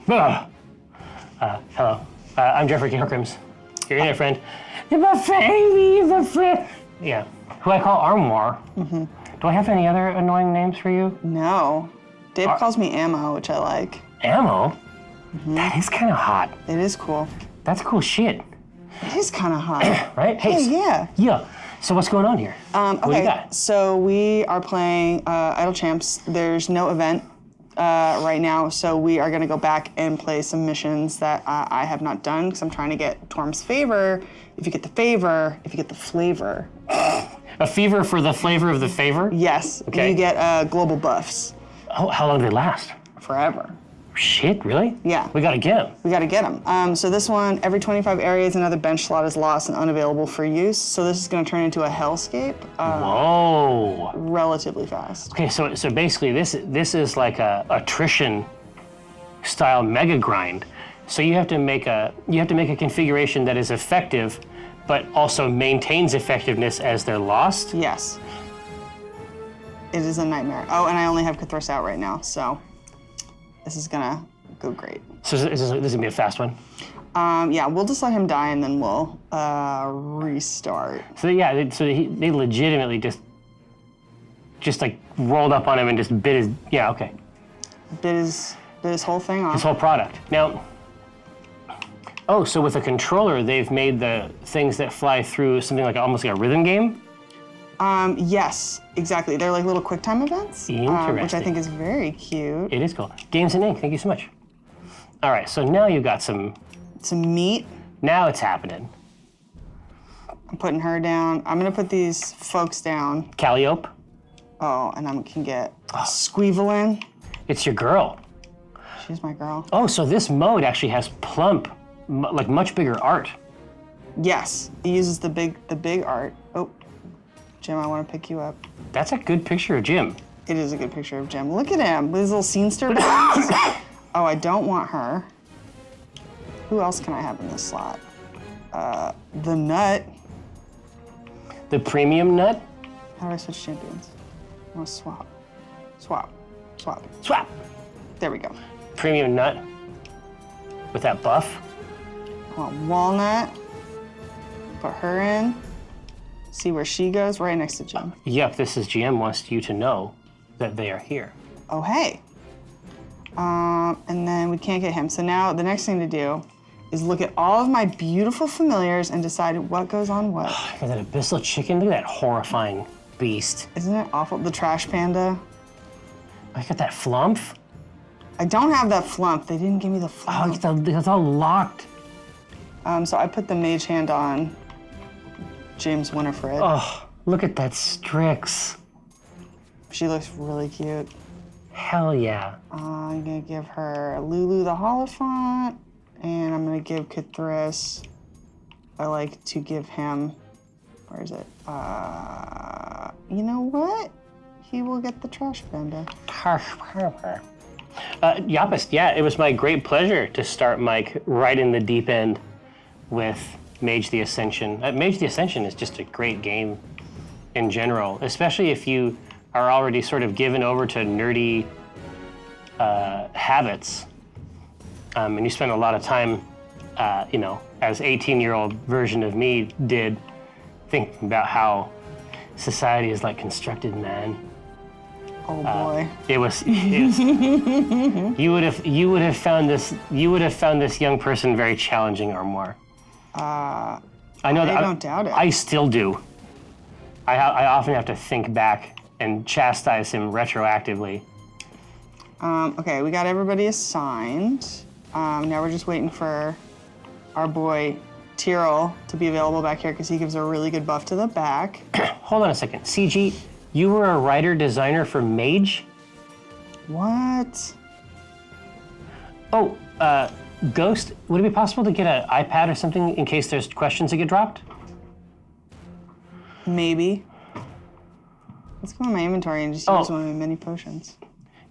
Hello. I'm Jeffrey Kilgrims. Your internet friend. You're my baby, my friend. Yeah. Who I call Armoire. Mm-hmm. Do I have any other annoying names for you? No. Dave calls me Ammo, which I like. Ammo? Mm-hmm. That is kind of hot. It is cool. That's cool shit. It is kind of hot. Right? Hey, yeah. Yeah. So what's going on here? Okay, what do you got? So we are playing Idle Champs. There's no event right now, so we are going to go back and play some missions that I have not done because I'm trying to get Torm's favor. If you get the favor, if you get the flavor. A fever for the flavor of the favor? Yes. Okay. You get global buffs. Oh, how long do they last? Forever. Shit, really? Yeah. We gotta get them. We gotta get them. So this one, every 25 areas, another bench slot is lost and unavailable for use. So this is gonna turn into a hellscape. Whoa. Relatively fast. Okay, so basically this is like a attrition style mega grind. So you have to make a configuration that is effective, but also maintains effectiveness as they're lost. Yes. It is a nightmare. Oh, and I only have Cthulhu out right now, so this is gonna go great. So this is gonna be a fast one? Yeah, we'll just let him die and then we'll restart. So yeah, they legitimately just like rolled up on him and just bit his, yeah, okay. Bit his whole thing off. His whole product. Now, oh, so with a controller, they've made the things that fly through something like almost like a rhythm game? Yes, exactly. They're like little QuickTime events, which I think is very cute. It is cool. Games and Ink, thank you so much. All right, so now you've got some meat. Now it's happening. I'm putting her down. I'm gonna put these folks down. Calliope. Oh, and I can get Squeevelin. It's your girl. She's my girl. Oh, so this mode actually has plump, like much bigger art. Yes, it uses the big art. Oh, Jim, I want to pick you up. That's a good picture of Jim. It is a good picture of Jim. Look at him with his little scenester bangs. Oh, I don't want her. Who else can I have in this slot? The nut. The premium nut? How do I switch champions? I want to swap. Swap. Swap. Swap. There we go. Premium nut with that buff. I want walnut. Put her in. See where she goes, right next to Jim. Yep, this is GM wants you to know that they are here. Oh, hey. And then we can't get him. So now the next thing to do is look at all of my beautiful familiars and decide what goes on what. Look at that abyssal chicken. Look at that horrifying beast. Isn't it awful? The trash panda. Look at that flump. I don't have that flump. They didn't give me the flump. Oh, it's all locked. So I put the mage hand on James Winifred. Oh, look at that Strix. She looks really cute. Hell yeah. I'm gonna give her Lulu the Holophant, and I'm gonna give Cthulhu. I like to give him, where is it? You know what? He will get the trash panda. Yapist, yeah, it was my great pleasure to start Mike right in the deep end with Mage the Ascension. Mage the Ascension is just a great game in general, especially if you are already sort of given over to nerdy habits, and you spend a lot of time, as 18-year-old version of me did, thinking about how society is like constructed, man. Oh boy. It was you would have found this young person very challenging or more. I know that I don't doubt it. I still do. I often have to think back and chastise him retroactively. Okay, we got everybody assigned. Now we're just waiting for our boy Tyrell to be available back here because he gives a really good buff to the back. Hold on a second. CG, you were a writer-designer for Mage? What? Oh, Ghost, would it be possible to get an iPad or something in case there's questions that get dropped? Maybe. Let's go in my inventory and just use one of my mini potions.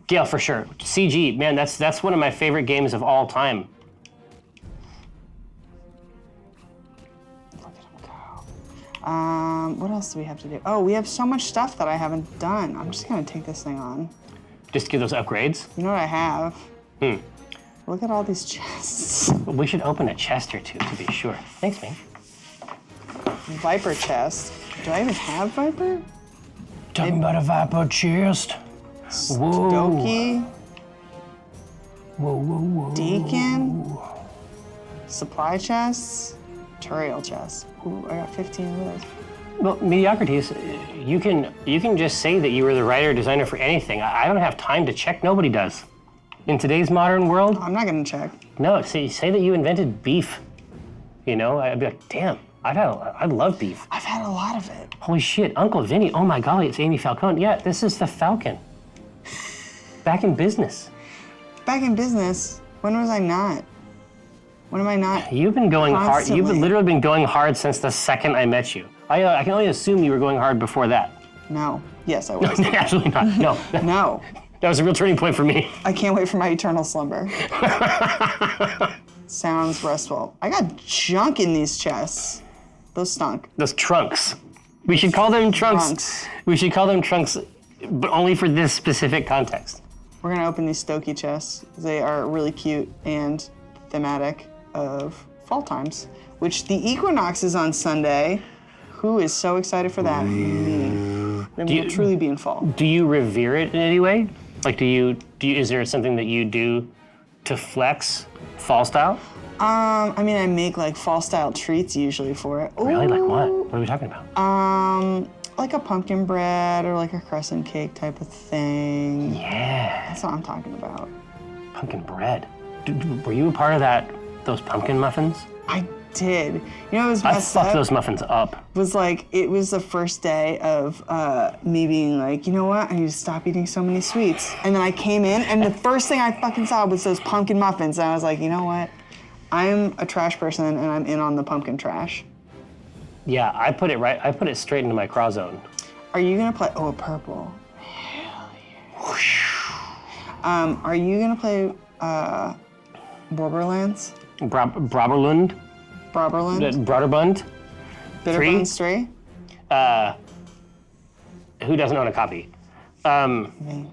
Gail, for sure. CG, man, that's one of my favorite games of all time. Look at him go. What else do we have to do? Oh, we have so much stuff that I haven't done. I'm just gonna take this thing on. Just give those upgrades? You know what I have? Look at all these chests. We should open a chest or two to be sure. Thanks, man. Viper chest. Do I even have Viper? Talking about a Viper chest. Whoa. Doki. Whoa. Deacon. Supply chests. Turiel chests. Ooh, I got 15 of those. Well, mediocrities, you can just say that you were the writer or designer for anything. I don't have time to check. Nobody does. In today's modern world, I'm not gonna check. no. Say that you invented beef. You know, I'd be like, damn, I love beef. I've had a lot of it. Holy shit, Uncle Vinny. Oh my golly, it's Amy Falcone. Yeah, this is the Falcon. Back in business. Back in business. When was I not? When am I not? You've been going hard. You've Constantly. literally been going hard since the second I met you. I can only assume you were going hard before that. No. Yes, I was. Absolutely not. No. No. That was a real turning point for me. I can't wait for my eternal slumber. Sounds restful. I got junk in these chests. Those stunk. Those trunks. We should call them trunks. Trunks. We should call them trunks, but only for this specific context. We're gonna open these Stokie chests. They are really cute and thematic of fall times, which the equinox is on Sunday. Who is so excited for that? Me. Then we'll truly be in fall. Do you revere it in any way? Like, do you? Is there something that you do to flex fall style? I mean, I make like fall style treats usually for it. Really? Like what? Ooh. What are we talking about? Like a pumpkin bread or like a crescent cake type of thing. Yeah, That's what I'm talking about. pumpkin bread. Were you a part of those pumpkin muffins? I did. You know, it was I messed fucked up. those muffins up. Was like, it was the first day of me being like, you know what, I need to stop eating so many sweets. And then I came in, and the first thing I fucking saw was those pumpkin muffins. And I was like, you know what, I'm a trash person, and I'm in on the pumpkin trash. Yeah, I put it straight into my craw zone. Are you gonna play, oh, purple. Hell yeah. Are you gonna play Borderlands? Braberlund? Braberland? Broderbund? Bitterbuns 3? Who doesn't own a copy? Me.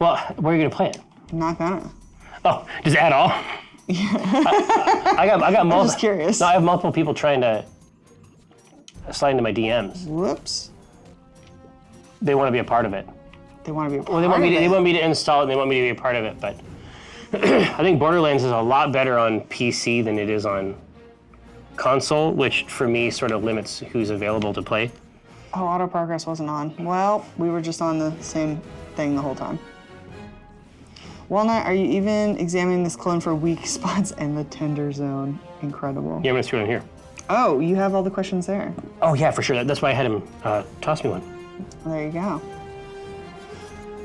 Well, where are you gonna play it? I'm not gonna. Oh, does it at all? I got multiple. I'm just curious. No, I have multiple people trying to slide into my DMs. Whoops. They want to be a part of it. They want to be a part Well, they want of me. it. They want me to install it. And they want me to be a part of it. But I think Borderlands is a lot better on PC than it is on console, which for me sort of limits who's available to play. Oh, auto progress wasn't on. Well, we were just on the same thing the whole time. Walnut, are you even examining this clone for weak spots and the tender zone? Incredible. Yeah, I'm gonna throw it in here. Oh, you have all the questions there. Oh yeah, for sure. That's why I had him toss me one. Well, there you go.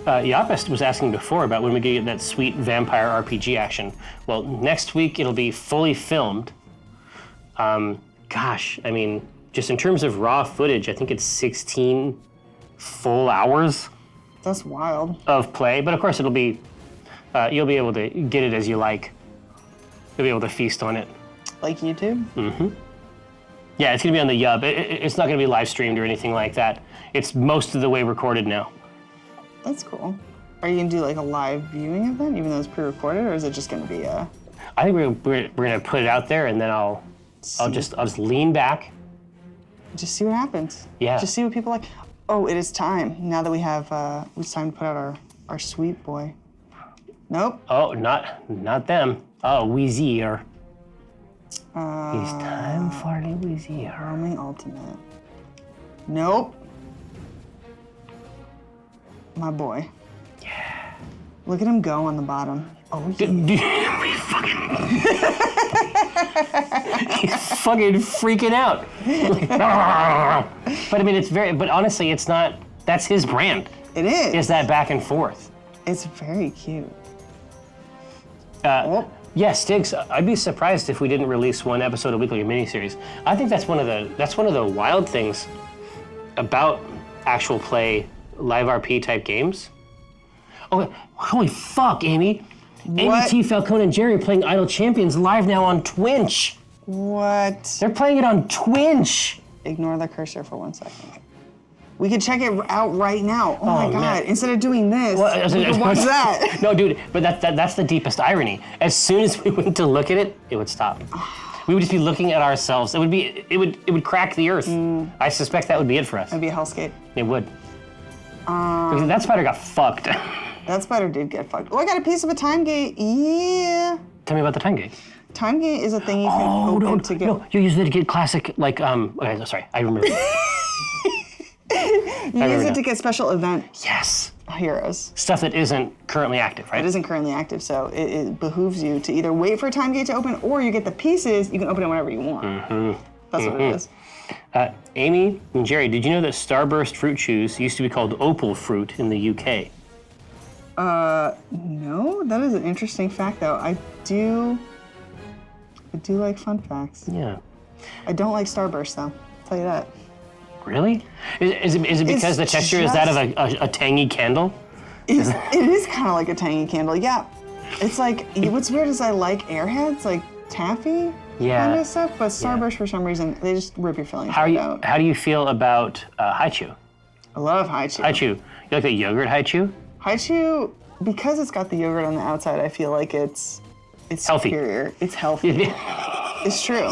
Yapist was asking before about when we get that sweet vampire RPG action. Well, next week it'll be fully filmed. Gosh, I mean, just in terms of raw footage, I think it's 16 full hours That's wild. of play. But of course, it'll be you'll be able to get it as you like. You'll be able to feast on it. Like YouTube? Yeah, it's gonna be on the Yub. It's not gonna be live streamed or anything like that. It's most of the way recorded now. That's cool. Are you gonna do like a live viewing event, even though it's pre-recorded, or is it just gonna be a? I think we're gonna put it out there, and then I'll just lean back. Just see what happens. Yeah. Just see what people like. Oh, it is time. Now that we have, it's time to put out our sweet boy. Nope. Oh, not them. Oh, Weezier. It's time for the Weezier. Roaming Ultimate. Nope. My boy. Yeah. Look at him go on the bottom. Oh, yeah. He's fucking freaking out. But I mean, but honestly, it's not, that's his brand. It is. Is that back and forth. It's very cute. Yeah, Stiggs, I'd be surprised if we didn't release one episode a week like a miniseries. I think that's one of the wild things about actual play live RP type games. Oh, holy fuck, Amy. Amy What? T. Falcone and Jerry are playing Idle Champions live now on Twitch. What? They're playing it on Twitch. Ignore the cursor for 1 second. We could check it out right now. Oh my God! man. Instead of doing this, we could watch that. No, dude, but that's the deepest irony. As soon as we went to look at it, it would stop. We would just be looking at ourselves. It would crack the earth. I suspect that would be it for us. It'd be a hellscape. It would. Because that spider got fucked. That spider did get fucked. Oh, I got a piece of a time gate. Yeah. Tell me about the time gate. Time gate is a thing you can open to get. No, you use it to get classic, like, okay, sorry, I remember. You use it to get special event Yes. heroes. Stuff that isn't currently active, right? It isn't currently active, so it behooves you to either wait for a time gate to open, or you get the pieces, you can open it whenever you want. That's what it is. Amy and Jerry, did you know that Starburst fruit chews used to be called opal fruit in the UK? No, that is an interesting fact, though. I do like fun facts. Yeah. I don't like Starburst, though. I'll tell you that. Really? Is it because the texture is that of a tangy candle? It is kind of like a tangy candle, yeah. It's like, what's weird is I like Airheads, like taffy kind of stuff, but Starburst, for some reason, they just rip your fillings out. How do you feel about Haichu? I love Haichu. Haichu. You like the yogurt Haichu? Haichu, because it's got the yogurt on the outside, I feel like it's Healthy. superior. It's healthy. It's true.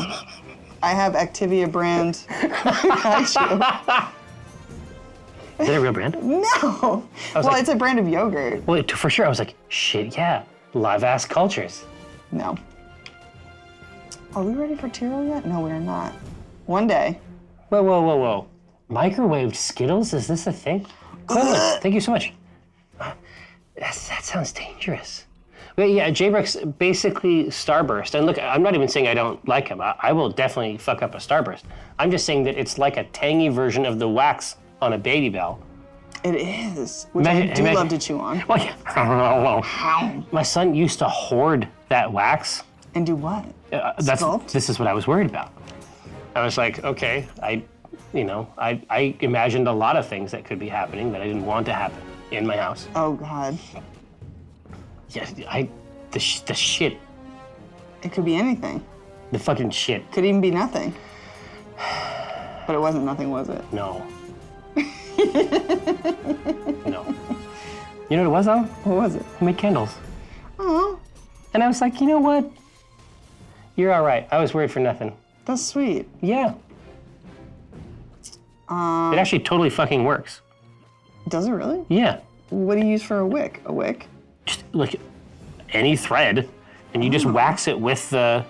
I have Activia brand Haichu. Is it a real brand? No. Well, like- it's a brand of yogurt. Well, for sure. I was like, shit, yeah. Live ass cultures. No. Are we ready for Tiro yet? No, we're not. One day. Whoa. Microwaved Skittles? Is this a thing? Cleveland, thank you so much. That sounds dangerous. But yeah, J-Brooks, basically Starburst. And look, I'm not even saying I don't like him. I will definitely fuck up a Starburst. I'm just saying that it's like a tangy version of the wax on a Baby Bell. It is, which I do love to chew on. Well, yeah. My son used to hoard that wax. And do what? Sculpt? This is what I was worried about. I was like, okay, I imagined a lot of things that could be happening that I didn't want to happen in my house. Oh, God. Yeah, the shit, It could be anything. the fucking shit. Could even be nothing. But it wasn't nothing, was it? No. No. You know what it was, though? What was it? I made candles. Oh, And I was like, you know what? You're all right. I was worried for nothing. that's sweet. Yeah. It actually totally fucking works. Does it really? Yeah. What do you use for a wick? A wick? Just like any thread, and you just wax it with the.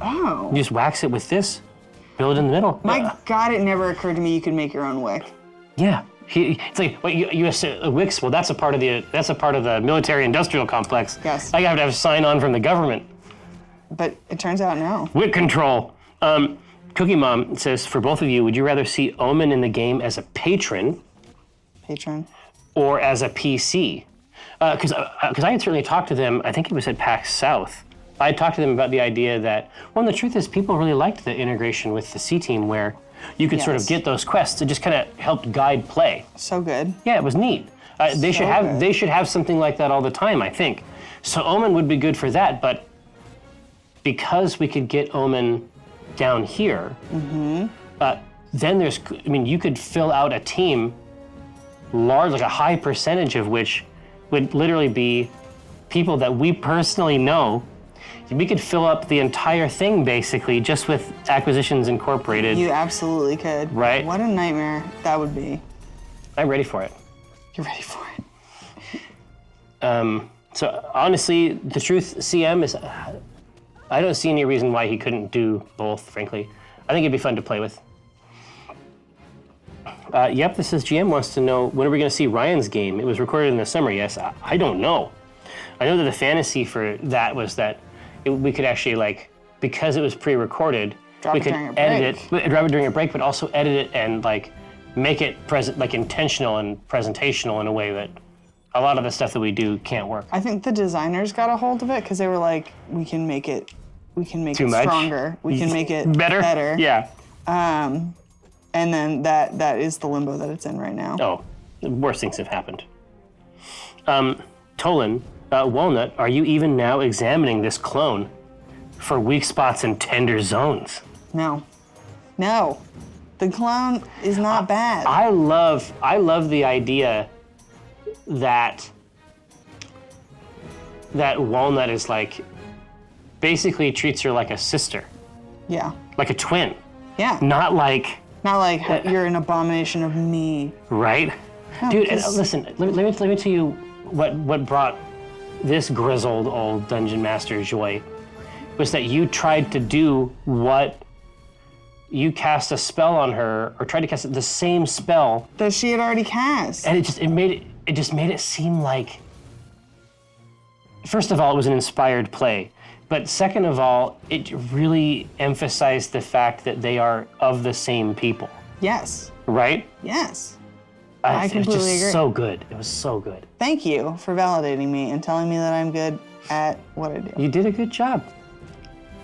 Oh. You just wax it with this. Build it in the middle. My God, it never occurred to me you could make your own wick. Yeah. It's like, wait, you Wix. Well, that's a part of the military-industrial complex. Yes. I have to have a sign-on from the government. But it turns out no. Wick control. Cookie Mom says, for both of you, would you rather see Omen in the game as a patron Patron. or as a PC? Because I had certainly talked to them, I think it was at PAX South. I had talked to them about the idea that, well, the truth is people really liked the integration with the C-Team where you could sort of Yes. get those quests. It just kind of helped guide play. So good. Yeah, it was neat. They should have good. they should have something like that all the time, I think. So Omen would be good for that, but because we could get Omen down here, then you could fill out a team large, like a high percentage of which would literally be people that we personally know. We could fill up the entire thing basically just with Acquisitions Incorporated. You absolutely could. Right? What a nightmare that would be. I'm ready for it. You're ready for it. So honestly, the truth, CM is, I don't see any reason why he couldn't do both, frankly. I think it'd be fun to play with. Yep, this is GM wants to know, when are we going to see Ryan's game? It was recorded in the summer, yes. I don't know. I know that the fantasy for that was that we could actually, because it was pre-recorded, we could edit it, drop it during a break, but also edit it and make it intentional and presentational in a way that a lot of the stuff that we do can't work. I think the designers got a hold of it because they were like, we can make it stronger. We can make it better. Yeah. And then that is the limbo that it's in right now. Oh, the worst things have happened. Tolan, Walnut, are you even now examining this clone for weak spots and tender zones? No. The clone is not bad. I love the idea that Walnut is like, basically treats her like a sister, Yeah. like a twin, Yeah. not like, You're an abomination of me. right? No, Dude, and because- listen, let me tell you what brought this grizzled old dungeon master joy was that you tried to do what you cast a spell on her, or tried to cast the same spell, That she had already cast. and it just made it seem like, first of all, it was an inspired play, but second of all, it really emphasized the fact that they are of the same people, Yes. right? Yes. I I it was completely just agree. so good. It was so good. Thank you for validating me and telling me that I'm good at what I do. You did a good job.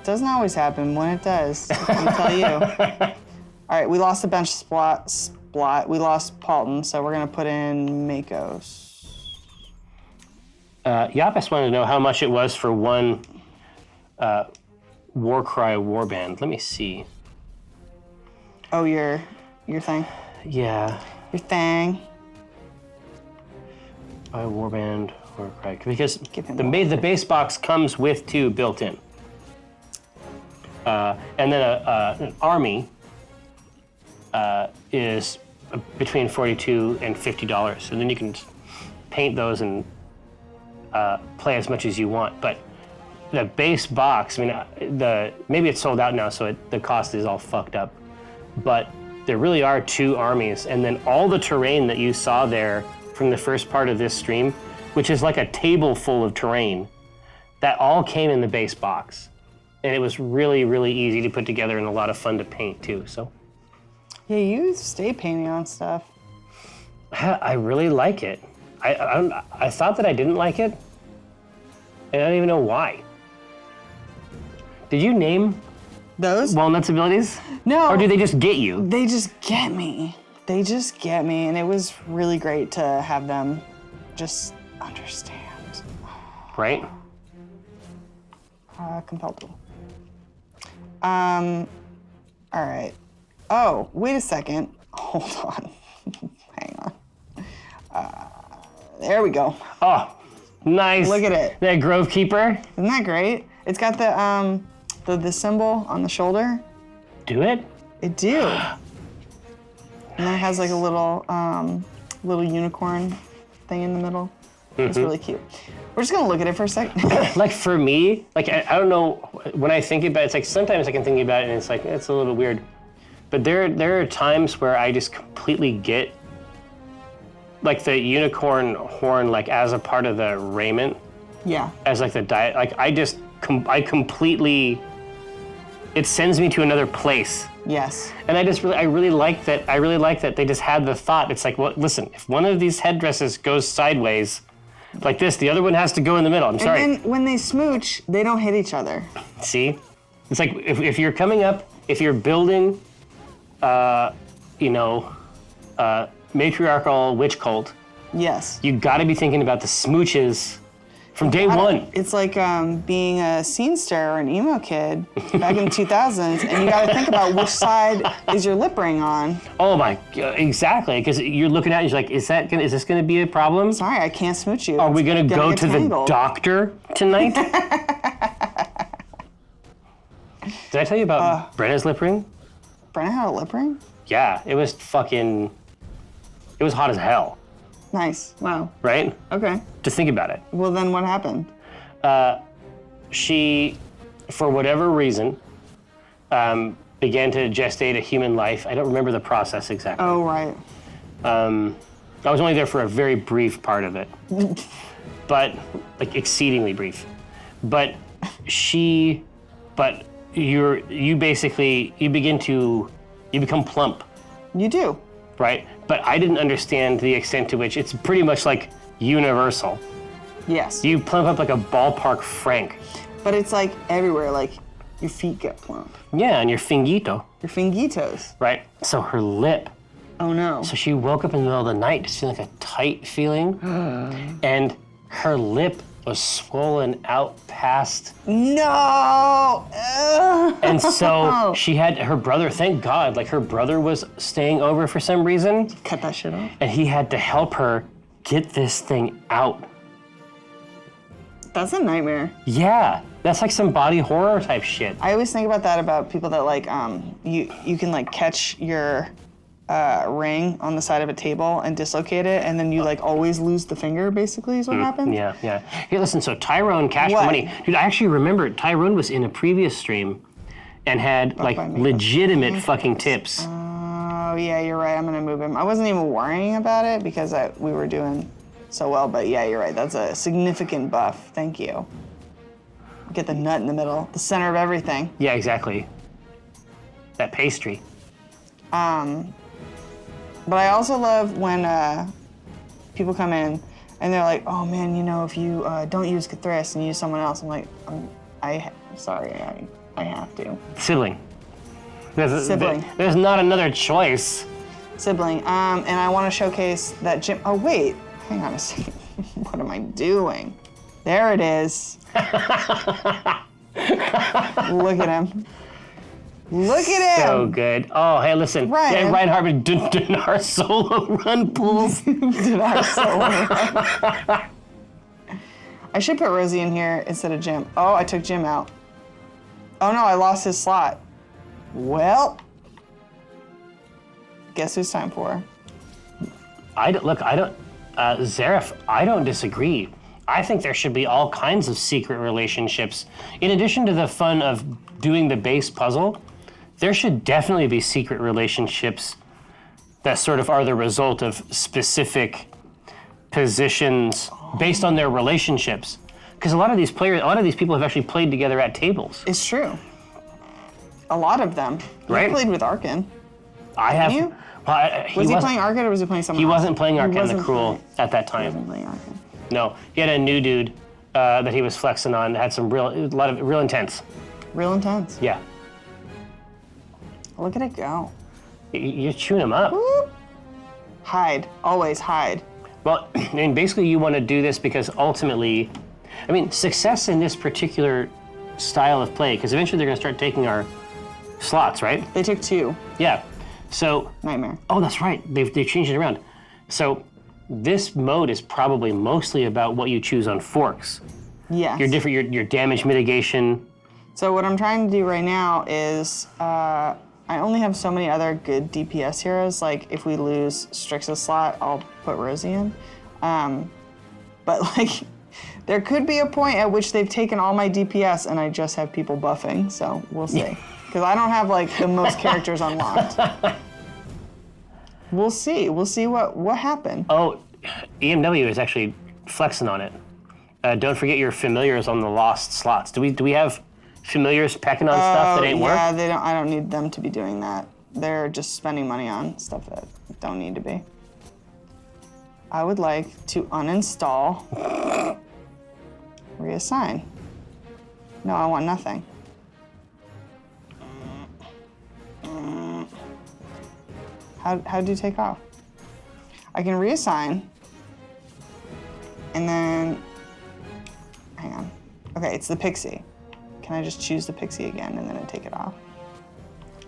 Doesn't always happen. When it does, I'll tell you. All right, we lost the bench spot. We lost Paulton, so we're gonna put in Makos. Yapis wanted to know how much it was for one Warcry warband. Let me see. Oh, your thing. Yeah, Your thing. warband Warcry, because Give him the base box comes with 2 built in, and then an army is between $42 and $50, and then you can paint those and play as much as you want. But the base box, I mean, maybe it's sold out now, so the cost is all fucked up. But there really are 2 armies, and then all the terrain that you saw there from the first part of this stream, which is like a table full of terrain, that all came in the base box. And it was really, really easy to put together and a lot of fun to paint too. So Yeah, you stay painting on stuff. I really like it. I thought that I didn't like it, and I don't even know why. Did you name Those? Walnut's abilities? No. Or do they just get you? They just get me. They just get me, and it was really great to have them just understand. Right? Compelled to. All right. Oh, wait a second. Hold on. Hang on. There we go. Oh, nice. Look at it. That Grove Keeper. Isn't that great? It's got the symbol on the shoulder. Do it? It do. And then it has like a little unicorn thing in the middle. It's really cute. We're just gonna look at it for a second. Like for me, like I don't know, when I think about it, it's like sometimes I can think about it and it's like, it's a little bit weird. But there are times where I just completely get like the unicorn horn, like as a part of the raiment, Yeah. as like the diet, like I completely, it sends me to another place. Yes. And I really like that they just had the thought. It's like, well, listen, if one of these headdresses goes sideways like this, the other one has to go in the middle. I'm sorry. And then when they smooch, they don't hit each other. See? It's like if you're coming up, if you're building, matriarchal witch cult, Yes. you got to be thinking about the smooches from day one. It's like being a scenester or an emo kid back in the 2000s, and you got to think about which side is your lip ring on. Oh my, exactly. Because you're looking at it, you're like, is this going to be a problem? Sorry, I can't smooch you. Are we going to go get to tangled. the doctor tonight? Did I tell you about Brenna's lip ring? Brenna had a lip ring? Yeah, it was hot as hell, Nice. Wow. right? Okay. Just think about it. Well, then what happened? She, for whatever reason, began to gestate a human life. I don't remember the process exactly. Oh, right. I was only there for a very brief part of it, but like exceedingly brief. But you become plump, You do. right? But I didn't understand the extent to which it's pretty much like universal. Yes. You plump up like a ballpark frank. But it's like everywhere, like your feet get plump. Yeah, and your fingito, Your fingitos. right? So her lip. Oh, no. So she woke up in the middle of the night just feeling like a tight feeling. And her lip was swollen out past. No! And so she had her brother, thank God, like her brother was staying over for some reason. Cut that shit off. And he had to help her get this thing out. That's a nightmare. Yeah, that's like some body horror type shit. I always think about that about people that like, you can like catch your ring on the side of a table and dislocate it, and then you like always lose the finger, basically, is what happens. Yeah, yeah. Hey, listen, so Tyrone Cash for What? Money. Dude, I actually remember Tyrone was in a previous stream and had like by me. legitimate fucking tips. Oh, yeah, you're right. I'm gonna move him. I wasn't even worrying about it because we were doing so well, but yeah, you're right. That's a significant buff. Thank you. Get the nut in the middle, the center of everything. Yeah, exactly. That pastry. But I also love when people come in and they're like, "Oh man, you know, if you don't use Cthulhu and use someone else," I'm like, sorry, I have to." Sibling. Sibling. There's not another choice. Sibling. And I want to showcase that gym. Oh wait, hang on a second. What am I doing? There it is. Look at him. Look at him. So good. Oh, hey, listen. Ryan. Yeah, Ryan Hartman did our solo run pools. Did I so? I should put Rosie in here instead of Jim. Oh, I took Jim out. Oh no, I lost his slot. Well, guess who's time for? Zareth, I don't disagree. I think there should be all kinds of secret relationships. In addition to the fun of doing the base puzzle, there should definitely be secret relationships that sort of are the result of specific positions based on their relationships. Because a lot of these people have actually played together at tables. It's true. A lot of them. Right. You played with Arkin. I have. you? Well, Was he playing Arkin or was he playing someone He else? wasn't playing Arkin the wasn't Cruel at that He time. wasn't playing Arkin. No, he had a new dude that he was flexing on. Had some real intense. Real intense. Yeah, Look at it go. you're chewing him up. Whoop. Hide. Always hide. Well, I mean, basically you want to do this because ultimately, I mean, success in this particular style of play, because eventually they're going to start taking our slots, right? They took 2. Yeah. So, Nightmare. oh, that's right. They've changed it around. So this mode is probably mostly about what you choose on forks. Yes. Your damage mitigation. So what I'm trying to do right now is I only have so many other good DPS heroes. Like if we lose Strix's slot, I'll put Rosie in. But like there could be a point at which they've taken all my DPS and I just have people buffing. So we'll see. Because I don't have like the most characters unlocked. We'll see. We'll see what happened. Oh, EMW is actually flexing on it. Don't forget your familiars on the lost slots. Do we have familiars pecking on stuff that ain't work? Yeah, they don't. I don't need them to be doing that. They're just spending money on stuff that don't need to be. I would like to uninstall, reassign. No, I want nothing. How do you take off? I can reassign, and then, hang on. Okay, it's the pixie. Can I just choose the pixie again and then I take it off?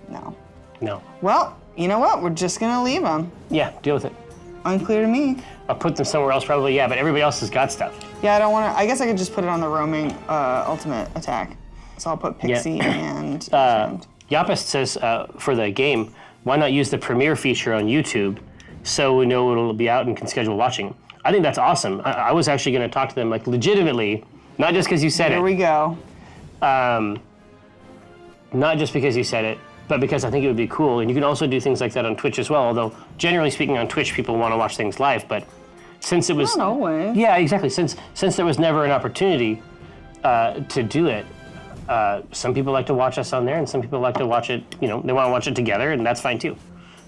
No. No. Well, you know what? We're just gonna leave them. Yeah, deal with it. Unclear to me. I'll put them somewhere else probably, yeah, but everybody else has got stuff. Yeah, I don't wanna, I guess I could just put it on the roaming ultimate attack. So I'll put pixie and Yapist says for the game, why not use the premiere feature on YouTube so we know it'll be out and can schedule watching? I think that's awesome. I was actually gonna talk to them like legitimately, not just because you said Here it. we go. Not just because you said it, but because I think it would be cool. And you can also do things like that on Twitch as well, although generally speaking on Twitch, people want to watch things live. But since it was... Not always. Yeah, exactly. Since there was never an opportunity to do it, some people like to watch us on there and some people like to watch it, you know, they want to watch it together and that's fine too.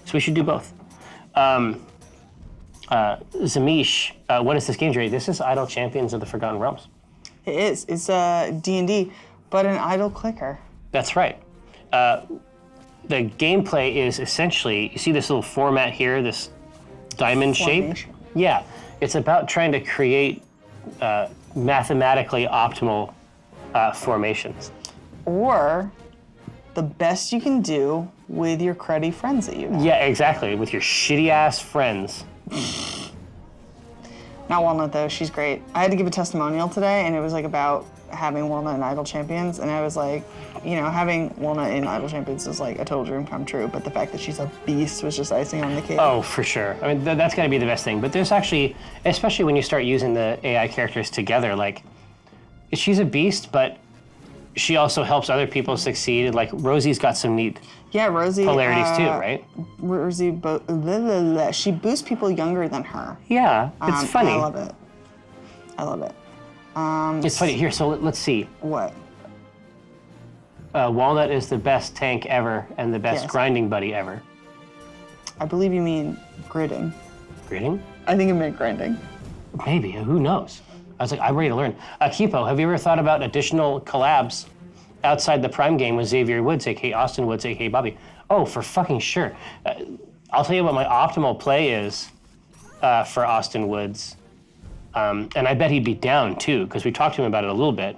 So we should do both. Zamish, what is this game, Jerry? This is Idle Champions of the Forgotten Realms. It is. It's D&D, but an idle clicker. That's right. The gameplay is essentially, you see this little format here, this diamond shape? Formation. Yeah, it's about trying to create mathematically optimal formations. Or the best you can do with your cruddy friends that you have. Yeah, exactly. With your shitty ass friends. Not Walnut though, she's great. I had to give a testimonial today and it was like about having Walnut in Idle Champions, and I was like, you know, having Walnut in Idle Champions is like a total dream come true, but the fact that she's a beast was just icing on the cake. Oh, for sure. I mean, that's gotta be the best thing. But there's actually, especially when you start using the AI characters together, like, she's a beast, but she also helps other people succeed. Like, Rosie's got some neat Yeah, Rosie. polarities too, right? Rosie, she boosts people younger than her. Yeah, it's funny. I love it. I love it. It's funny. Here, so let's see. What? Walnut is the best tank ever and the best Yes. grinding buddy ever. I believe you mean gridding. Gritting? I think it meant grinding. Maybe. Who knows? I was like, I'm ready to learn. Kipo, have you ever thought about additional collabs outside the Prime game with Xavier Woods, aka Austin Woods, aka Bobby? Oh, for fucking sure. I'll tell you what my optimal play is for Austin Woods. And I bet he'd be down too, because we talked to him about it a little bit.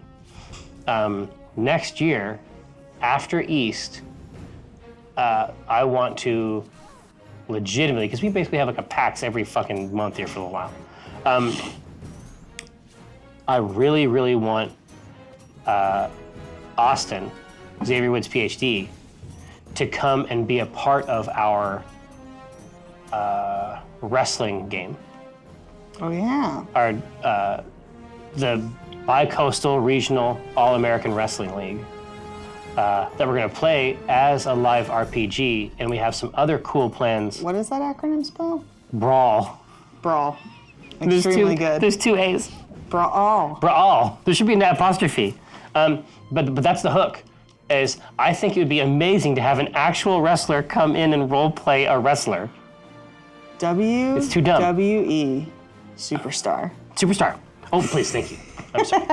Next year, after East, I want to legitimately, because we basically have like a PAX every fucking month here for a while. I really, really want Austin, Xavier Woods PhD, to come and be a part of our wrestling game. Oh yeah. Our the Bi-Coastal Regional All-American Wrestling League that we're going to play as a live RPG, and we have some other cool plans. What does that acronym spell? Brawl. Brawl. Extremely good. There's two A's. Brawl. Brawl. There should be an apostrophe. But that's the hook. Is I think it would be amazing to have an actual wrestler come in and role play a wrestler. It's too dumb. W-E. Superstar. Superstar. Oh, please, thank you. I'm sorry.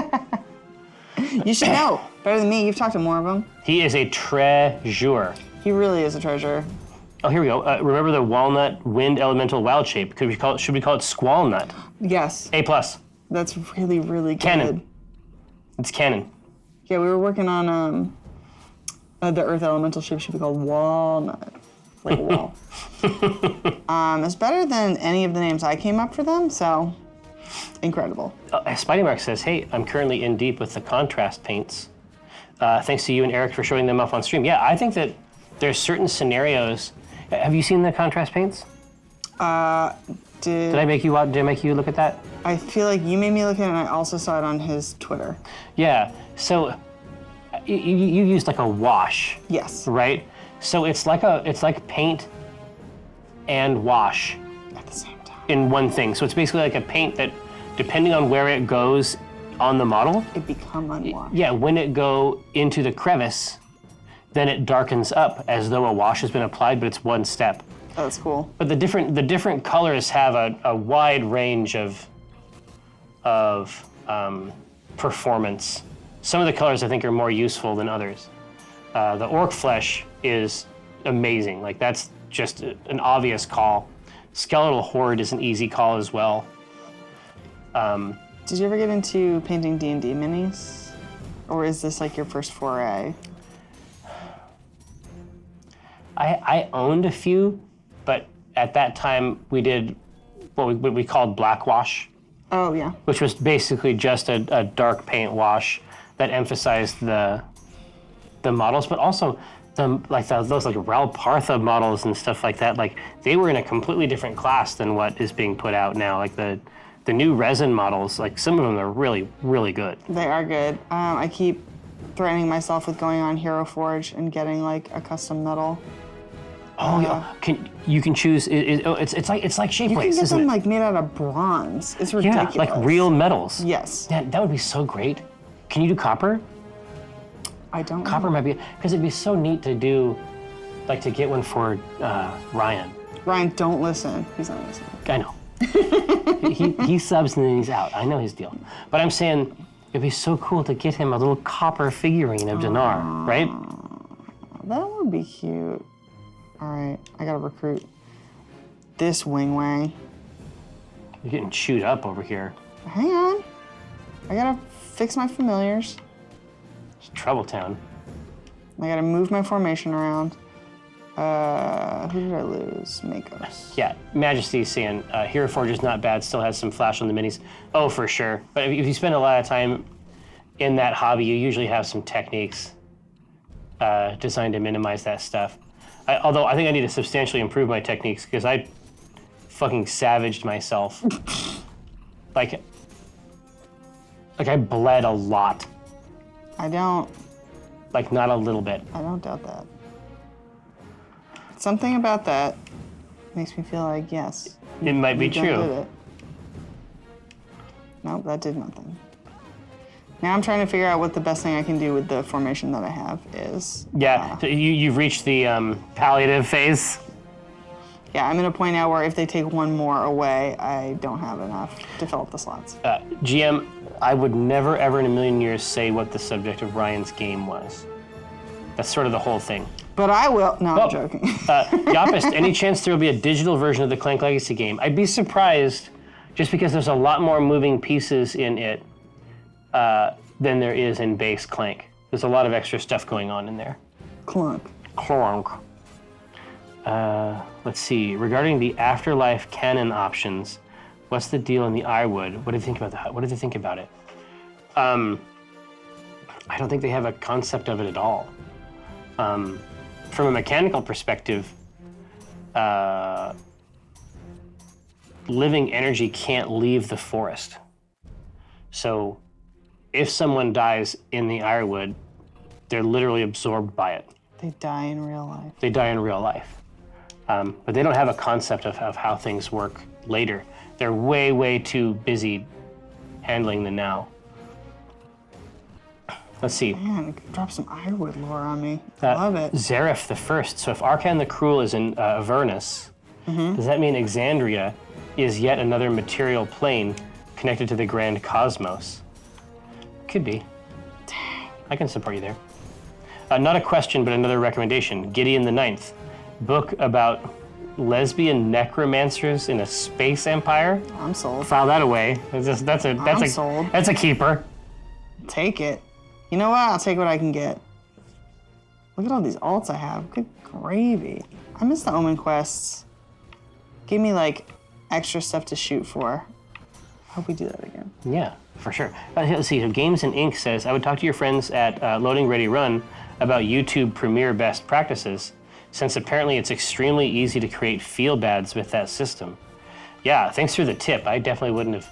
You should know. Better than me. You've talked to more of them. He is a treasure. He really is a treasure. Oh, here we go. Remember the walnut wind elemental wild shape? Should we call it squall nut? Yes. A plus. That's really, really good. Canon. It's canon. Yeah, we were working on the earth elemental shape should be called walnut. Like a wall. It's better than any of the names I came up for them, so incredible. Spidey Mark says, hey, I'm currently in deep with the contrast paints. Thanks to you and Eric for showing them off on stream. Yeah, I think that there's certain scenarios. Have you seen the contrast paints? Did I make you look at that? I feel like you made me look at it, and I also saw it on his Twitter. Yeah, so you used like a wash. Yes. Right? So it's like paint and wash At the same time. in one thing. So it's basically like a paint that, depending on where it goes on the model, It become unwashed. yeah, when it go into the crevice, then it darkens up as though a wash has been applied, but it's one step. Oh, that's cool. But the different colors have a wide range of performance. Some of the colors I think are more useful than others. The orc flesh is amazing. Like that's just an obvious call. Skeletal horde is an easy call as well. Did you ever get into painting D&D minis? Or is this like your first foray? I owned a few, but at that time we did what we called black wash, Oh, yeah. which was basically just a dark paint wash that emphasized the models, but also those like Ral Partha models and stuff like that. Like they were in a completely different class than what is being put out now. Like the new resin models, like some of them are really, really good. They are good. I keep threatening myself with going on Hero Forge and getting like a custom medal. Oh yeah, you can choose. It's like shape You can lace, get isn't them it? like made out of bronze. It's Yeah, ridiculous. like real metals. Yes. That would be so great. Can you do copper? I don't Copper know. might be, because it'd be so neat to do, like to get one for Ryan. Ryan, don't listen. He's not listening. I know. he subs and then he's out. I know his deal. But I'm saying it'd be so cool to get him a little copper figurine of Dinar, right? That would be cute. All right, I gotta recruit this wing wang. You're getting chewed up over here. Hang on. I gotta fix my familiars. It's Trouble Town. I gotta move my formation around. Who did I lose? Makos. Yeah, Majesty's saying Hero Forge is not bad, still has some flash on the minis. Oh, for sure. But if you spend a lot of time in that hobby, you usually have some techniques designed to minimize that stuff. Although I think I need to substantially improve my techniques because I fucking savaged myself. like I bled a lot. I don't Not a little bit. I don't doubt that. Something about that makes me feel like, yes. It might be you done true. did it. Nope, that did nothing. Now I'm trying to figure out what the best thing I can do with the formation that I have is. Yeah, so you've reached the palliative phase. Yeah, I'm at a point now where if they take one more away, I don't have enough to fill up the slots. GM, I would never, ever in a million years say what the subject of Ryan's game was. That's sort of the whole thing. But I will. No, I'm joking. Yapist, any chance there will be a digital version of the Clank Legacy game? I'd be surprised, just because there's a lot more moving pieces in it than there is in base Clank. There's a lot of extra stuff going on in there. Clunk. Clunk. Let's see. Regarding the Afterlife canon options, what's the deal in the Iwood? What do you think about that? What do they think about it? I don't think they have a concept of it at all. From a mechanical perspective, living energy can't leave the forest. So if someone dies in the Ironwood, they're literally absorbed by it. They die in real life. They die in real life. But they don't have a concept of how things work later. They're way, way too busy handling the now. Let's see. Man, drop some Ironwood lore on me. I love it. Zareth the First. So if Arcan the Cruel is in Avernus, does that mean Exandria is yet another material plane connected to the grand cosmos? Could be. Dang. I can support you there. Not a question, but another recommendation. Gideon the Ninth. Book about lesbian necromancers in a space empire. I'm sold. File that away. That's sold. That's a keeper. Take it. You know what? I'll take what I can get. Look at all these alts I have. Good gravy. I miss the Omen quests. Give me like extra stuff to shoot for. Hope we do that again. Yeah, for sure. Let's see. So Games and Ink says, I would talk to your friends at Loading Ready Run about YouTube Premiere best practices, since apparently it's extremely easy to create feel bads with that system. Yeah, thanks for the tip. I definitely wouldn't have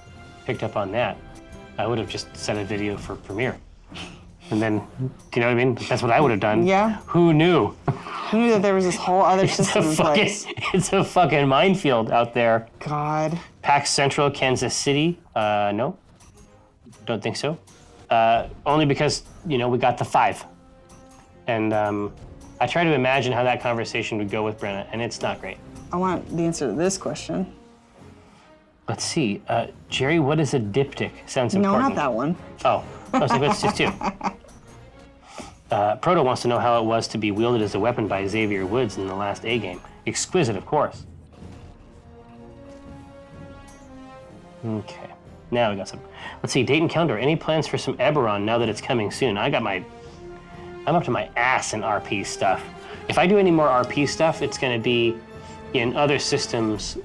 picked up on that. I would have just set a video for Premiere. And then, do you know what I mean? That's what I would have done. Yeah. Who knew? Who knew that there was this whole other system in place? It's a fucking minefield out there. God. PAX Central, Kansas City. No, don't think so. Only because, we got the 5. And I try to imagine how that conversation would go with Brenna, and it's not great. I want the answer to this question. Let's see. Jerry, what is a diptych? Sounds important. No, not that one. Oh, so it's just 2. Proto wants to know how it was to be wielded as a weapon by Xavier Woods in the last A game. Exquisite, of course. Okay, now we got some. Let's see, Dayton Calendar, any plans for some Eberron now that it's coming soon? I'm up to my ass in RP stuff. If I do any more RP stuff, it's gonna be in other systems,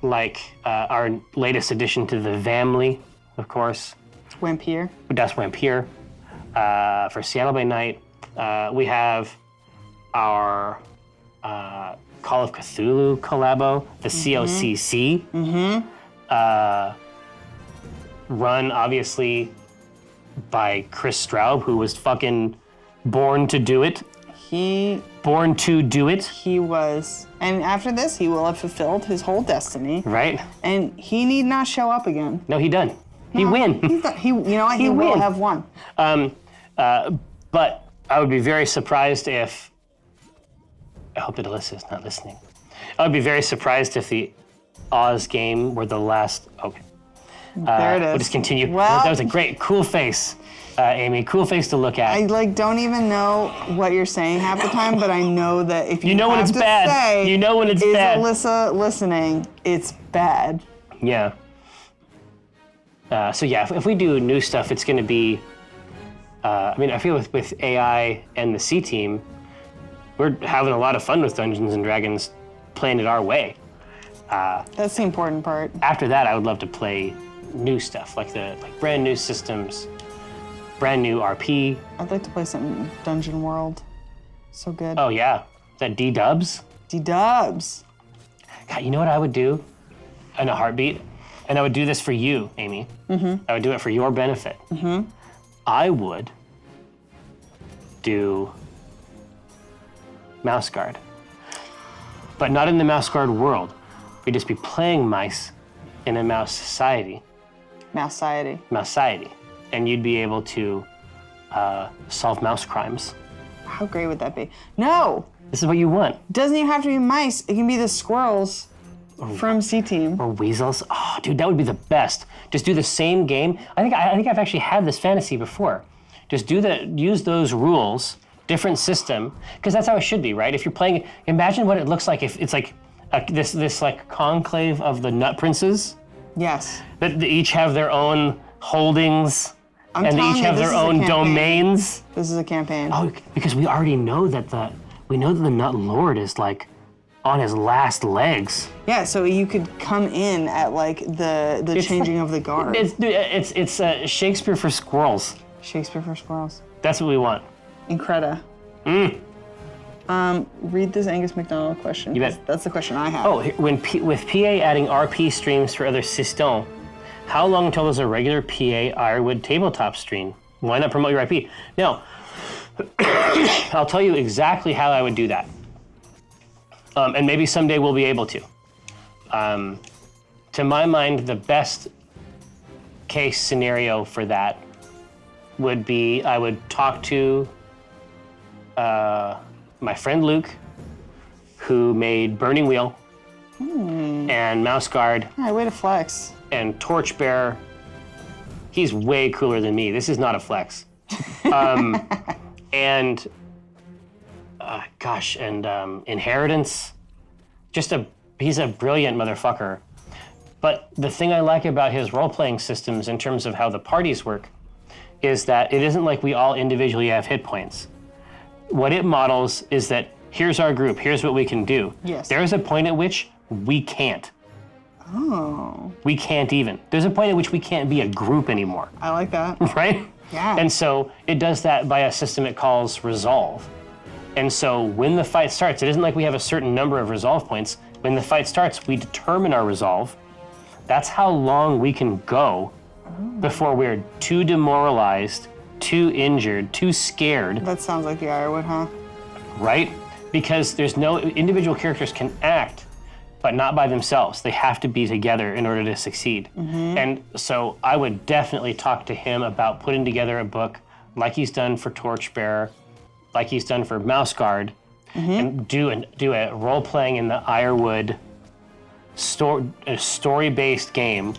like our latest addition to the Vamly, of course. Wampier. Das Wampier. For Seattle by Night, we have our Call of Cthulhu collabo, the COCC. Run, obviously, by Chris Straub, who was fucking born to do it. Born to do it. He was. And after this, he will have fulfilled his whole destiny. Right. And he need not show up again. No, he done. He win. You know what? He will have won. But I would be very surprised if, I hope that Alyssa is not listening. I would be very surprised if the Oz game were the last, okay. There it is. We'll just continue. Well, that was a great, cool face, Amy. Cool face to look at. I don't even know what you're saying half the time, but I know that if you know when have it's to bad. say, You know when it's bad. Is Alyssa listening? It's bad. Yeah. So yeah, if we do new stuff, it's going to be. I mean, I feel with AI and the C team, we're having a lot of fun with Dungeons and Dragons, playing it our way. That's the important part. After that, I would love to play new stuff, like brand new systems, brand new RP. I'd like to play some Dungeon World. So good. Oh yeah, that D-dubs. D-dubs. God, you know what I would do in a heartbeat? And I would do this for you, Amy. I would do it for your benefit. I would do Mouse Guard. But not in the Mouse Guard world. We'd just be playing mice in a mouse society. Mouse society. Mouse society. And you'd be able to solve mouse crimes. How great would that be? No! This is what you want. Doesn't even have to be mice. It can be the squirrels from C Team. Or weasels. Oh, dude, that would be the best. Just do the same game. I think I've actually had this fantasy before. Just use those rules, different system, because that's how it should be, right? If you're playing, imagine what it looks like if it's like this like conclave of the Nut Princes. Yes. That they each have their own holdings, and they each have their own domains. This is a campaign. Oh, because we already know that the Nut Lord is like on his last legs. Yeah, so you could come in at like the changing of the guard. It's Shakespeare for squirrels. Shakespeare for squirrels. That's what we want. Increda. Read this Angus McDonald question. You bet. That's the question I have. Oh, with PA adding RP streams for other systems, how long until there's a regular PA Ironwood tabletop stream? Why not promote your IP? Now, I'll tell you exactly how I would do that. And maybe someday we'll be able to. To my mind, the best case scenario for that would be I would talk to my friend Luke, who made Burning Wheel and Mouse Guard. All right, way to flex. And Torchbearer. He's way cooler than me. This is not a flex. And Inheritance. He's a brilliant motherfucker. But the thing I like about his role-playing systems in terms of how the parties work is that it isn't like we all individually have hit points. What it models is that here's our group, here's what we can do. Yes. There is a point at which we can't. Oh. We can't even. There's a point at which we can't be a group anymore. I like that. Right? Yeah. And so it does that by a system it calls resolve. And so when the fight starts, it isn't like we have a certain number of resolve points. When the fight starts, we determine our resolve. That's how long we can go before we're too demoralized, too injured, too scared. That sounds like the Ironwood, huh? Right? Because there's no, individual characters can act, but not by themselves. They have to be together in order to succeed. And so I would definitely talk to him about putting together a book like he's done for Torchbearer, like he's done for Mouse Guard, and do a role-playing in the Ironwood story-based game.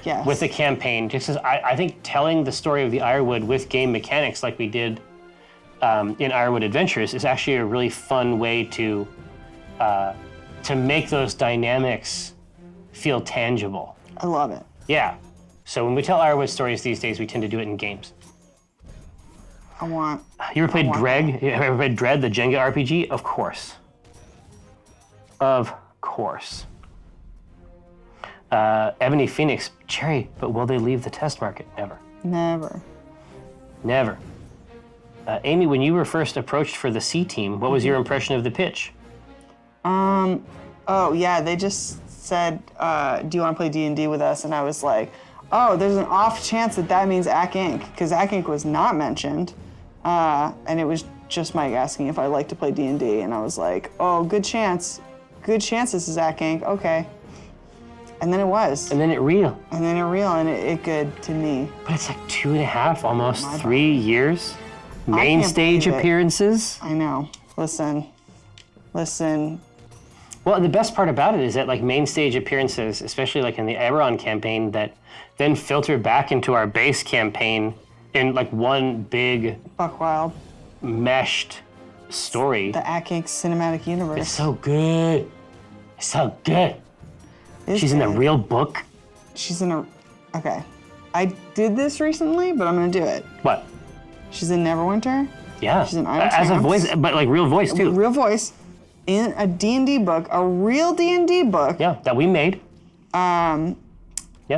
Yes. With a campaign, just as I think telling the story of the Ironwood with game mechanics like we did in Ironwood Adventures is actually a really fun way to make those dynamics feel tangible. I love it. Yeah. So when we tell Ironwood stories these days, we tend to do it in games. You ever played Dread? You ever played Dread, the Jenga RPG? Of course. Of course. Ebony Phoenix, Cherry, but will they leave the test market? Never. Never. Never. Amy, when you were first approached for the C team, what was your impression of the pitch? Oh yeah, they just said, do you want to play D&D with us? And I was like, oh, there's an off chance that means AC Inc., because AC Inc. was not mentioned. And it was just Mike asking if I'd like to play D&D, and I was like, oh, good chance. Good chance this is AC Inc., okay. And then it was. And then it real. And it good to me. But it's like 2.5, almost 3 years. Main can't stage believe it. appearances. I know. Listen. Well, the best part about it is that like main stage appearances, especially like in the Eberron campaign, that then filter back into our base campaign in like one big Buck Wild. meshed story. The AC Inc. cinematic universe. It's so good. It's so good. It's She's in a good. real book. She's in a... Okay. I did this recently, but I'm gonna do it. What? She's in Neverwinter. Yeah. She's in Idle As a Champs. voice, but like real voice too. Real voice. In a D&D book, a real D&D book. Yeah, that we made.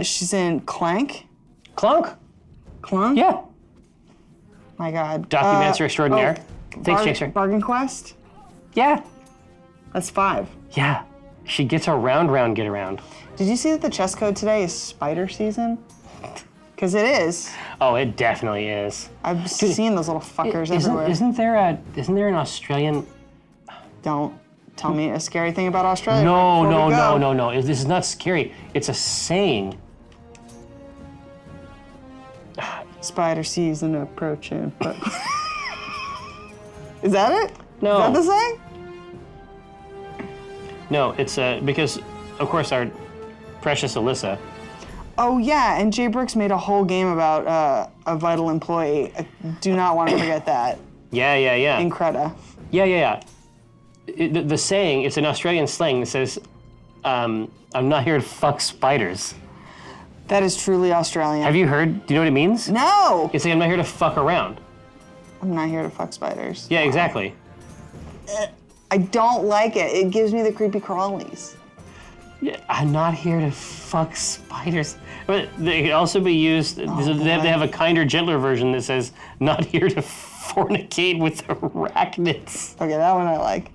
She's in Clank. Clunk. Clunk? Yeah. My God. Documenter extraordinaire. Thanks, Chaser. Bargain Quest. Yeah. That's 5. Yeah. She gets a round get around. Did you see that the chess code today is spider season? Because it is. Oh, it definitely is. I've seen those little fuckers everywhere. Isn't there an Australian? Don't tell me a scary thing about Australia. No. This is not scary. It's a saying. Spider season approaching. But is that it? No. Is that the saying? No, it's because, of course, our precious Alyssa. Oh yeah, and Jay Brooks made a whole game about a vital employee. I do not want to forget that. Yeah. In Creta. Yeah. The saying, it's an Australian slang that says, I'm not here to fuck spiders. That is truly Australian. Have you heard? Do you know what it means? No! It's like, I'm not here to fuck around. I'm not here to fuck spiders. Yeah, exactly. I don't like it. It gives me the creepy crawlies. Yeah, I'm not here to fuck spiders. But they can also be used, they have a kinder, gentler version that says, not here to fornicate with arachnids. Okay, that one I like.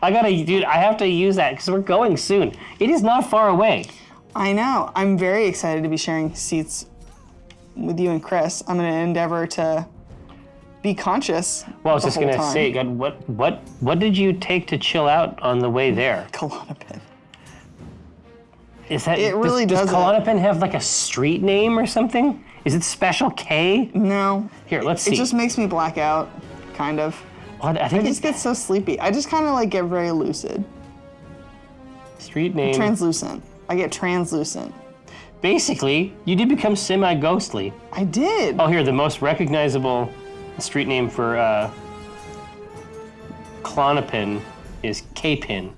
I have to use that because we're going soon. It is not far away. I know. I'm very excited to be sharing seats with you and Chris. I'm going to endeavor to be conscious. Well, I was just the whole going to time. say, God, what did you take to chill out on the way there? Klonopin. Is that It really does doesn't. Klonopin have like a street name or something? Is it Special K? No. Here, let's see. It just makes me black out, kind of. What? I I think just get so sleepy. I just kind of like get very lucid. street name. Translucent. I get translucent. Basically, you did become semi-ghostly. I did. Oh, here, the most recognizable street name for Klonopin is K-Pin.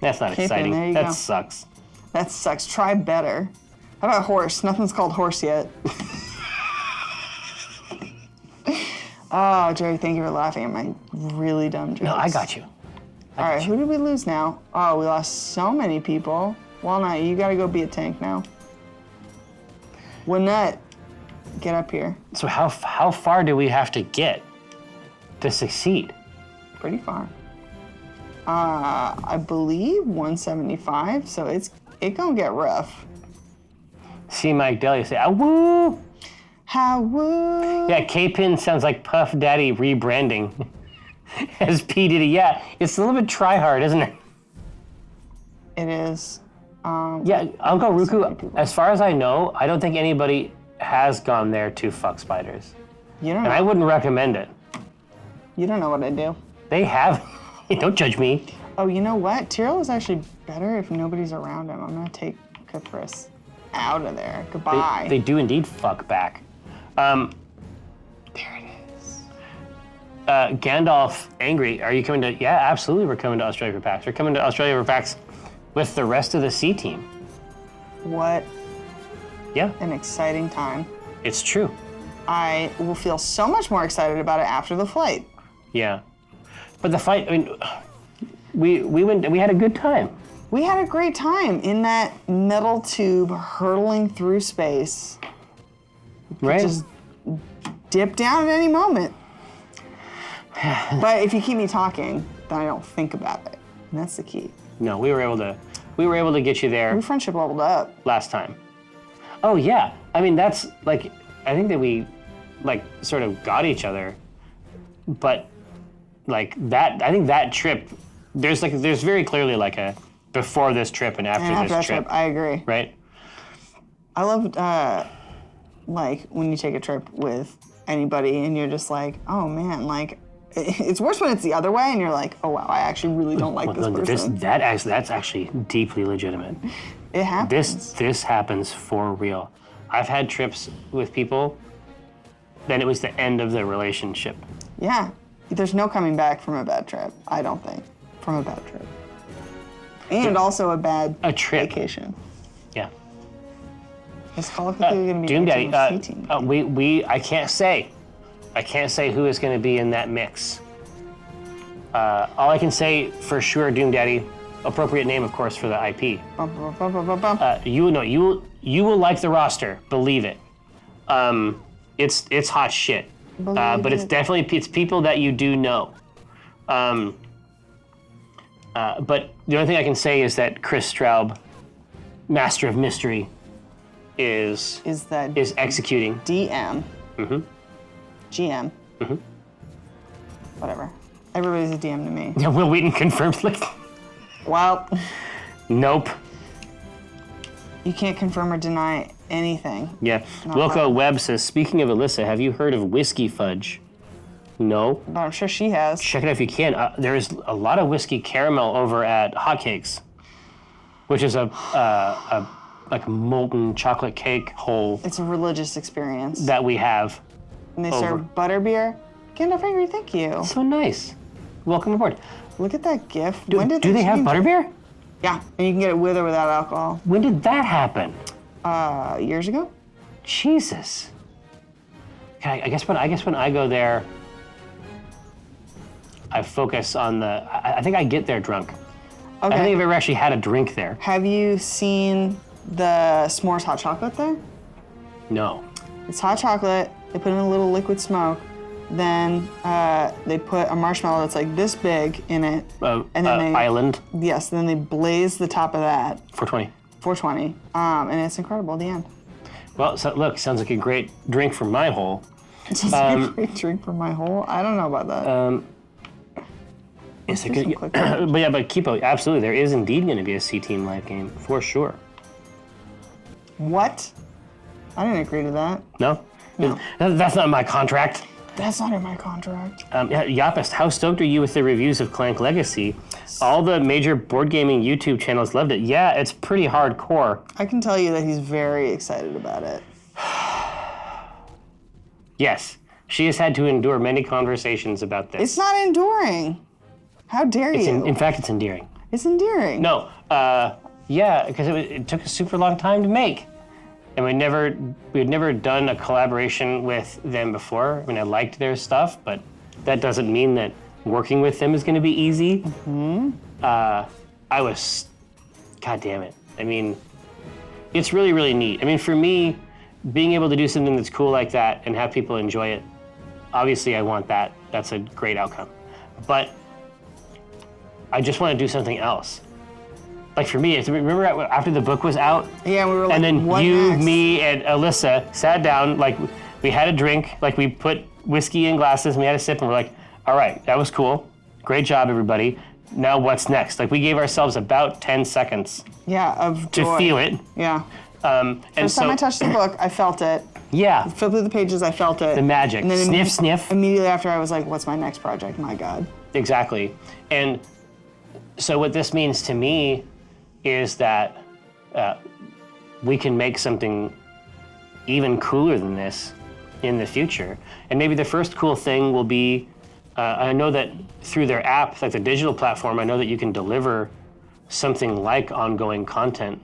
That's not K-Pin, exciting. there you That go. sucks. That sucks. Try better. How about horse? Nothing's called horse yet. Oh, Jerry, thank you for laughing at my really dumb jokes. No, I got you. All right, who did we lose now? Oh, we lost so many people. Walnut, you gotta go be a tank now. Winnet, get up here. So how far do we have to get to succeed? Pretty far. I believe 175, so it gonna get rough. See Mike Daly say, "Ah, woo!" How woo? Yeah, K-Pin sounds like Puff Daddy rebranding as P. Diddy. Yeah, it's a little bit try-hard, isn't it? It is. Yeah, Uncle Ruku, as far as I know, I don't think anybody has gone there to fuck spiders. You don't And I know. wouldn't recommend it. You don't know what I do. They have. Don't judge me. Oh, you know what? Tyrell is actually better if nobody's around him. I'm gonna take Cathris out of there. Goodbye. They do indeed fuck back. There it is. Gandalf, angry. Are you coming to? Yeah, absolutely. We're coming to Australia for PAX. We're coming to Australia for PAX with the rest of the C team. What Yeah, an exciting time. it's true. I will feel so much more excited about it after the flight. Yeah, but the fight. I mean, we had a good time. We had a great time in that metal tube hurtling through space. Right. Just dip down at any moment. But if you keep me talking, then I don't think about it. And that's the key. No, we were able to get you there We friendship leveled up. last time. Oh yeah, I mean that's like I think that we like sort of got each other, but like that I think that trip there's very clearly like a before this trip and after And after this that trip, I agree. right? I love like when you take a trip with anybody and you're just like, oh man, like it's worse when it's the other way and you're like, oh wow, I actually really don't like this person. That's actually deeply legitimate. It happens. This happens for real. I've had trips with people, then it was the end of the relationship. Yeah. There's no coming back from a bad trip, I don't think. From a bad trip. And also a bad A trip. vacation. Yeah. Is Call of Cthulhu going to be Doom Daddy. a team? I can't say. I can't say who is going to be in that mix. All I can say for sure, Doom Daddy, appropriate name, of course, for the IP. You will like the roster, believe it. It's hot shit, but it's definitely people that you do know. But the only thing I can say is that Chris Straub, Master of Mystery, is executing. DM. Mm-hmm. GM. Mm-hmm. Whatever. Everybody's a DM to me. Yeah, Will Wheaton confirmed. Well. Nope. You can't confirm or deny anything. Yeah. Wilco Webb says, speaking of Alyssa, have you heard of Whiskey Fudge? No. But I'm sure she has. Check it out if you can. There is a lot of whiskey caramel over at Hotcakes, which is a molten chocolate cake hole. It's a religious experience. That we have. And they serve butterbeer. Gandalf Angry, thank you. So nice. Welcome aboard. Look at that GIF. Do they have butterbeer? Yeah, and you can get it with or without alcohol. When did that happen? Years ago. Jesus. I guess when I go there, I focus on I think I get there drunk. Okay. I don't think I've ever actually had a drink there. Have you seen the s'mores hot chocolate there? No. It's hot chocolate. They put in a little liquid smoke. Then they put a marshmallow that's like this big in it. And then island? Yes, then they blaze the top of that. 420. 420. And it's incredible at the end. Well, look, sounds like a great drink from my hole. It's a great drink from my hole? I don't know about that. It's a good, but Kipo, absolutely, there is indeed going to be a C-Team live game, for sure. What? I didn't agree to that. No? That's not my contract. That's not in my contract. Yapist, how stoked are you with the reviews of Clank Legacy? All the major board gaming YouTube channels loved it. Yeah, it's pretty hardcore. I can tell you that he's very excited about it. Yes, she has had to endure many conversations about this. It's not enduring. How dare you? In fact, it's endearing. It's endearing. No, yeah, because it took a super long time to make. And we'd never done a collaboration with them before. I mean, I liked their stuff, but that doesn't mean that working with them is going to be easy. Mm-hmm. God damn it. I mean, it's really, really neat. I mean, for me, being able to do something that's cool like that and have people enjoy it, obviously I want that. That's a great outcome. But I just want to do something else. Like for me, remember after the book was out? Yeah, we were like, and then what you, next? Me, and Alyssa sat down, like we had a drink, like we put whiskey in glasses and we had a sip and we're like, all right, that was cool. Great job, everybody. Now what's next? Like we gave ourselves about 10 seconds. Yeah, of joy. To feel it. Yeah. First time I touched the book, I felt it. Yeah. Flipped through the pages, I felt it. The magic. And then sniff. Immediately after, I was like, what's my next project? My God. Exactly. And so what this means to me is that we can make something even cooler than this in the future. And maybe the first cool thing will be, I know that through their app, like the digital platform, I know that you can deliver something like ongoing content,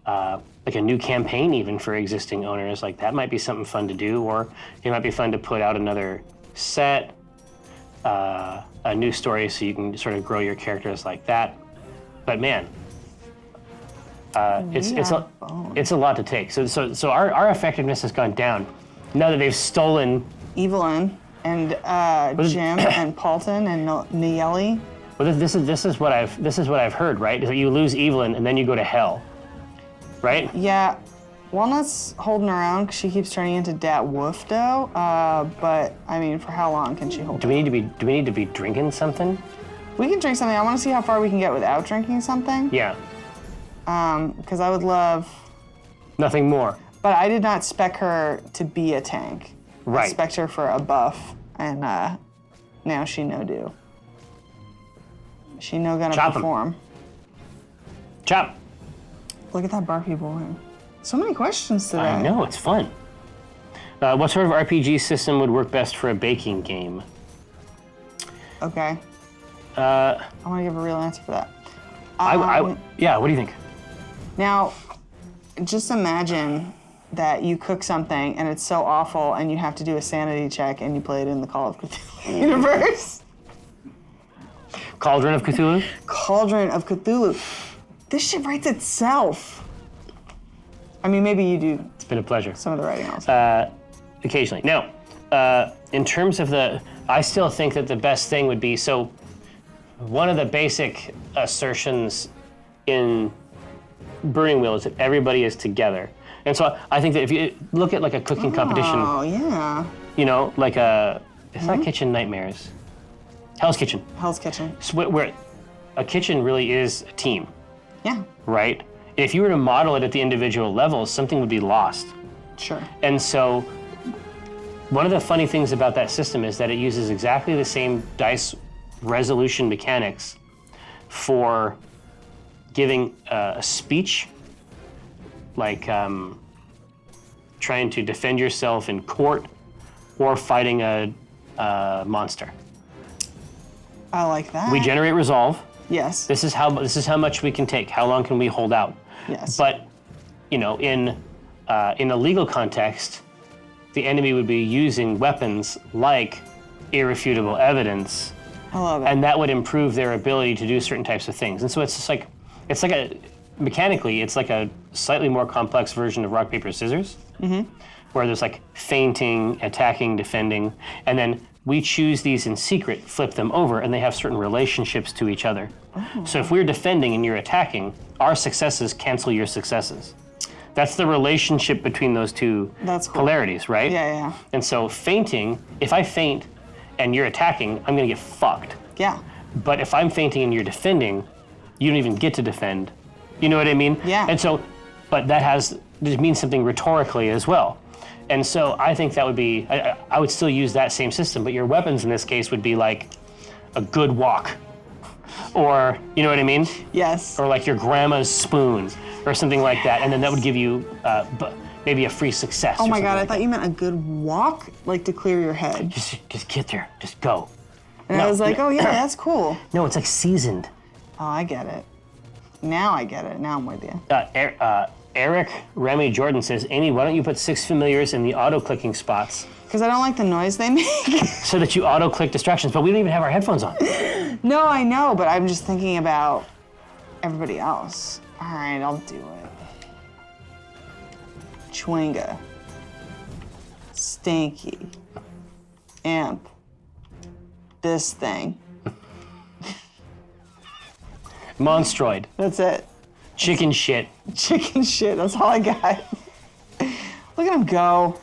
like a new campaign even for existing owners. Like that might be something fun to do, or it might be fun to put out another set, a new story so you can sort of grow your characters like that. But man, it's a lot to take. So our effectiveness has gone down now that they've stolen Evelyn and Jim and Paulton and Nieli. Well, this is what I've heard, right? Is that you lose Evelyn and then you go to hell, right? Yeah, Walnut's holding her own because she keeps turning into Dat Wolf though. But I mean, for how long can she hold? Do we need to be drinking something? We can drink something. I want to see how far we can get without drinking something. Yeah. Because I would love... Nothing more. But I did not spec her to be a tank. Right. I spec'd her for a buff, and now she no do. She no gonna perform. Chop. Look at that Barbie boy. So many questions today. I know, it's fun. What sort of RPG system would work best for a baking game? Okay. I want to give a real answer for that. Yeah, what do you think? Now, just imagine that you cook something and it's so awful and you have to do a sanity check and you play it in the Call of Cthulhu universe. Cauldron of Cthulhu? Cauldron of Cthulhu. This shit writes itself. I mean, maybe you do It's been a pleasure. some of the writing also. Occasionally. Now, in terms of I still think that the best thing would be, so one of the basic assertions in Burning Wheel is that everybody is together. And so I think that if you look at like a cooking competition, Oh, yeah. you know, like it's not Kitchen Nightmares. Hell's Kitchen. Hell's Kitchen. So where a kitchen really is a team, Yeah, right? If you were to model it at the individual levels, something would be lost. sure. And so one of the funny things about that system is that it uses exactly the same dice resolution mechanics for giving a speech, like trying to defend yourself in court or fighting a monster. I like that. We generate resolve. Yes. This is how much we can take. How long can we hold out? Yes. But you know, in a legal context, the enemy would be using weapons like irrefutable evidence, I love it. and that would improve their ability to do certain types of things. And so it's like mechanically, it's like a slightly more complex version of rock, paper, scissors, where there's like feinting, attacking, defending, and then we choose these in secret, flip them over, and they have certain relationships to each other. So if we're defending and you're attacking, our successes cancel your successes. That's the relationship between those two That's cool. polarities, right? Yeah. And so feinting, if I feint and you're attacking, I'm gonna get fucked. Yeah. But if I'm feinting and you're defending, you don't even get to defend. You know what I mean? Yeah. And so, but that means something rhetorically as well. And so I think that would be, I would still use that same system, but your weapons in this case would be like a good walk. Or, you know what I mean? Yes. Or like your grandma's spoon or something like that. And then that would give you maybe a free success. Oh or my something God, I like thought you meant a good walk, like to clear your head. Just get there, just go. And I was like, oh yeah, that's cool. No, it's like seasoned. Oh, I get it. Now I get it. Now I'm with you. Eric Remy Jordan says, Amy, why don't you put 6 familiars in the auto-clicking spots Because I don't like the noise they make. so that you auto-click distractions, but we don't even have our headphones on. No, I know, but I'm just thinking about everybody else. All right, I'll do it. Chwinga. Stinky. Imp. This thing. Monstroid, That's it. chicken shit. Chicken shit, that's all I got. Look at him go.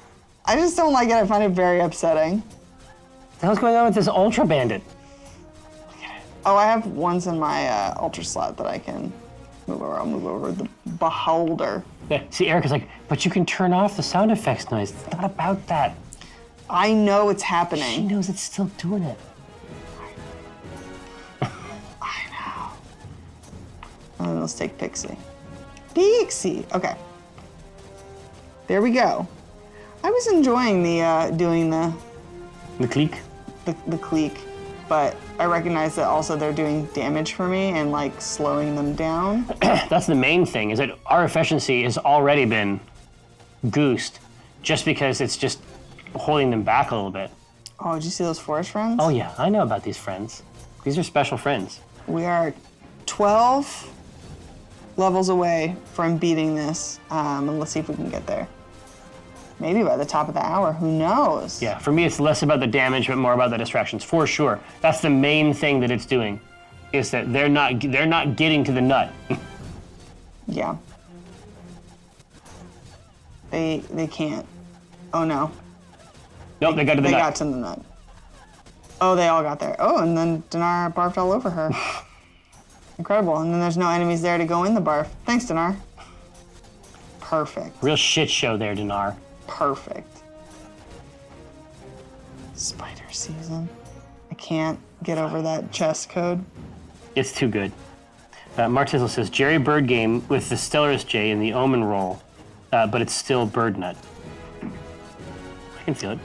I just don't like it. I find it very upsetting. What the hell's going on with this Ultra Bandit? Oh, I have ones in my ultra slot that I can move over. I'll move over the beholder. Yeah, see, Eric is like, but you can turn off the sound effects noise. It's not about that. I know it's She happening. knows it's still doing it. I know. And then let's take Pixie. Pixie. Okay. There we go. I was enjoying the doing the The clique, but I recognize that also they're doing damage for me and like slowing them down. That's the main thing, is that our efficiency has already been goosed just because it's just holding them back a little bit. Oh, did you see those forest friends? Oh yeah, I know about these friends. These are special friends. We are 12 levels away from beating this, and let's see if we can get there. Maybe by the top of the hour, who knows? Yeah, for me it's less about the damage, but more about the distractions, for sure. That's the main thing that it's doing, is that they're not getting to the nut. Yeah. They can't. Oh no. Nope, they got to the They nut. got to the nut. Oh, they all got there. Oh, and then Dinar barfed all over her. Incredible. And then there's no enemies there to go in the barf. Thanks, Dinar. Perfect. Real shit show there, Dinar. Perfect. Spider season. I can't get over that chess code. It's too good. Martizzle says, Jerry Bird game with the Stellaris J in the Omen roll, but it's still Bird Nut. I can feel it.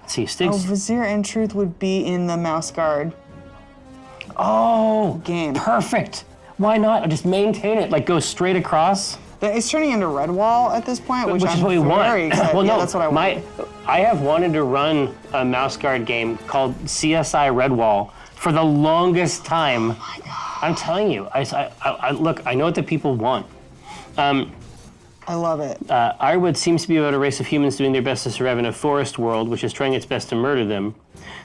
Let's see, Oh, Stig's. Vizier in truth would be in the mouse guard Oh, game. perfect. Why not? Just maintain it, like go straight across. It's turning into Redwall at this point, which is I'm what we want. very excited. Well, Yeah, no, that's what I want. I have wanted to run a mouse guard game called CSI Redwall for the longest time. Oh my God. I'm telling you, look, I know what the people want. I love it. Ironwood seems to be about a race of humans doing their best to survive in a forest world, which is trying its best to murder them.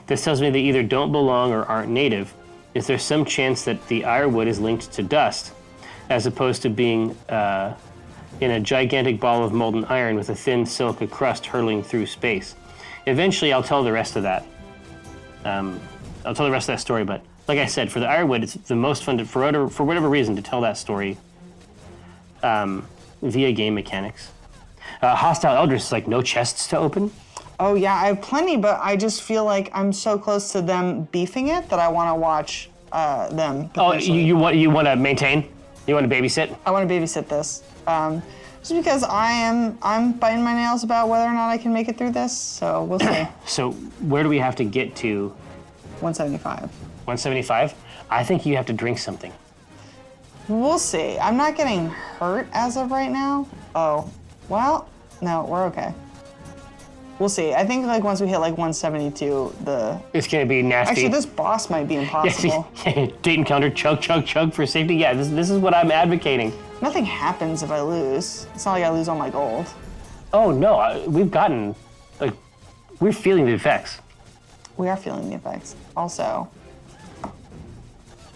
This tells me they either don't belong or aren't native. Is there some chance that the Ironwood is linked to dust, as opposed to being in a gigantic ball of molten iron with a thin silica crust hurtling through space? Eventually, I'll tell the rest of that. I'll tell the rest of that story, but like I said, for the Ironwood, it's the most fun, for whatever reason, to tell that story via game mechanics. Hostile Eldritch is like no chests to open. Oh yeah, I have plenty, but I just feel like I'm so close to them beefing it that I want to watch them. Oh, you want to maintain? You want to babysit? I want to babysit this. Just because I'm biting my nails about whether or not I can make it through this, so we'll see. So where do we have to get to? 175. 175? I think you have to drink something. We'll see. I'm not getting hurt as of right now. Oh, well, no, we're okay. We'll see. I think like once we hit like 172, It's gonna be nasty. Actually, this boss might be impossible. Date encounter, chug, chug, chug for safety. Yeah, this is what I'm advocating. Nothing happens if I lose. It's not like I lose all my gold. Oh no, we've gotten, like, we're feeling the effects. We are feeling the effects. Also,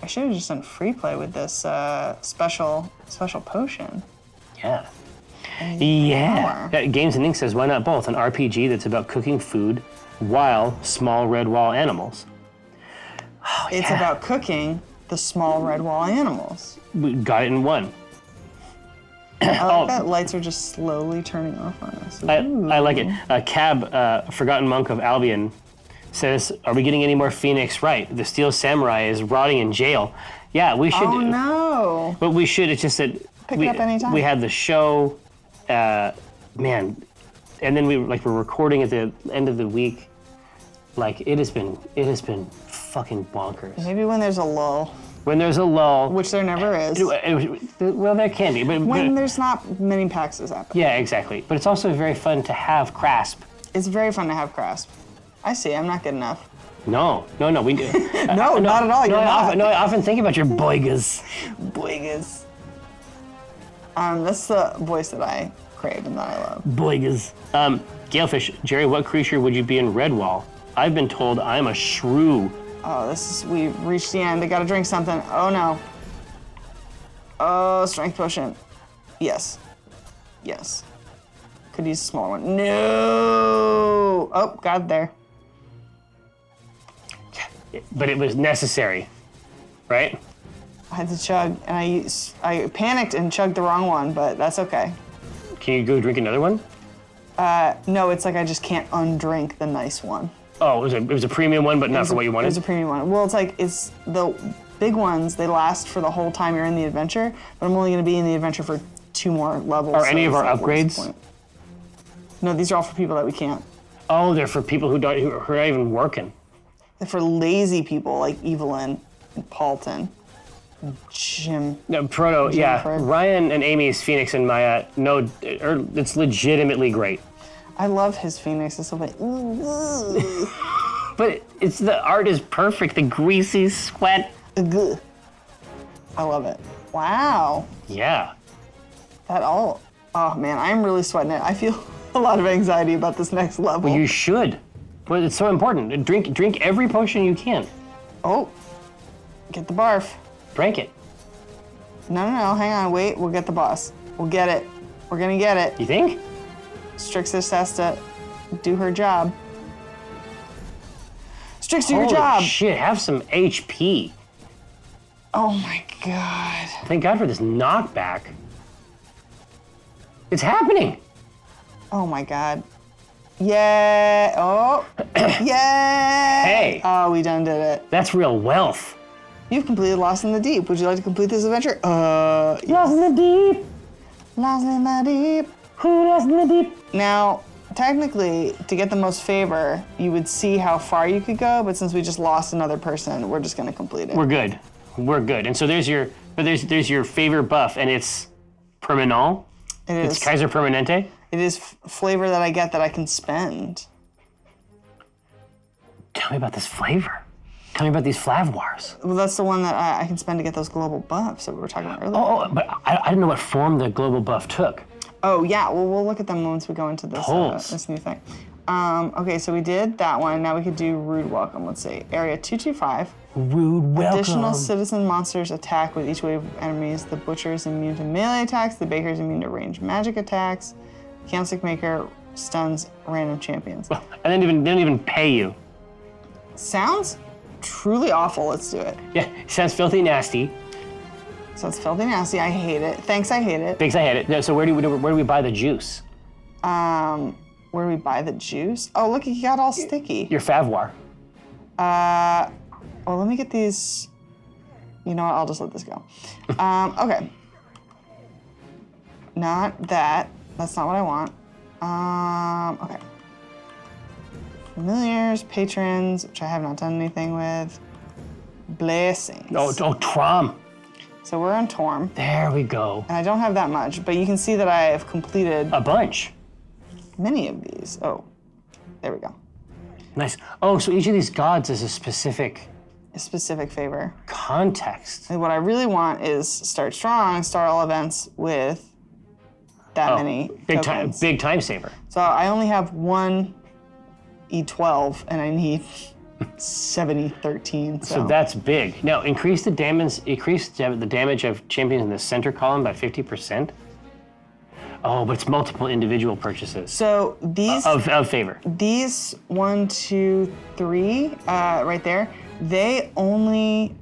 I should have just done free play with this special potion. Yeah. Yeah. Games and Ink says, why not both? An RPG that's about cooking food while small red wall animals. Oh, it's about cooking the small red wall animals. We got it in one. I like that lights are just slowly turning off on us. I like it. Cab, Forgotten Monk of Albion, says, are we getting any more Phoenix right? The Steel Samurai is rotting in jail. Yeah, we should. Oh no. But we should, it's just that Pick it up anytime. We had the show, man, and then we're recording at the end of the week. Like it has been fucking bonkers. Maybe when there's a lull. When there's a lull. Which there never is. Well, there can be. When there's not many packs as happen. Yeah, exactly. But it's also very fun to have Crasp. It's very fun to have Crasp. I see, I'm not good enough. No, we do. No, not at all, you're not. I often think about your boigas. Boigas. That's the voice that I crave and that I love. Boigas. Galefish, Jerry, what creature would you be in Redwall? I've been told I'm a shrew. Oh, we've reached the end. I gotta drink something. Oh no. Oh, strength potion. Yes. Yes. Could use a smaller one. No! Oh, got there. But it was necessary, right? I had to chug, and I panicked and chugged the wrong one, but that's okay. Can you go drink another one? No, it's like I just can't undrink the nice one. Oh, it was a premium one, but not for what you wanted? It was a premium one. Well, it's the big ones, they last for the whole time you're in the adventure, but I'm only going to be in the adventure for 2 more levels. Are any of our upgrades? No, these are all for people that we can't. Oh, they're for people who are not even working. They're for lazy people like Evelyn and Paulton and Jim. No, Proto, yeah. Fred. Ryan and Amy's Phoenix and Maya, no, it's legitimately great. I love his Phoenix. It's so funny. But the art is perfect. The greasy sweat. I love it. Wow. Yeah. Oh man, I'm really sweating it. I feel a lot of anxiety about this next level. Well, you should. But it's so important. Drink every potion you can. Oh, get the barf. Drink it. No, hang on, wait, we'll get the boss. We'll get it. We're gonna get it. You think? Strixus has to do her job. Strix, do your Holy job. shit, have some HP. Oh my God. Thank God for this knockback. It's happening. Oh my God. Yeah. Oh. Yeah. Hey. Oh, we done did it. That's real wealth. You've completed Lost in the Deep. Would you like to complete this adventure? Lost in the deep. Lost in the Deep. Who lost in the deep? Now, technically, to get the most favor, you would see how far you could go, but since we just lost another person, we're just gonna complete it. We're good. And so there's your favor buff, and it's Permanent. It It's is. Kaiser Permanente. It is flavor that I get that I can spend. Tell me about this flavor. Tell me about these flavoirs. Well, that's the one that I can spend to get those global buffs that we were talking about earlier. But I didn't know what form the global buff took. Oh yeah, well we'll look at them once we go into this this new thing. Okay, so we did that one. Now we could do rude welcome. Let's see, area 225. Rude welcome. Additional citizen monsters attack with each wave of enemies. The butcher is immune to melee attacks. The baker is immune to ranged magic attacks. The candlestick maker stuns random champions. And they didn't even pay you. Sounds truly awful. Let's do it. Yeah, sounds filthy nasty. Sounds filthy nasty. I hate it. Thanks, I hate it. Thanks, I had it. So where do we buy the juice? Where do we buy the juice? Oh, look, he got all sticky. Your favor. Well, let me get these. You know what? I'll just let this go. Okay. Not that. That's not what I want. Okay. Familiars, patrons, which I have not done anything with. Blessings. Oh, Trom. So we're on Torm. There we go. And I don't have that much, but you can see that I have completed A bunch. many of these. Oh, there we go. Nice. Oh, so each of these gods is a specific A specific favor. context. And what I really want is start strong, start all events with that many Big tokens. big time saver. So I only have one E12 and I need 7013. So that's big. Now increase the damage of champions in the center column by 50%. Oh, but it's multiple individual purchases So these of favor. these 1, 2, 3 right there, they only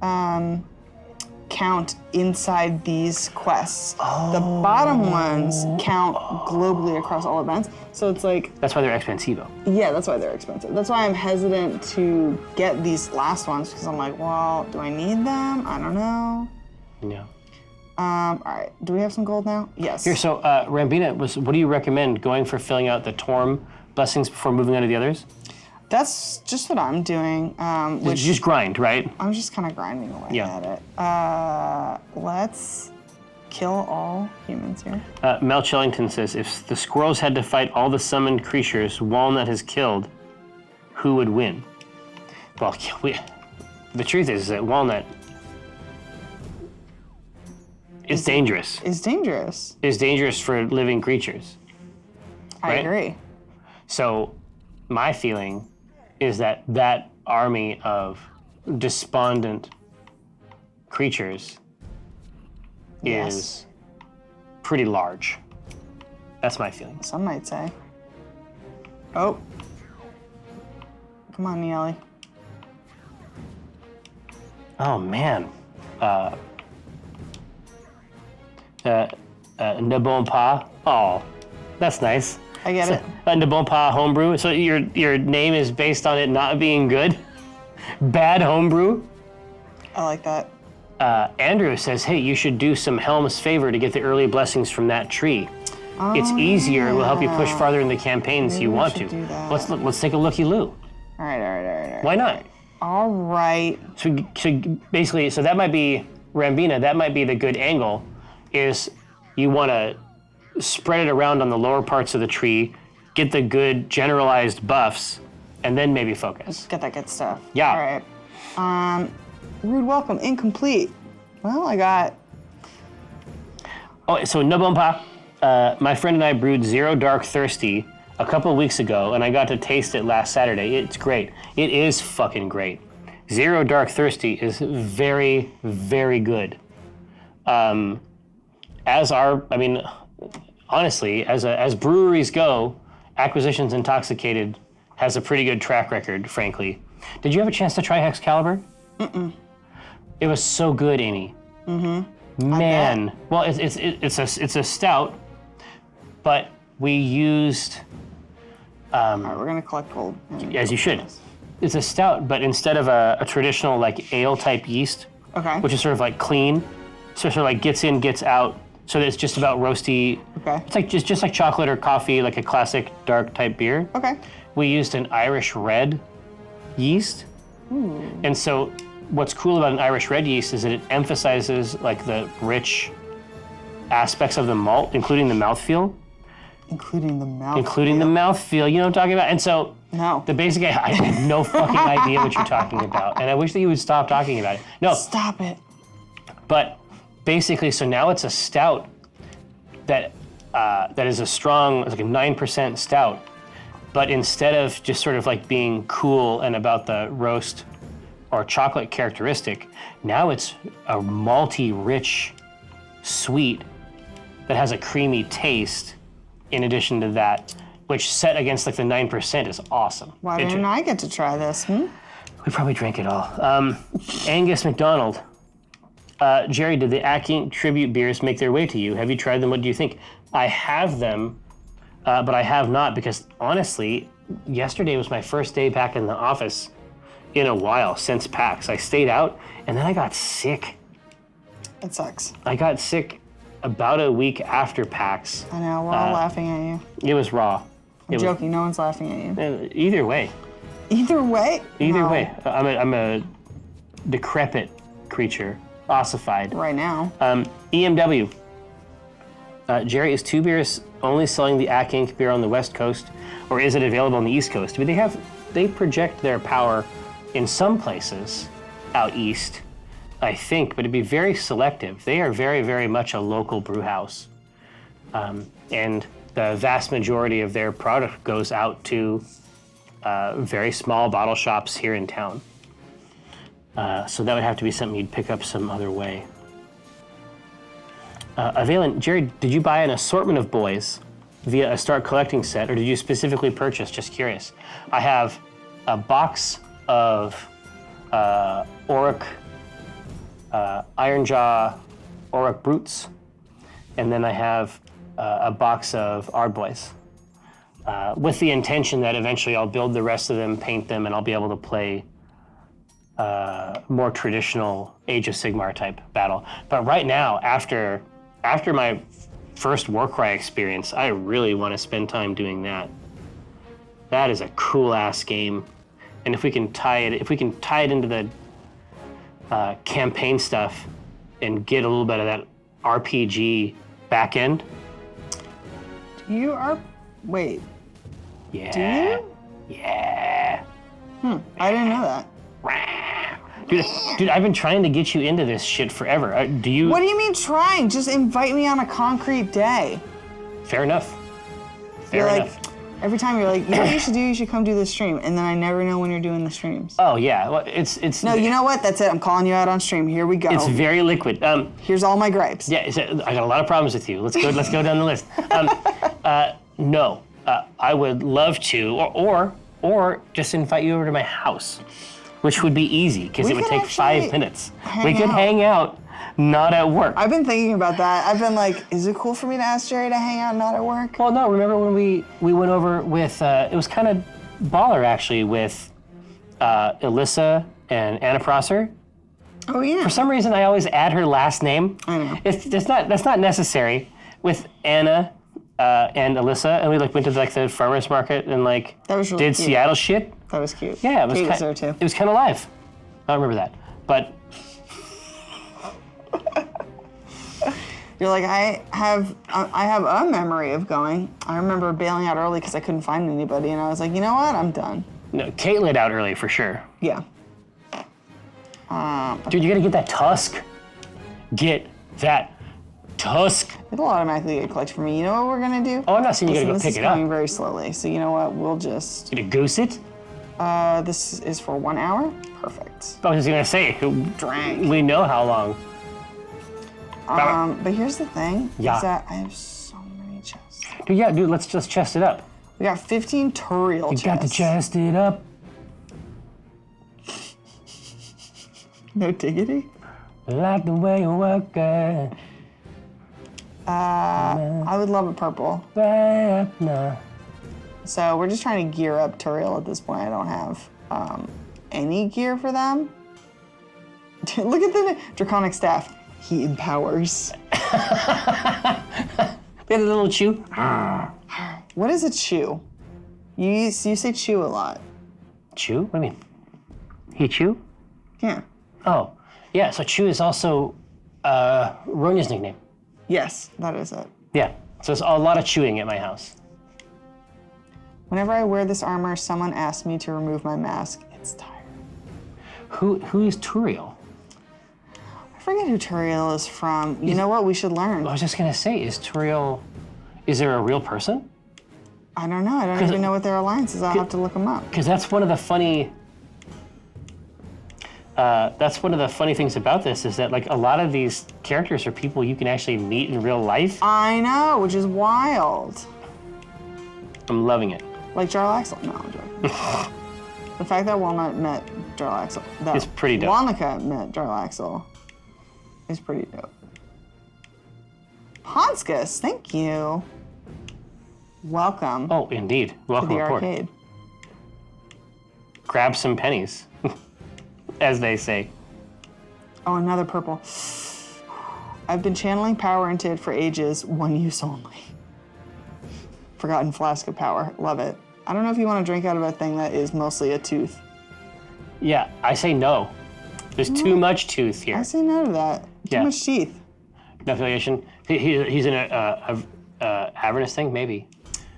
count inside these quests. The bottom ones count globally across all events. So it's like, That's why they're expensivo. yeah, that's why they're expensive. That's why I'm hesitant to get these last ones because I'm like, well, do I need them? I don't know. Yeah. All right, do we have some gold now? Yes. Here, so Rambina, what do you recommend going for filling out the Torm blessings before moving on to the others? That's just what I'm doing. You just grind, right? I'm just kind of grinding away Yeah. at it. Let's kill all humans here. Mel Chellington says, if the squirrels had to fight all the summoned creatures Walnut has killed, who would win? Well, the truth is that Walnut is dangerous. It's dangerous. Is dangerous for living creatures. I Right? agree. So my feeling is that army of despondent creatures Yes. is pretty large. That's my feeling. Some might say. Oh. Come on, Niali. Oh man. Ne bon pas. Oh, that's nice. I get it. Ne bon pas homebrew. So your name is based on it not being good? Bad homebrew? I like that. Andrew says, hey, you should do some Helm's favor to get the early blessings from that tree. It's easier and will help you push farther in the campaigns you we want should to. do that. Let's take a looky-loo. All right. Why not? All right. So basically, so that might be, Rambina, that might be the good angle, is you want to spread it around on the lower parts of the tree, get the good generalized buffs, and then maybe focus. Get that good stuff. Yeah. All right. Rude welcome, incomplete. Well, I got. Oh, so no bon pas. My friend and I brewed Zero Dark Thirsty a couple of weeks ago, and I got to taste it last Saturday. It's great. It is fucking great. Zero Dark Thirsty is very, very good. Honestly, as breweries go, Acquisitions Intoxicated has a pretty good track record, frankly. Did you have a chance to try Excalibur? Mm-mm. It was so good, Amy. Mm-hmm. Man, well, it's a stout, but we used. All right, we're gonna collect gold. As you should. It's a stout, but instead of a traditional like ale type yeast, Okay. which is sort of like clean, sort of like gets in, gets out, so that it's just about roasty. Okay. It's like just like chocolate or coffee, like a classic dark type beer. Okay. We used an Irish red yeast. And so what's cool about an Irish red yeast is that it emphasizes like the rich aspects of the malt, including the mouthfeel. Including the mouth. Including the mouthfeel, you know what I'm talking about? And so No. the basic, I have no fucking idea what you're talking about. And I wish that you would stop talking about it. No, Stop it. but basically, so now it's a stout that is a strong, it's like a 9% stout. But instead of just sort of like being cool and about the roast or chocolate characteristic, now it's a malty, rich, sweet that has a creamy taste in addition to that, which set against like the 9% is awesome. Why didn't I get to try this? We probably drank it all. Angus McDonald. Jerry, did the Acking tribute beers make their way to you? Have you tried them? What do you think? I have them, but I have not because honestly, yesterday was my first day back in the office in a while since PAX. I stayed out and then I got sick. It sucks. I got sick about a week after PAX. I know, we're all laughing at you. It was raw. I'm joking, no one's laughing at you. Either way. Either way? Either No. way. I'm a decrepit creature, ossified. Right now. EMW. Jerry, is Two Beers only selling the Ack Inc. beer on the West Coast, or is it available on the East Coast? I mean, they project their power in some places out east, I think, but it'd be very selective. They are very, very much a local brew house. And the vast majority of their product goes out to very small bottle shops here in town. So that would have to be something you'd pick up some other way. Avalon, Jerry, did you buy an assortment of boys via a Start Collecting set, or did you specifically purchase? Just curious. I have a box of Auric Ironjaw Auric Brutes, and then I have a box of Ard Boys, with the intention that eventually I'll build the rest of them, paint them, and I'll be able to play more traditional Age of Sigmar type battle. But right now, after my first Warcry experience, I really want to spend time doing that. That is a cool ass game, and if we can tie it into the campaign stuff and get a little bit of that RPG back end. You are. Wait. Yeah. Do you? Yeah. I didn't know that. Dude, I've been trying to get you into this shit forever. Do you? What do you mean trying? Just invite me on a concrete day. Fair enough. Fair You're enough. like, every time you're like, you know what you should do? You should come do the stream. And then I never know when you're doing the streams. Oh yeah. Well, it's. No, you know what? That's it. I'm calling you out on stream. Here we go. It's very liquid. Here's all my gripes. Yeah, I got a lot of problems with you. Let's go down the list. No, I would love to, or just invite you over to my house, which would be easy because it would take 5 minutes. We could hang out, not at work. I've been thinking about that. I've been like, is it cool for me to ask Jerry to hang out, not at work? Well, no. Remember when we went over with? It was kind of baller actually with Alyssa and Anna Prosser. Oh yeah. For some reason, I always add her last name. I know. That's not necessary. With Anna and Alyssa, and we went to the farmers market and That was really did cute. Seattle shit. That was cute. Yeah, it was Kate was kind. there too. It was kind of live. I don't remember that, but You're like, I have a memory of going. I remember bailing out early because I couldn't find anybody, and I was like, you know what? I'm done. no, Kate lit out early for sure. Yeah. Dude, you gotta get that tusk. Get that tusk. It'll automatically get collected for me. You know what we're gonna do? Oh, I'm not saying you gotta go This pick is it coming up. very slowly, so you know what? We'll just. You gonna goose it? This is for 1 hour. Perfect. I was just gonna say, Drank. we know how long. But here's the thing. Yeah. Is that I have so many chests. Dude, let's just chest it up. We got 15 Turiel chests. You got to chest it up. No diggity. Like the way you work it. I would love a purple. Nah. So we're just trying to gear up Turiel at this point. I don't have any gear for them. Look at the Draconic Staff. He empowers. They had a little chew. What is a chew? You say chew a lot. Chew? What do you mean? He chew? Yeah. Oh, yeah. So chew is also Ronya's nickname. Yes, that is it. Yeah. So it's a lot of chewing at my house. Whenever I wear this armor, someone asks me to remove my mask. It's tired. Who is Turiel? I forget who Turiel is from. You know what? We should learn. I was just gonna say, is there a real person? I don't know. I don't even know what their alliance is. I'll have to look them up. Because that's one of the funny. That's one of the funny things about this is that like a lot of these characters are people you can actually meet in real life. I know, which is wild. I'm loving it. Like Jarlaxle. No, I'm joking. The fact that Walnut met Jarlaxle. It's pretty dope. Wanaka met Jarlaxle is pretty dope. Ponskus, thank you. Welcome Oh, indeed. to Welcome the aboard. arcade. Grab some pennies, as they say. Oh, another purple. I've been channeling power into it for ages, one use only. Forgotten flask of power, love it. I don't know if you want to drink out of a thing that is mostly a tooth. Yeah, I say no. There's too much tooth I here. say no to that. Too Yeah. much teeth. No affiliation. He's in a Avernus thing, maybe.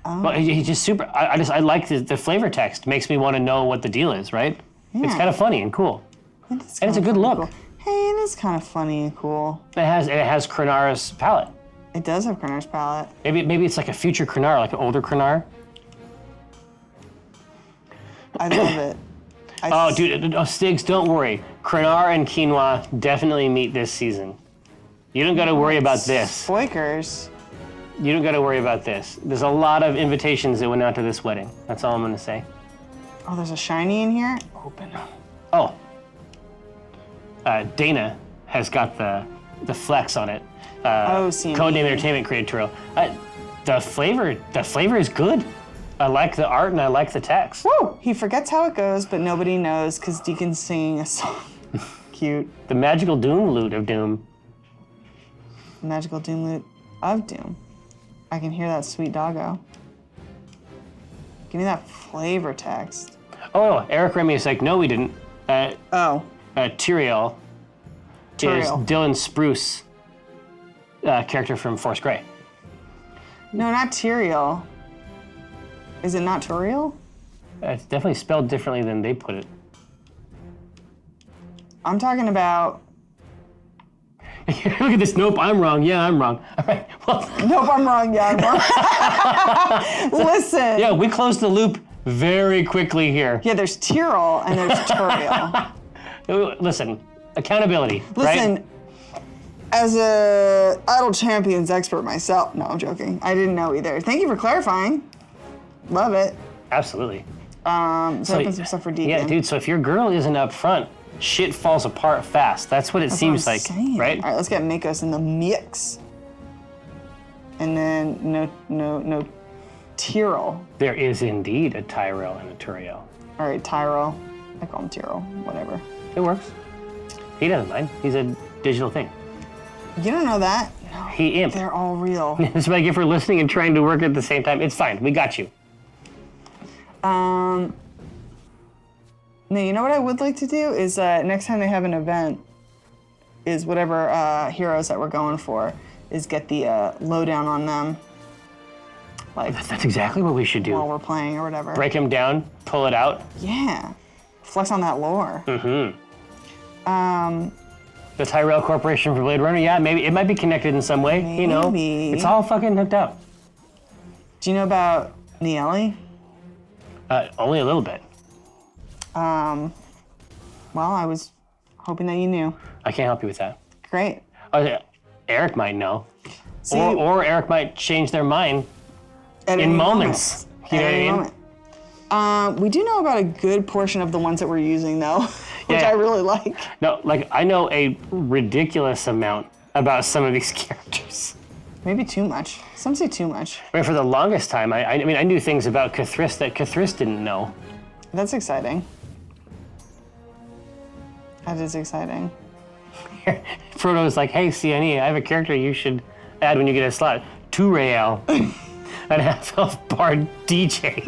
Oh. But he's just super. I like the flavor text. Makes me want to know what the deal is, right? It's Yeah. kind of funny and cool. It is And it's a kinda good funny look. and cool. Hey, it is kind of funny and cool. It has Krenara's palette. It does have Krenar's palette. Maybe it's like a future Krenar, like an older Krenar. I love it. Oh, dude, Stiggs, don't worry. Krenar and Quinoa definitely meet this season. You don't got to worry about this. Spoikers. You don't got to worry about this. There's a lot of invitations that went out to this wedding. That's all I'm going to say. Oh, there's a shiny in here? Open up. Oh. Dana has got the flex on it. CME. Codename Entertainment Creatorial. The flavor is good. I like the art and I like the text. Woo! He forgets how it goes, but nobody knows because Deacon's singing a song. Cute. The magical Doom loot of Doom. Magical Doom loot of Doom. I can hear that sweet doggo. Give me that flavor text. Oh, Eric Remy is like, no, we didn't. Oh. Tyrael is Tyrael. Dylan Spruce, character from Force Grey. No, not Tyrael. Is it not Tyrael? It's definitely spelled differently than they put it. I'm talking about. Look at this. Nope, I'm wrong. Yeah, I'm wrong. All right. Well, Nope, I'm wrong. Yeah, I'm wrong. Listen. yeah, we closed the loop very quickly here. Yeah, there's Tyrael and there's Tyrael. Listen, accountability. Listen, Right? as a Idle Champions expert myself, no, I'm joking. I didn't know either. Thank you for clarifying. Love it. Absolutely. So open some stuff for Deacon. Yeah, dude. So if your girl isn't up front, shit falls apart fast. That's what it That's what I'm seems like, saying. right? All right, let's get Makos in the mix. And then no Tyrell. There is indeed a Tyrell and a Turiel. All right, Tyrell. I call him Tyrell, whatever. It works. He doesn't mind. He's a digital thing. You don't know that. No, He imp. they're all real. That's what I get for listening and trying to work at the same time. It's fine. We got you. No, you know what I would like to do is next time they have an event, is whatever heroes that we're going for, is get the lowdown on them, like That's exactly what we should while do. we're playing or whatever. Break him down, pull it out. Yeah, flex on that lore. The Tyrell Corporation for Blade Runner. Yeah, maybe it might be connected in some way. You know, Maybe. it's all fucking hooked up. Do you know about Nieli? Only a little bit. Well, I was hoping that you knew. I can't help you with that. Great. Eric might know, See, or Eric might change their mind at in any moments. moment. You know At what I any mean? moment. We do know about a good portion of the ones that we're using, though, which Yeah. I really like. No, like I know a ridiculous amount about some of these characters. Maybe too much. Some say too much. I mean, for the longest time, I mean, I knew things about Cathris that Cathris didn't know. That's exciting. That is exciting. Frodo's like, hey, CNE, I have a character you should add when you get a slot. Turael, an half-elf bard DJ.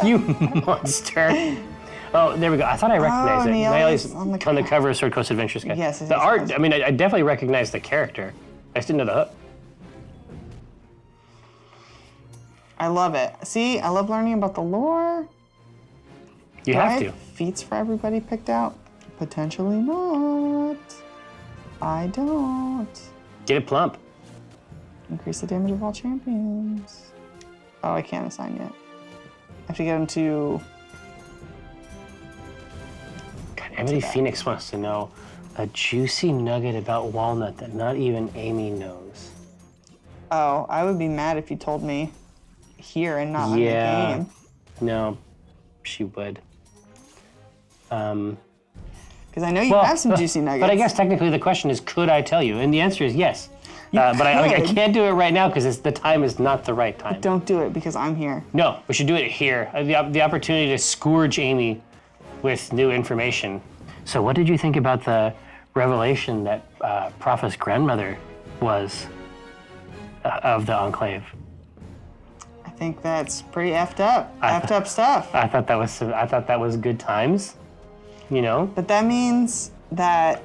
You monster. Oh, there we go. I thought I recognized it. Nieli's Nieli's on the on the cover of Sword Coast Adventures guide. Yes, it The is, art, it is. I mean, I definitely recognize the character. I just didn't know the hook. I love it. See, I love learning about the lore. You Do I have to. Feats for everybody picked out? Potentially not. I don't. Get it plump. Increase the damage of all champions. Oh, I can't assign yet. I have to get him to... God, Emily Phoenix wants to know a juicy nugget about Walnut that not even Amy knows. Oh, I would be mad if you told me here and not in the game. No, she would. Because I know you have some juicy nuggets. But I guess technically the question is, could I tell you? And the answer is yes. But I can't do it right now because the time is not the right time. Don't do it because I'm here. No, we should do it here. The opportunity to scourge Amy with new information. So what did you think about the revelation that Prophet's grandmother was of the Enclave? I think that's pretty effed up. Effed up stuff. I thought that was good times, you know? But that means that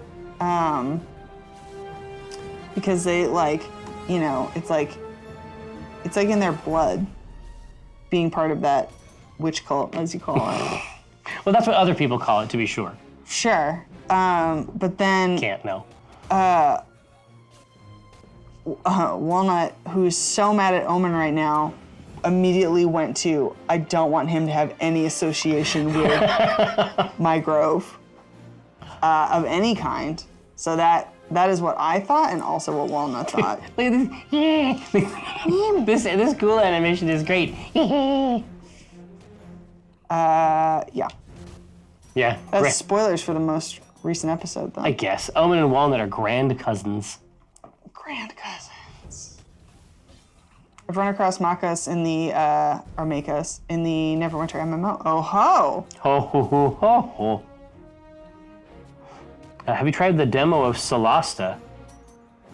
because they like, you know, it's like in their blood being part of that witch cult, as you call it. Well, that's what other people call it, to be sure. Sure. But then Can't know. Walnut, who's so mad at Omen right now, immediately went to, I don't want him to have any association with my grove of any kind. So that is what I thought and also what Walnut thought. Look at this. This cool animation is great. Yeah. Yeah. That's spoilers for the most recent episode, though. I guess. Omen and Walnut are grand cousins. Grand cousins. I've run across Makas in the, or Makas, in the Neverwinter MMO. Oh ho! Ho ho ho ho ho. Have you tried the demo of Solasta?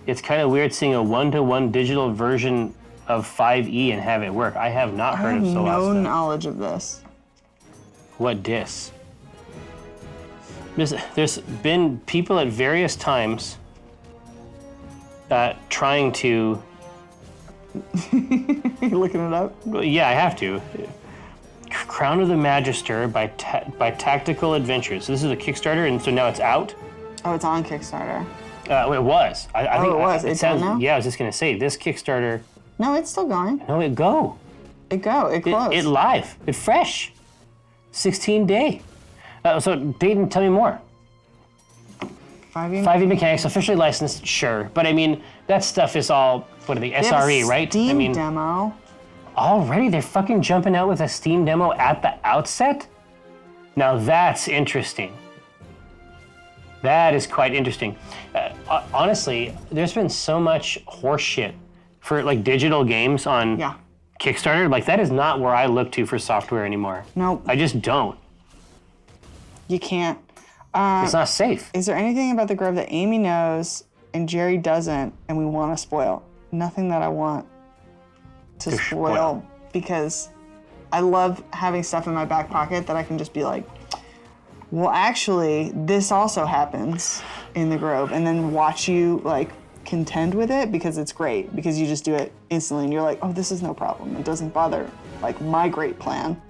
It's kind of weird seeing a 1-to-1 digital version of 5e and have it work. I have not heard of I have Solasta. no knowledge of this. What dis? There's been people at various times trying to... You looking it up? Yeah, I have to. Crown of the Magister by Tactical Adventures. So this is a Kickstarter, and so now it's out. Oh, it's on Kickstarter. It was. I think it was. It's sounds. done now? Yeah, I was just gonna say this Kickstarter. No, it's still going. No, it go. It closed. It live. It fresh. 16 day. So Dayton, tell me more. 5e 5e mechanics officially licensed, sure, but I mean that stuff is all what are they? They have a SRE, right? Steam I mean, demo. already they're fucking jumping out with a Steam demo at the outset. Now that's interesting. That is quite interesting. Honestly, there's been so much horseshit for like digital games on Kickstarter. Like that is not where I look to for software anymore. Nope. I just don't. You can't. It's not safe. Is there anything about the Grove that Amy knows and Jerry doesn't and we want to spoil? Nothing that I want to spoil because I love having stuff in my back pocket that I can just be like, well, actually, this also happens in the Grove, and then watch you like contend with it because it's great because you just do it instantly and you're like, oh, this is no problem. It doesn't bother like my great plan.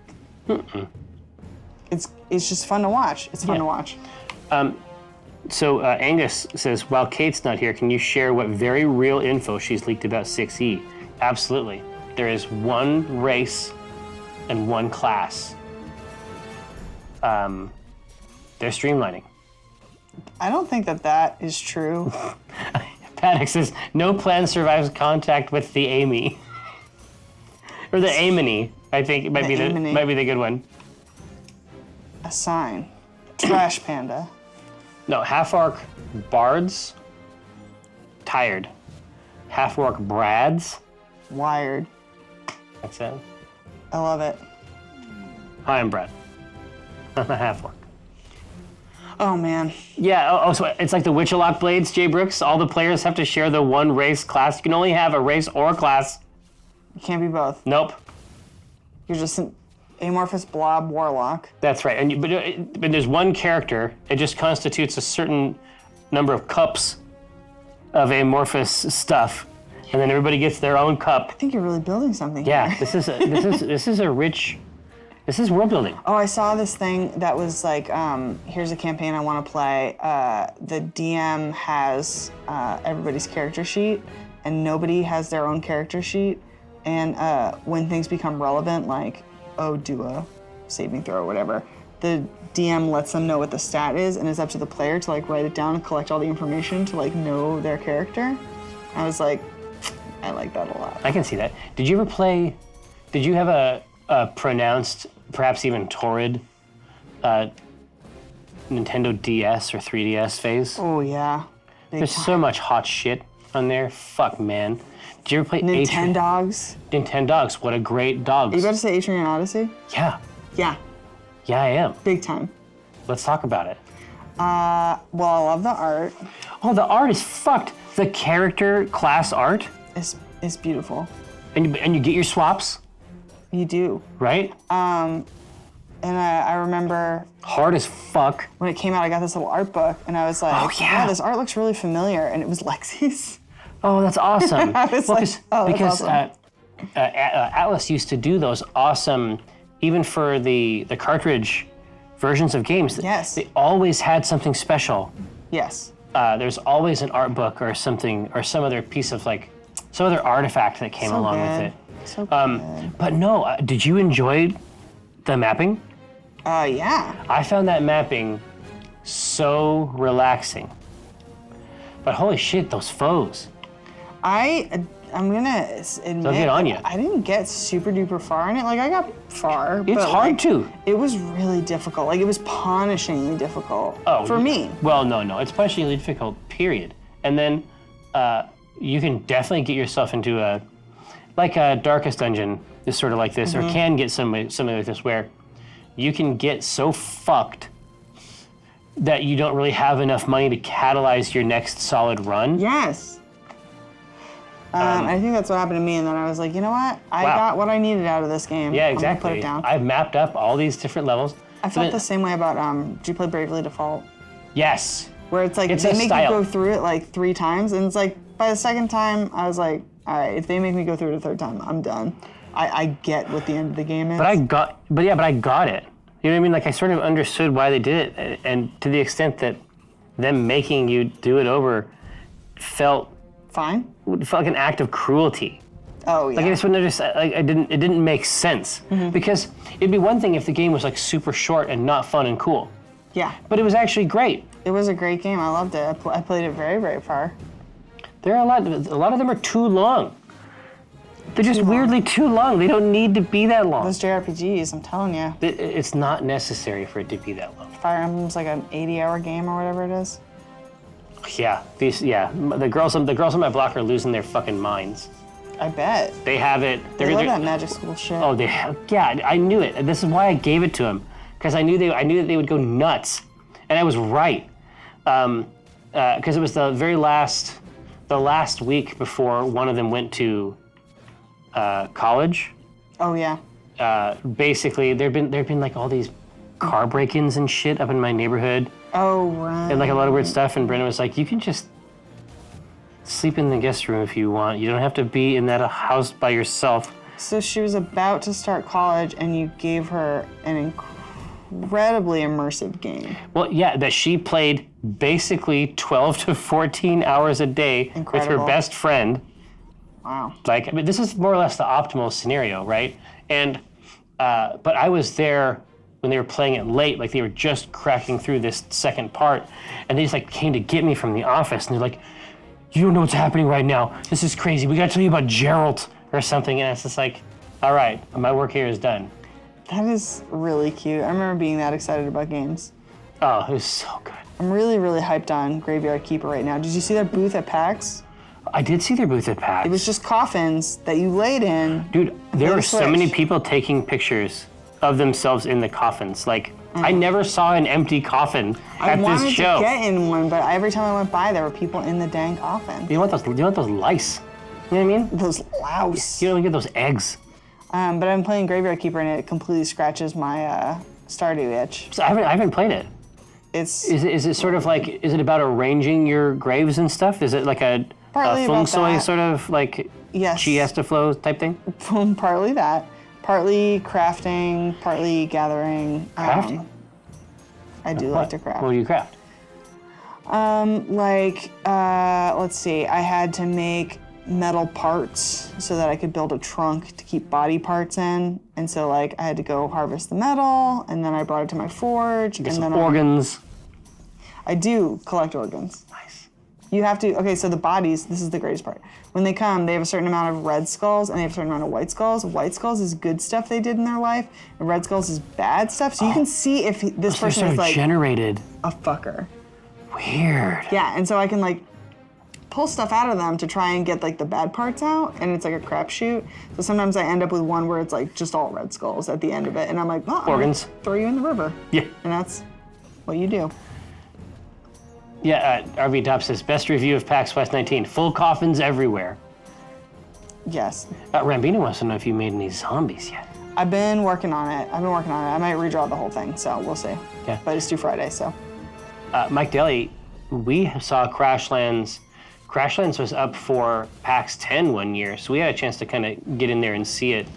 It's just fun to watch. It's fun to watch. So Angus says, while Kate's not here, can you share what very real info she's leaked about 6E? Absolutely. There is one race and one class. They're streamlining. I don't think that is true. Paddock says, no plan survives contact with the Amy. Or the Amony, I think it might be the good one. Assign. Trash Panda. No, half-orc bards, tired. Half-orc brads, Wired. that's it. I love it. Hi, I'm Brad. I'm a half-orc. Oh man. Yeah, so it's like the Witchalock blades, Jay Brooks. All the players have to share the one race class. You can only have a race or a class. You can't be both. Nope. You're just an amorphous blob warlock. That's right. But there's one character. It just constitutes a certain number of cups of amorphous stuff, and then everybody gets their own cup. I think you're really building something. Yeah, here. this is a rich. This is world building. Oh, I saw this thing that was like, here's a campaign I want to play. The DM has everybody's character sheet, and nobody has their own character sheet. And when things become relevant, like, oh, do a saving throw or whatever, the DM lets them know what the stat is, and it's up to the player to like write it down and collect all the information to like know their character. I was like, I like that a lot. I can see that. Did you ever play? Did you have a pronounced, perhaps even torrid, Nintendo DS or 3DS phase? Oh yeah. There's so much hot shit on there. Fuck, man. Did you ever play Nintendogs? Nintendogs. What a great dogs. Are you about to say Atrian Odyssey? Yeah. Yeah, Yeah, I am. big time. Let's talk about it. Well, I love the art. Oh, the art is fucked. The character class art, It's beautiful. and you get your swaps, You do. right? And I remember Hard as fuck. when it came out, I got this little art book, and I was like, Oh, yeah. wow, this art looks really familiar, and it was Lexi's. Oh, that's awesome. I was like, oh, that's because awesome. Atlas used to do those awesome, even for the cartridge versions of games. Yes. They always had something special. Yes. There's always an art book or something, or some other piece of like, some other artifact that came So along good. with it. So good. But no, did you enjoy the mapping? Yeah. I found that mapping so relaxing. But holy shit, those foes. I'm gonna admit, They'll get on you. I didn't get super duper far in it. Like I got far, It's but hard like, to. It was really difficult. Like it was punishingly difficult. Oh, for me. Well, no, it's punishingly difficult, period. And then you can definitely get yourself into a Darkest Dungeon is sort of like this, Mm-hmm. or can get something like this, where you can get so fucked that you don't really have enough money to catalyze your next solid run. Yes. I think that's what happened to me, and then I was like, you know what? I Wow. got what I needed out of this game. Yeah, I'm gonna exactly. put it down. I've mapped up all these different levels. I felt the same way about, did you play Bravely Default? Yes. Where it's like, It's they a make style. you go through it like 3 times, and it's like, by the second time, I was like, all right, if they make me go through it a 3rd time, I'm done. I get what the end of the game is. But I got it. You know what I mean? Like I sort of understood why they did it, and to the extent that them making you do it over felt Fine? like an act of cruelty. Oh, yeah. Like I just wouldn't understand. Like it didn't make sense because it'd be one thing if the game was like super short and not fun and cool, Yeah. but it was actually great. It was a great game. I loved it. I played it very, very far. There are a lot of them are too long. They're just weirdly too long. They don't need to be that long. Those JRPGs, I'm telling you. It's not necessary for it to be that long. Fire Emblem's like an 80-hour game or whatever it is. Yeah, the girls on my block are losing their fucking minds. I bet. They have it. They love that magic school shit. Oh, I knew it. This is why I gave it to them, because I knew that they would go nuts, and I was right. Because it was the last week before one of them went to college. Oh, yeah. Basically, there'd been like all these car break-ins and shit up in my neighborhood, Oh, right. and like a lot of weird stuff. And Brendan was like, "You can just sleep in the guest room if you want. You don't have to be in that house by yourself." So she was about to start college, and you gave her an incredibly immersive game. Well, yeah, that she played basically 12 to 14 hours a day with her Incredible. best friend. Wow. Like, I mean, this is more or less the optimal scenario, right? And, but I was there when they were playing it late, like they were just cracking through this second part, and they just like came to get me from the office, and they're like, "You don't know what's happening right now. This is crazy. We gotta tell you about Gerald," or something, and it's just like, all right, my work here is done. That is really cute. I remember being that excited about games. Oh, it was so good. I'm really, really hyped on Graveyard Keeper right now. Did you see their booth at PAX? I did see their booth at PAX. It was just coffins that you laid in. Dude, there Play were the so many Switch. people taking pictures of themselves in the coffins. Like, I never saw an empty coffin I at wanted this show. to get in one, but every time I went by, there were people in the dang coffin. You want those lice? You know what I mean? Those louse. You don't get those eggs. But I'm playing Graveyard Keeper, and it completely scratches my Stardew itch. So I haven't played it. Is it sort of like, is it about arranging your graves and stuff? Is it like a Partly feng about shui that. sort of like Yes. chi has to flow type thing? Partly that, partly crafting, partly gathering. Crafting? I do like to craft. What do you craft? Let's see, I had to make metal parts so that I could build a trunk to keep body parts in. And so like I had to go harvest the metal and then I brought it to my forge. Get and some then organs. I do collect organs. Nice. You have to, okay, so the bodies, this is the greatest part. When they come, they have a certain amount of red skulls and they have a certain amount of white skulls. White skulls is good stuff they did in their life, and red skulls is bad stuff. So you can see if this They're person sort is of like generated. a fucker. Weird. Yeah, and so I can like pull stuff out of them to try and get like the bad parts out, and it's like a crapshoot. So sometimes I end up with one where it's like just all red skulls at the end of it, and I'm like, oh, Organs. throw you in the river. Yeah. And that's what you do. Yeah, RV Top says, best review of PAX West 19. Full coffins everywhere. Yes. Rambina wants to know if you made any zombies yet. I've been working on it. I might redraw the whole thing, so we'll see. Yeah. But it's due Friday, so. Mike Daly, we saw Crashlands. Crashlands was up for PAX 10 one year, so we had a chance to kind of get in there and see it.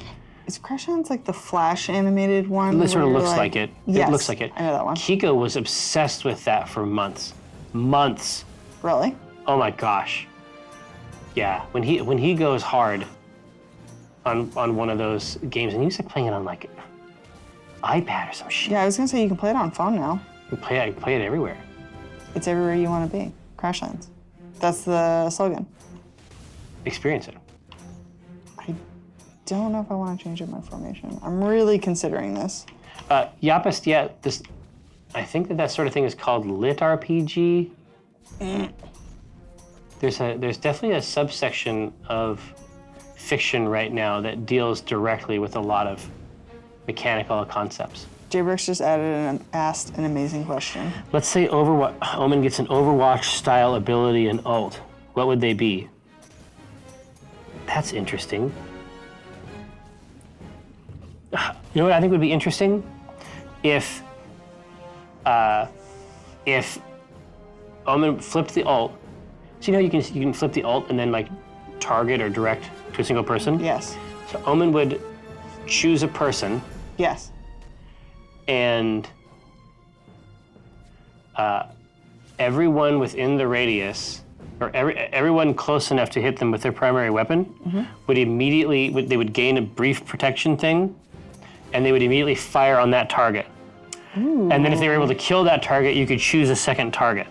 Is Crashlands like the Flash animated one? It sort of where looks you're like it. Yes, It looks like it. I know that one. Kiko was obsessed with that for months. Months. Really? Oh my gosh. Yeah, when he goes hard on one of those games, and he was like playing it on like iPad or some shit. Yeah, I was gonna say you can play it on phone now. You play it everywhere. It's everywhere you want to be. Crashlands. That's the slogan. Experience it. I don't know if I want to change up my formation. I'm really considering this. Yapist, yeah, this. I think that sort of thing is called lit RPG. There's definitely a subsection of fiction right now that deals directly with a lot of mechanical concepts. Jay Brooks just asked an amazing question. Let's say Omen gets an Overwatch style ability and ult. What would they be? That's interesting. You know what I think would be interesting? If Omen flipped the ult. So you know you can flip the ult and then like target or direct to a single person? Yes. So Omen would choose a person Yes. and everyone within the radius, or everyone close enough to hit them with their primary weapon, would immediately, they would gain a brief protection thing, and they would immediately fire on that target. Ooh. And then if they were able to kill that target, you could choose a second target.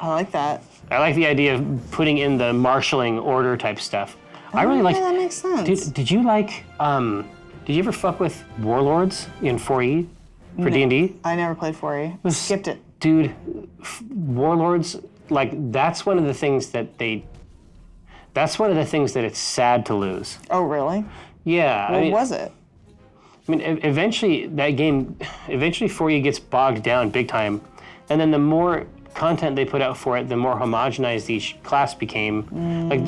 I like that. I like the idea of putting in the marshalling order type stuff. I really like. Yeah, that makes sense. Did you like? Did you ever fuck with Warlords in 4E for D&D? I never played 4E. Skipped it. Dude, Warlords, like that's one of the things that that's one of the things that it's sad to lose. Oh, really? Yeah. What was it? I mean, eventually 4E gets bogged down big time, and then the more content they put out for it, the more homogenized each class became. Like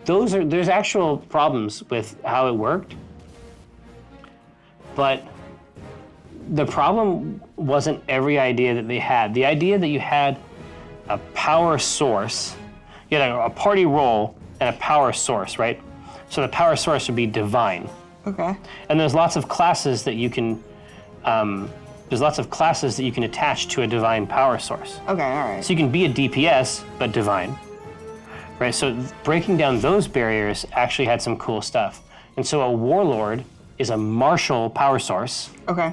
there's actual problems with how it worked, but the problem wasn't every idea that they had. The idea that you had a power source, you had a party role and a power source, right? So the power source would be divine. Okay. And there's lots of classes that you can attach to a divine power source. Okay, all right. So you can be a DPS, but divine, right? So breaking down those barriers actually had some cool stuff. And so a warlord is a martial power source, Okay.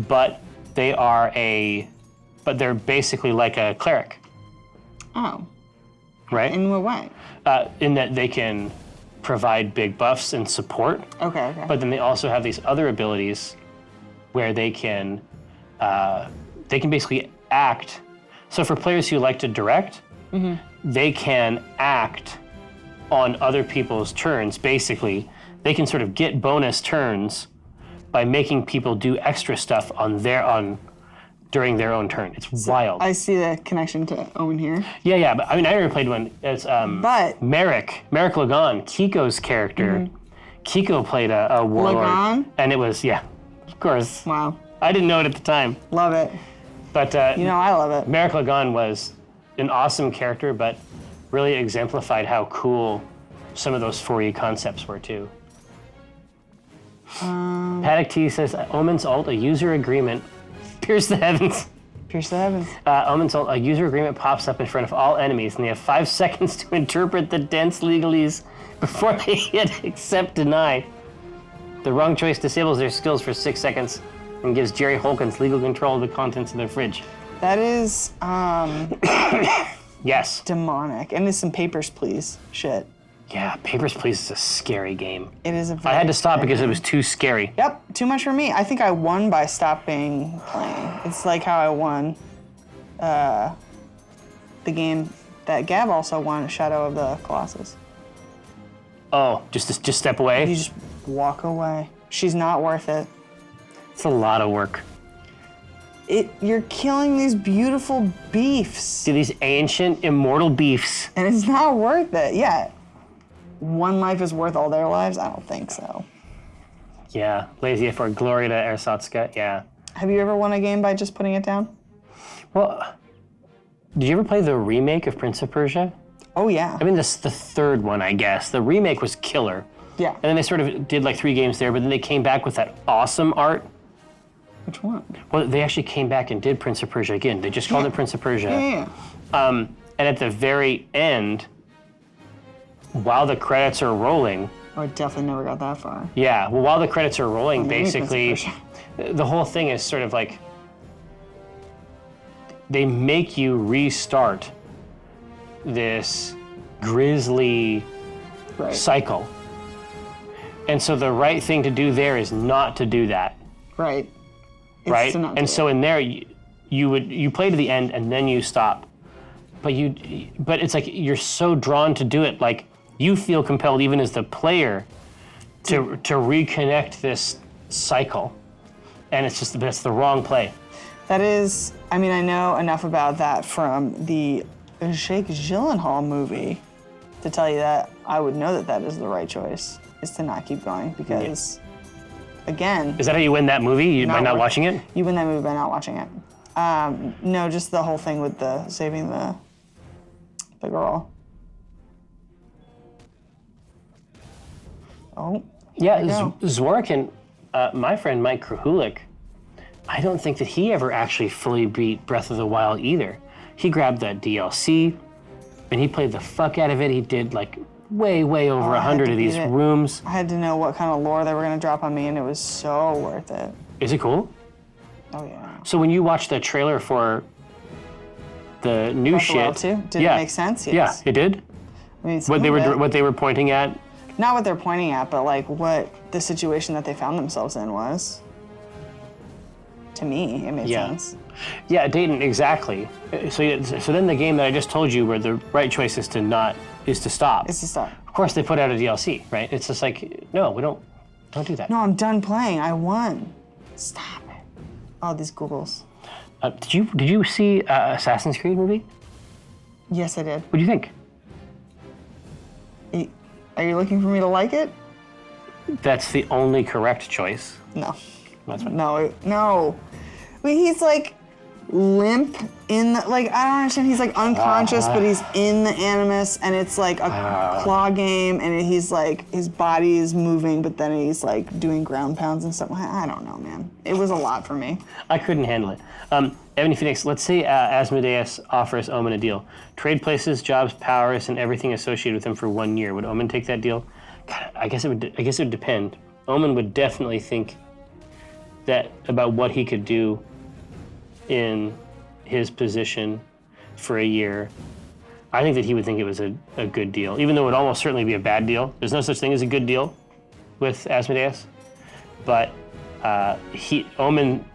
but they're basically like a cleric, Oh. right? In what way? In that they can provide big buffs and support, Okay, okay. but then they also have these other abilities where they can basically act. So for players who like to direct, they can act on other people's turns. Basically, they can sort of get bonus turns by making people do extra stuff during their own turn. It's wild. I see the connection to Owen here. Yeah. But I mean, I never played one. It's But Merrick Lagan, Kiko's character. Kiko played a warlord, Lagan? and it was of course. wow, I didn't know it at the time. love it. But You know, I love it. Merrick Lagan was an awesome character, but really exemplified how cool some of those 4E concepts were too. Paddock T says, Omen's ult, a user agreement, pierce the heavens. Pierce the heavens. Omen's ult, a user agreement pops up in front of all enemies, and they have 5 seconds to interpret the dense legalese before they hit accept deny. The wrong choice disables their skills for 6 seconds and gives Jerry Holkins legal control of the contents of their fridge. That is Yes. demonic. And it's some Papers, Please shit. Yeah, Papers, Please is a scary game. It is a I had to stop scary because it game. was too scary. Yep, too much for me. I think I won by stopping playing. It's like how I won the game that Gab also won, Shadow of the Colossus. Oh, just step You away? just walk away. She's not worth it. It's a lot of work. You're killing these beautiful beefs. See these ancient, immortal beefs. And it's not worth it. Yeah. One life is worth all their lives? I don't think so. Yeah, lazy for Gloria to Ersatska, yeah. Have you ever won a game by just putting it down? Well, did you ever play the remake of Prince of Persia? Oh, yeah. I mean, this the third one, I guess. The remake was killer. Yeah. And then they sort of did like 3 games there, but then they came back with that awesome art. Which one? Well, they actually came back and did Prince of Persia again. They just called it Prince of Persia. Yeah. And at the very end, while the credits are rolling, Oh, I definitely never got that far. yeah, well, while the credits are rolling, maybe Prince of basically, Persia. the whole thing is sort of like, they make you restart this grisly Right. cycle. And so the right thing to do there is not to do that, Right. It's right? to not And do so in there, you play to the end and then you stop. But it's like you're so drawn to do it, like you feel compelled even as the player to reconnect this cycle. And it's just, that's the wrong play. That is, I mean, I know enough about that from the Jake Gyllenhaal movie to tell you that I would know that that is the right choice, is to not keep going because, again, Is that how you win that movie? By not worth- watching it? you win that movie by not watching it. No, just the whole thing with the saving the girl. Oh, Yeah, there you go. Zworykin, my friend Mike Krahulik, I don't think that he ever actually fully beat Breath of the Wild either. He grabbed that DLC and he played the fuck out of it. He did like way over I had 100 to of these beat it. rooms. I had to know what kind of lore they were gonna drop on me, and it was so worth it. Is it cool? Oh yeah. So when you watch the trailer for the new Breath of the shit, Wild too? Did yeah, it make sense? yeah, Yes. it did. I mean, some of it. What they were pointing at. Not what they're pointing at, but like what the situation that they found themselves in was. To me, it made Yeah. sense. Yeah, Dayton, exactly. So then the game that I just told you, where the right choice is to stop. It's just that. Of course, they put out a DLC, right? It's just like, no, we don't do that. No, I'm done playing. I won. Stop it. Oh, these Googles. Did you see Assassin's Creed movie? Yes, I did. What do you think? Are you looking for me to like it? That's the only correct choice. No. That's fine. No. Wait, he's like limp in the, like, I don't understand. He's like unconscious, but he's in the Animus, and it's like a claw game, and he's like, his body is moving, but then he's like doing ground pounds and stuff. I don't know, man. It was a lot for me. I couldn't handle it. Ebony Phoenix, let's say Asmodeus offers Omen a deal. Trade places, jobs, powers, and everything associated with him for 1 year. Would Omen take that deal? God, I guess it would depend. Omen would definitely think that about what he could do in his position for a year. I think that he would think it was a good deal, even though it would almost certainly be a bad deal. There's no such thing as a good deal with Asmodeus, but Omen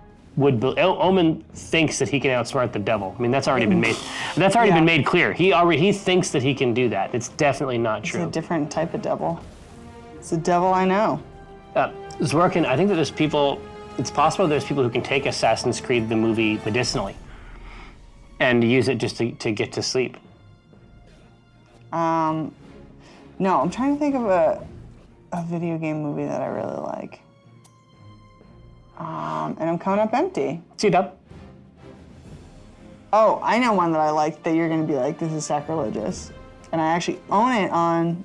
thinks that he can outsmart the devil. I mean, that's already been made. That's already been made clear. He thinks that he can do that. It's definitely not It's true. a different type of devil. It's a devil I know. Zworykin, I think that there's people. It's possible there's people who can take Assassin's Creed the movie medicinally and use it just to get to sleep. No, I'm trying to think of a video game movie that I really like. And I'm coming up empty. See, Dub? Oh, I know one that I like that you're gonna be like, this is sacrilegious. And I actually own it on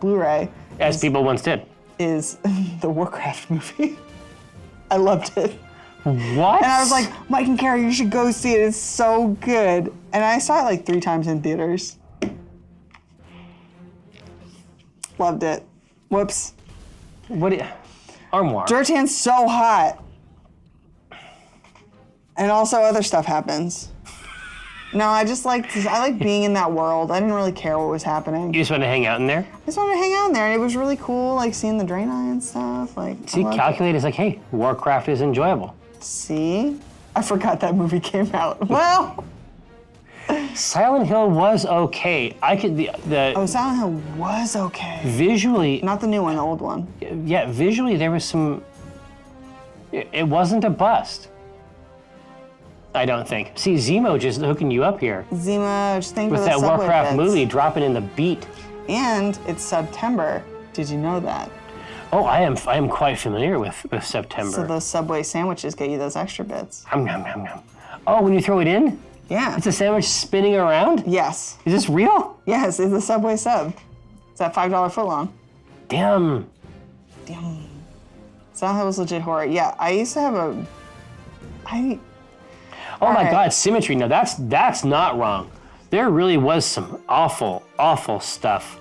Blu-ray. As people once did. Is the Warcraft movie. I loved it. What? And I was like, Mike and Carrie, you should go see it. It's so good. And I saw it like 3 times in theaters. Loved it. Whoops. Armoire. Jertan's so hot. And also other stuff happens. No, I like being in that world. I didn't really care what was happening. You just wanted to hang out in there? I just wanted to hang out in there, and it was really cool, like seeing the Draenei and stuff. Like, See, Calculate is like, hey, Warcraft is enjoyable. See? I forgot that movie came out. Well, Silent Hill was okay. oh, Silent Hill was okay. Visually, Not the new one, the old one. yeah, visually there was some. It wasn't a bust. I don't think. See, Zemo just hooking you up here Zima, just think with of the that subway Warcraft bits. movie dropping in the beat. And it's September. Did you know that? Oh, I am quite familiar with September. So those Subway sandwiches get you those extra bits. Nom, nom, nom, nom. Oh, when you throw it in, Yeah. it's a sandwich spinning around. Yes. Is this real? Yes, it's a Subway sub. It's that $5 footlong. Damn. Damn. Silent Hill was legit horror. Yeah, I used to have a. Oh my Alright. God, symmetry. No, that's not wrong. There really was some awful, awful stuff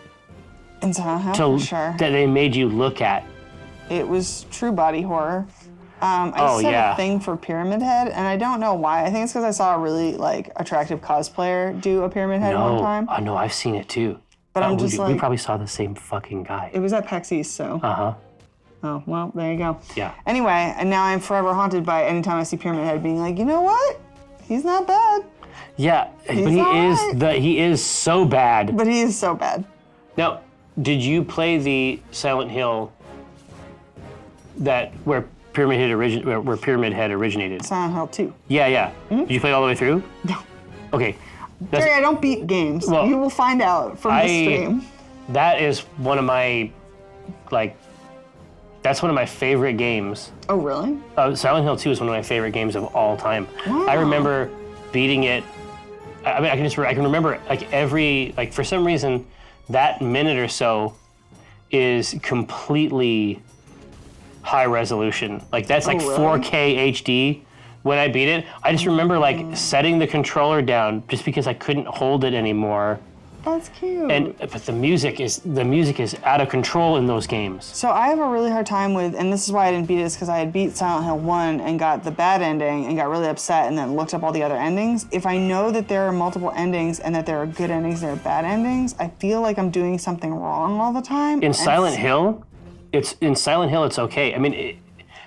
In Silent Hill, for sure. that they made you look at. It was true body horror. I Oh, used to have yeah. a thing for Pyramid Head, and I don't know why. I think it's because I saw a really attractive cosplayer do a Pyramid Head one time. Oh no, I've seen it too. But I'm we just do- like- we probably saw the same fucking guy. It was at PAX East, so. Uh-huh. Oh, well, there you go. Yeah. Anyway, and now I'm forever haunted by anytime I see Pyramid Head being like, you know what? He's not bad, Yeah, but He's alright. he is so bad. but he is so bad. Now, did you play the Silent Hill where Pyramid Head originated? Silent Hill 2. Yeah, yeah. Did you play it all the way through? No. Okay. That's, Jerry, I don't beat games. Well, You will find out from the stream. that is one of my, that's one of my favorite games. Oh, really? Silent Hill 2 is one of my favorite games of all time. I remember beating it. I mean, I can remember for some reason, that minute or so is completely high resolution. Like that's like really? 4K HD. When I beat it, I just remember setting the controller down just because I couldn't hold it anymore. That's cute. But the music is out of control in those games. So I have a really hard time with, and this is why I didn't beat it, is because I had beat Silent Hill 1 and got the bad ending and got really upset and then looked up all the other endings. If I know that there are multiple endings and that there are good endings and there are bad endings, I feel like I'm doing something wrong all the time. In Silent Hill, it's okay. I mean,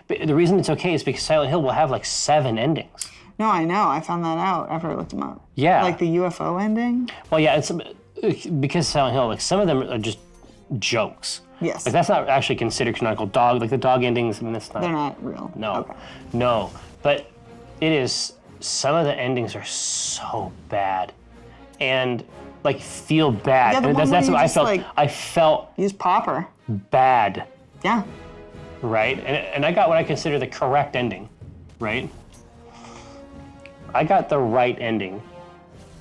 but the reason it's okay is because Silent Hill will have 7 endings. No, I know. I found that out after I looked them up. Yeah. Like the UFO ending. Well, yeah, it's because Silent Hill, some of them are just jokes. Yes. That's not actually considered canonical. The dog endings, I mean, that's not. They're not real. No, Okay. no. But it is. Some of the endings are so bad, and feel bad. Yeah, the And one that's where what you I just, felt. I felt Use Popper. bad, Yeah. right? And I got what I consider the correct ending, right? I got the right ending,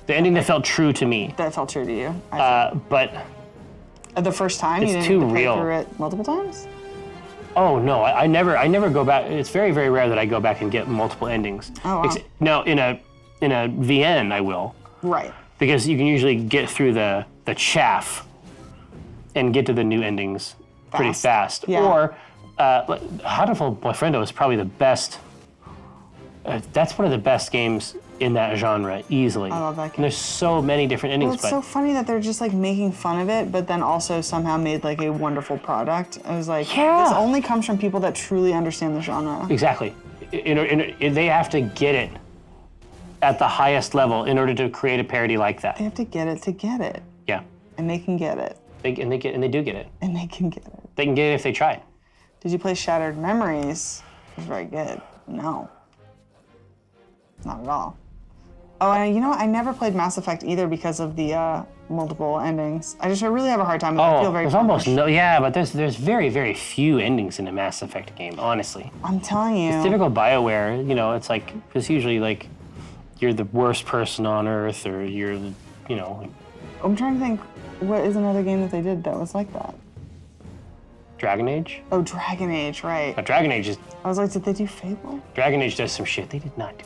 the ending that felt true to me. That felt true to you. But The first time you it's didn't too have to play real. through it multiple times? oh no, I never go back. It's very, very rare that I go back and get multiple endings. Oh, wow. Now in a VN I will, Right. because you can usually get through the chaff and get to the new endings pretty fast. Yeah. Or Hatoful Boyfriendo is probably the best. That's one of the best games in that genre, easily. I love that game. And there's so many different endings, Well, it's but so funny that they're just making fun of it, but then also somehow made a wonderful product. I was like, Yeah. this only comes from people that truly understand the genre. exactly. They have to get it at the highest level in order to create a parody like that. They have to get it to get it, Yeah, and they can get it, they do get it. and they can get it. They can get it if they try. Did you play Shattered Memories? It was very good. No. Not at all. Oh, and I never played Mass Effect either because of the multiple endings. I really have a hard time with it. I feel very there's almost punished. no. Yeah, but there's very, very few endings in a Mass Effect game. Honestly, I'm telling you. typical BioWare. It's usually you're the worst person on earth, or you're the, you know, like I'm trying to think, what is another game that they did that was like that? Dragon Age. Oh, Dragon Age, right. Dragon Age is. I was like, did they do Fable? Dragon Age does some shit they did not do.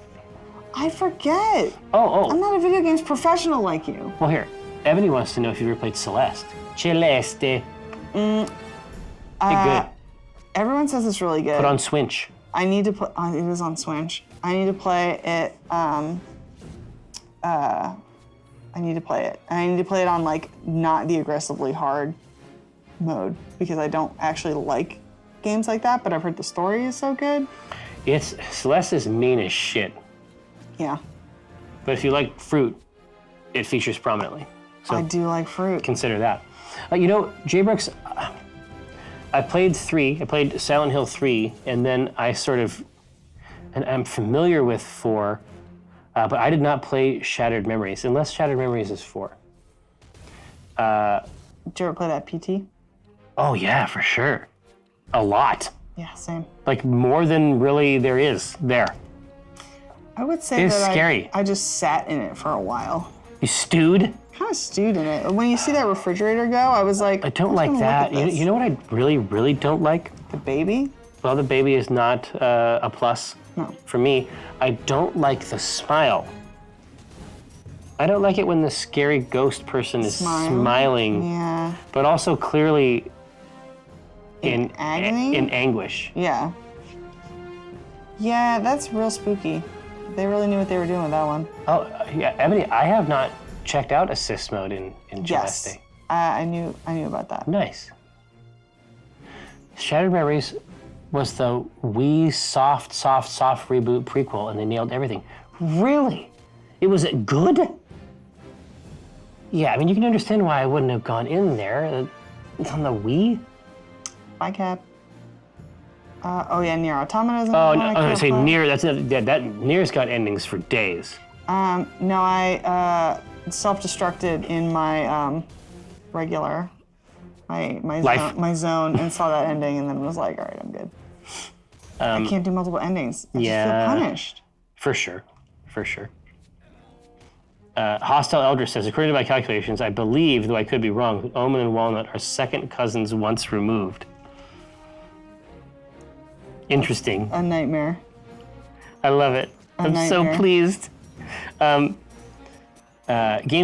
I forget. Oh. I'm not a video games professional like you. Well, here, Ebony wants to know if you've ever played Celeste. Celeste. Good. Everyone says it's really good. Put on Switch. I need to play. It is on Switch. I need to play it. I need to play it. I need to play it on like not the aggressively hard mode because I don't actually like games like that. But I've heard the story is so good. Celeste is mean as shit. Yeah. But if you like fruit, it features prominently. So I do like fruit. consider that. You know, J-Brooks, I played 3. I played Silent Hill 3, and then I and I'm familiar with 4, but I did not play Shattered Memories, unless Shattered Memories is 4. Did you ever play that PT? Oh yeah, for sure. A lot. Yeah, same. Like more than really there is there. I would say It's that scary. I just sat in it for a while. You stewed? Kind of stewed in it. When you see that refrigerator go, I was like, I don't like that. You know what I really, really don't like? The baby? Well, the baby is not a plus for me. I don't like the smile. I don't like it when the scary ghost person is smiling, Yeah. but also clearly in agony? in anguish. Yeah. Yeah, that's real spooky. They really knew what they were doing with that one. Oh, yeah, Ebony, I have not checked out assist mode in Yes. Celeste. I knew about that. Nice. Shattered Memories was the wee soft reboot prequel, and they nailed everything. Really? It was good? Yeah, I mean, you can understand why I wouldn't have gone in there. It's on the Wii? Bye, Cap. Oh yeah, Nier Automata is Oh, another no, one I I was can't gonna say play. Nier. That Nier's got endings for days. No, I self-destructed in my regular, Life. my zone, and saw that ending, and then was like, all right, I'm good. I can't do multiple endings. I just feel punished. For sure. Hostile Elder says, according to my calculations, I believe, though I could be wrong, Omen and Walnut are second cousins once removed. Interesting. A nightmare. I love it. I'm so nightmare. pleased. Games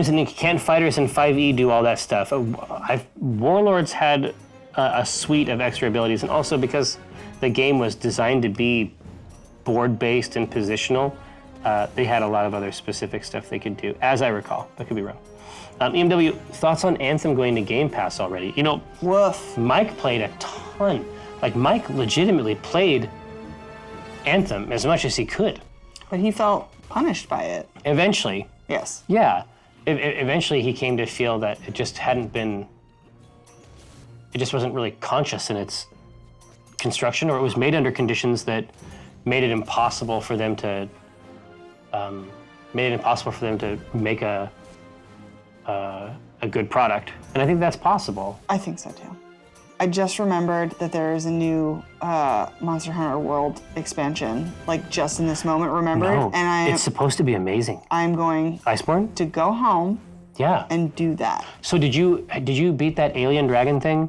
and Can Fighters and 5e do all that stuff. Warlords had a suite of extra abilities, and also because the game was designed to be board-based and positional, they had a lot of other specific stuff they could do, as I recall. I could be wrong. EMW, thoughts on Anthem going to Game Pass already? You know, Woof. Mike played a ton. Like, Mike legitimately played Anthem as much as he could. But he felt punished by it. Eventually, Yes. yeah. Eventually, he came to feel that it just wasn't really conscious in its construction, or it was made under conditions that made it impossible for them to make a good product. And I think that's possible. I think so too. I just remembered that there is a new Monster Hunter World expansion, like just in this moment remembered. No, and it's supposed to be amazing. I'm going Iceborne? to go home Yeah. and do that. So did you beat that alien dragon thing?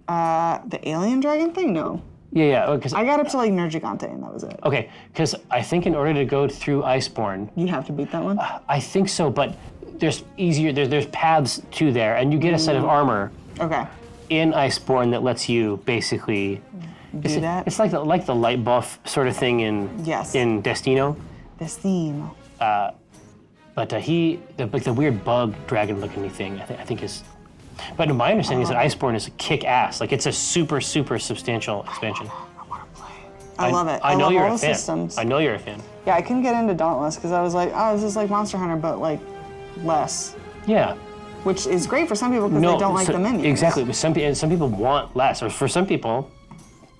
The alien dragon thing? No. Yeah. Because I got up to like Nergigante and that was it. okay, because I think in order to go through Iceborne, You have to beat that one? I think so, but there's paths to there, and you get a set of armor Okay. in Iceborne that lets you basically Do that? It's like the light buff sort of thing in Yes. in Destino. This theme. But the weird bug dragon looking thing I think is. But my understanding is that Iceborne is kick ass. Like it's a super substantial expansion. I want to play. I love it. I know love you're all a the fan. systems. I know you're a fan. Yeah, I couldn't get into Dauntless because I was like, oh, this is like Monster Hunter, but like less. Yeah. Which is great for some people because they don't like the menus. Exactly, but some people want less. Or for some people,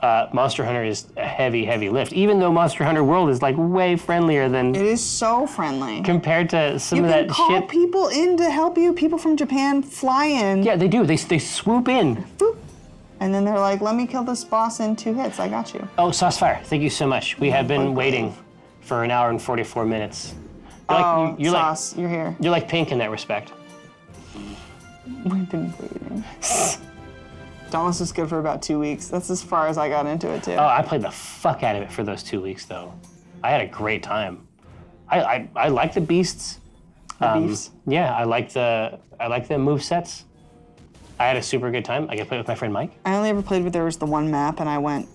Monster Hunter is a heavy lift. Even though Monster Hunter World is like way friendlier than It is so friendly. compared to some You of can that call shit. people in to help you. People from Japan fly in. Yeah, they do. They swoop in. Boop. And then they're like, let me kill this boss in 2 hits. I got you. Oh, Saucefire, thank you so much. We have been waiting for an hour and 44 minutes. You're Sauce, you're here. You're like Pink in that respect. We've been waiting. Dauntless was good for about 2 weeks. That's as far as I got into it, too. Oh, I played the fuck out of it for those 2 weeks, though. I had a great time. I like the beasts. Beefs. Yeah, I like the movesets. I had a super good time. I got to play with my friend Mike. I only ever played with, there was the one map, and I went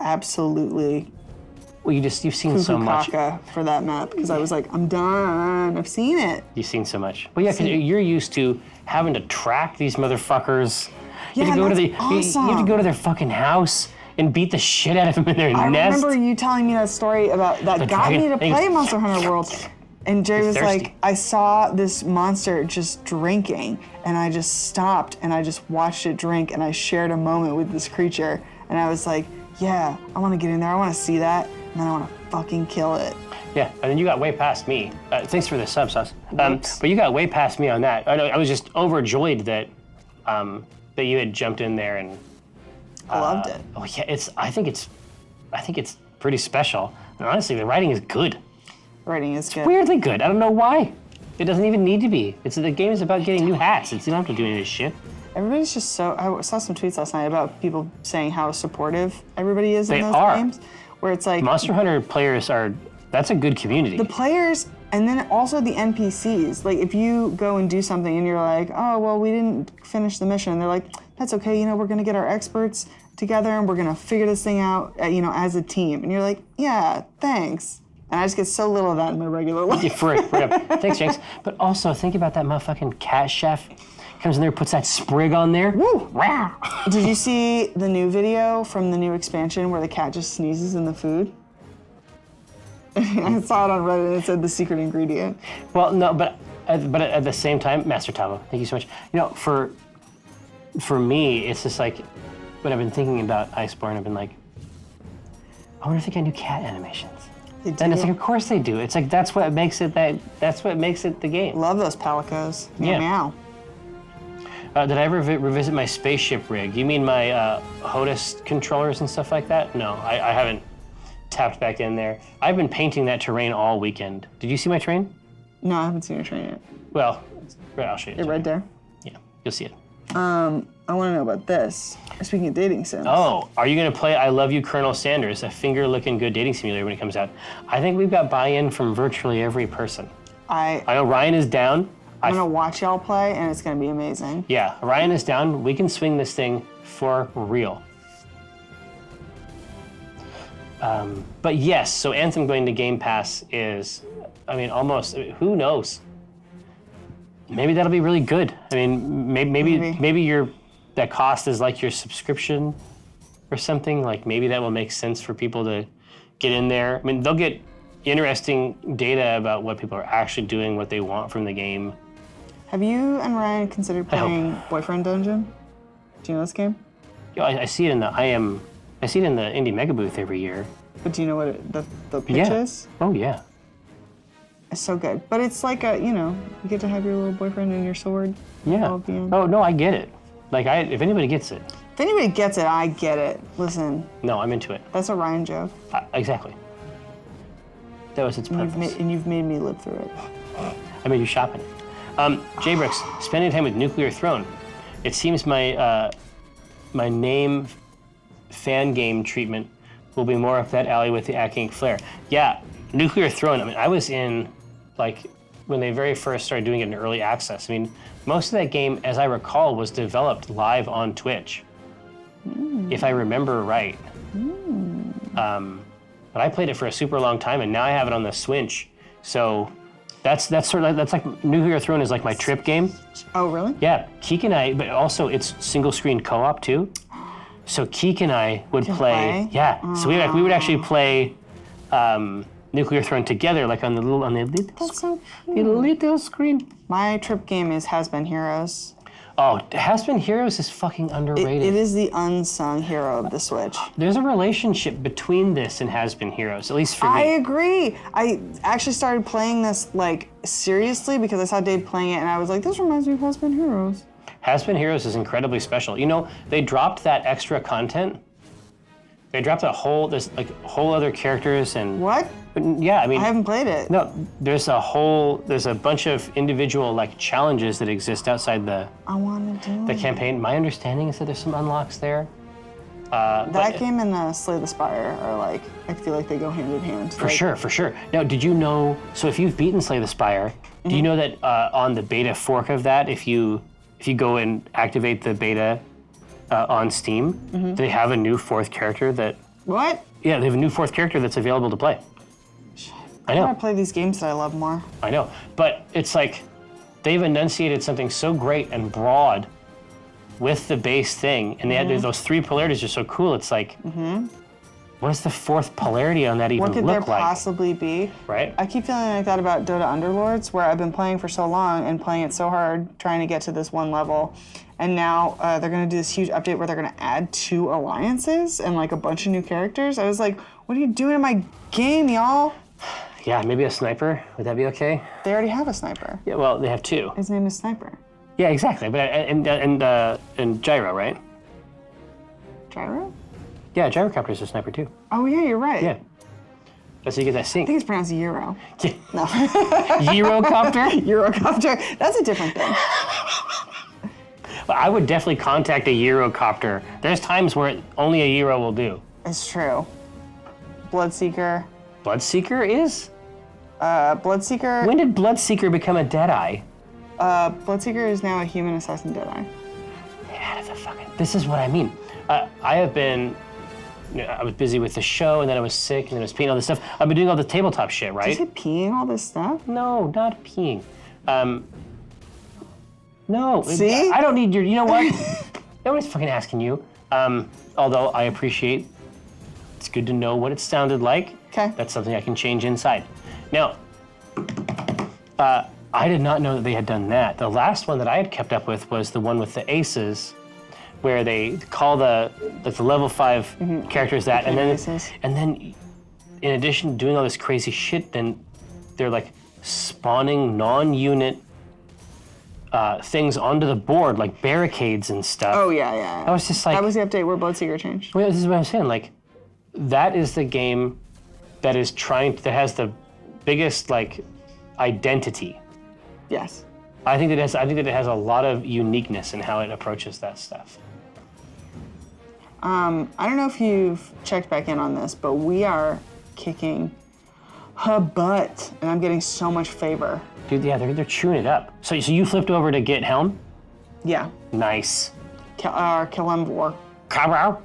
absolutely Well, you've seen so much. cuckoo-caca for that map, because I was like, I'm done. I've seen it. You've seen so much. Well, yeah, because you're used to having to track these motherfuckers. You have to go to you have to go to their fucking house and beat the shit out of them in their I nest. remember you telling me that story about that got me to play Monster Hunter World. And Jay was thirsty. like, I saw this monster just drinking, and I just stopped and I just watched it drink, and I shared a moment with this creature, and I was like, yeah, I want to get in there, I want to see that, and then I want to fucking kill it. Yeah, and then you got way past me. Thanks for the sub, Sauce. But you got way past me on that. I was just overjoyed that that you had jumped in there and. I loved it. Oh yeah, I think it's pretty special. And honestly, the writing is good. Writing is good. Weirdly good. I don't know why. It doesn't even need to be. The game is about getting new hats. You don't have to do any of this shit. Everybody's just so. I saw some tweets last night about people saying how supportive everybody is in those are. games, where it's like Monster Hunter players that's a good community. the players, and then also the NPCs. Like if you go and do something and you're like, oh well, we didn't finish the mission. They're like, that's okay. You know, we're gonna get our experts together and we're gonna figure this thing out. You know, as a team. And you're like, yeah, thanks. And I just get so little of that in my regular life. Yeah, for it. Thanks, Jenks. But also think about that motherfucking cat chef. Comes in there, puts that sprig on there. Woo! Wow. Did you see the new video from the new expansion where the cat just sneezes in the food? I saw it on Reddit and it said the secret ingredient. Well, no, but at the same time, Master Tavo, thank you so much. You know, for me, it's just like when I've been thinking about Iceborne, I've been like, I wonder if they got new cat animations. They do. And it's like, of course they do. It's like that's what makes it the game. Love those palicos. Yeah. Meow. Did I ever revisit my spaceship rig? You mean my HOTAS controllers and stuff like that? No, I haven't tapped back in there. I've been painting that terrain all weekend. Did you see my terrain? No, I haven't seen your train yet. Well, I'll show you. It's right there. Yeah, you'll see it. I want to know about this. Speaking of dating sims. Oh, are you going to play I Love You, Colonel Sanders, a finger-looking good dating simulator when it comes out? I think we've got buy-in from virtually every person. I know Ryan is down. I'm going to watch y'all play, and it's going to be amazing. Yeah, Ryan is down. We can swing this thing for real. But yes, so Anthem going to Game Pass is, almost, who knows? Maybe that'll be really good. Maybe that cost is like your subscription or something. Like maybe that will make sense for people to get in there. They'll get interesting data about what people are actually doing, what they want from the game. Have you and Ryan considered playing Boyfriend Dungeon? Do you know this game? I see it in the Indie Mega Booth every year. But do you know what the pitch is? Oh yeah. It's so good. But it's like you get to have your little boyfriend and your sword. Yeah. All at the end. Oh no, I get it. Like if anybody gets it. If anybody gets it, I get it. Listen. No, I'm into it. That's a Ryan joke. Exactly. That was its purpose. You've made me live through it. I made you shopping. J-Bricks, spending time with Nuclear Throne. It seems my name fan game treatment will be more up that alley with the Acting Flare. Yeah, Nuclear Throne. I was in, when they very first started doing it in early access. Most of that game, as I recall, was developed live on Twitch, if I remember right. But I played it for a super long time, and now I have it on the Switch. So that's like Nuclear Throne is like my trip game. Oh, really? Yeah, Keek and I, but also it's single screen co-op too. So Keek and I would play. Yeah, so we would actually play Nuclear Throne together, like on the little screen. My trip game is Has Been Heroes. Oh, Has Been Heroes is fucking underrated. It is the unsung hero of the Switch. There's a relationship between this and Has Been Heroes, at least for me. I agree. I actually started playing this seriously because I saw Dave playing it and I was like, this reminds me of Has Been Heroes. Has Been Heroes is incredibly special. They dropped that extra content. They dropped this whole other characters and What? Yeah, I mean, I haven't played it. no, there's a bunch of individual like challenges that exist outside the I want to do the it. campaign. My understanding is that there's some unlocks there. That game and Slay the Spire are like, I feel like they go hand in hand. For sure. Now, did you know, so if you've beaten Slay the Spire, do you know that on the beta fork of that, if you go and activate the beta on Steam, they have a new fourth character that, What? yeah, they have a new fourth character that's available to play. I I know. want to play these games that I love more. I know, but it's like they've enunciated something so great and broad with the base thing, and they had those three polarities are so cool. It's like, what does the fourth polarity on that even What could look there like? possibly be? Right? I keep feeling like that about Dota Underlords, where I've been playing for so long and playing it so hard, trying to get to this one level. And now they're going to do this huge update where they're going to add 2 alliances and like a bunch of new characters. I was like, what are you doing in my game, y'all? Yeah, maybe a sniper. Would that be okay? They already have a sniper. Yeah, well, they have 2. His name is Sniper. Yeah, exactly. But and gyro, right? Gyro? Yeah, gyrocopter's a sniper too. Oh, yeah, you're right. Yeah. That's how you get that I sync. think it's pronounced Euro. Yeah. No. Gyrocopter? Eurocopter. That's a different thing. But I would definitely contact a Eurocopter. There's times where only a Euro will do. It's true. Bloodseeker. Bloodseeker is? Bloodseeker. When did Bloodseeker become a Deadeye? Bloodseeker is now a human assassin Deadeye. Get out of the fucking... This is what I mean. I have been... I was busy with the show, and then I was sick, and then I was peeing all this stuff. I've been doing all the tabletop shit, right? Is it peeing all this stuff? No, not peeing. No. See? I don't need your... You know what? Nobody's fucking asking you. Although I appreciate... It's good to know what it sounded like. Okay. That's something I can change inside. Now, I did not know that they had done that. The last one that I had kept up with was the one with the aces, where they call the level 5 characters that, and aces. then in addition to doing all this crazy shit, then they're like spawning non-unit things onto the board, like barricades and stuff. Oh, yeah. I was just like, That was the update where Bloodseeker changed. well, this is what I'm saying. Like, that is the game that is that has the biggest like identity. Yes. I think that it has a lot of uniqueness in how it approaches that stuff. I don't know if you've checked back in on this, but we are kicking her butt, and I'm getting so much favor. Dude, yeah, they're chewing it up. So you flipped over to get Helm? Yeah. Nice. Kalimvor. Carrow?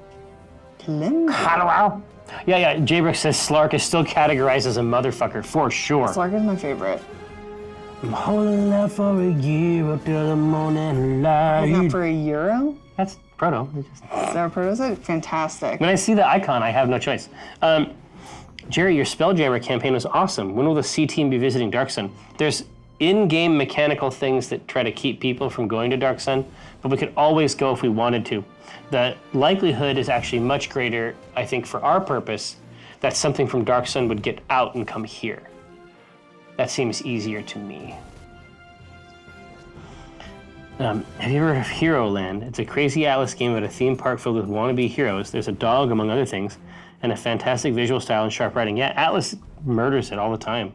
Kalimvor. Carrow? Yeah. Jaybrick says Slark is still categorized as a motherfucker, for sure. Slark is my favorite. I'm holding out for a year up till the morning light. Not for a euro? That's Proto. Is that what it is? Fantastic. When I see the icon, I have no choice. Jerry, your Spelljammer campaign was awesome. When will the C team be visiting Dark Sun? There's in-game mechanical things that try to keep people from going to Dark Sun, but we could always go if we wanted to. The likelihood is actually much greater, I think, for our purpose, that something from Dark Sun would get out and come here. That seems easier to me. Have you ever heard of Hero Land? It's a crazy Atlas game about a theme park filled with wannabe heroes. There's a dog, among other things, and a fantastic visual style and sharp writing. Yeah, Atlas murders it all the time.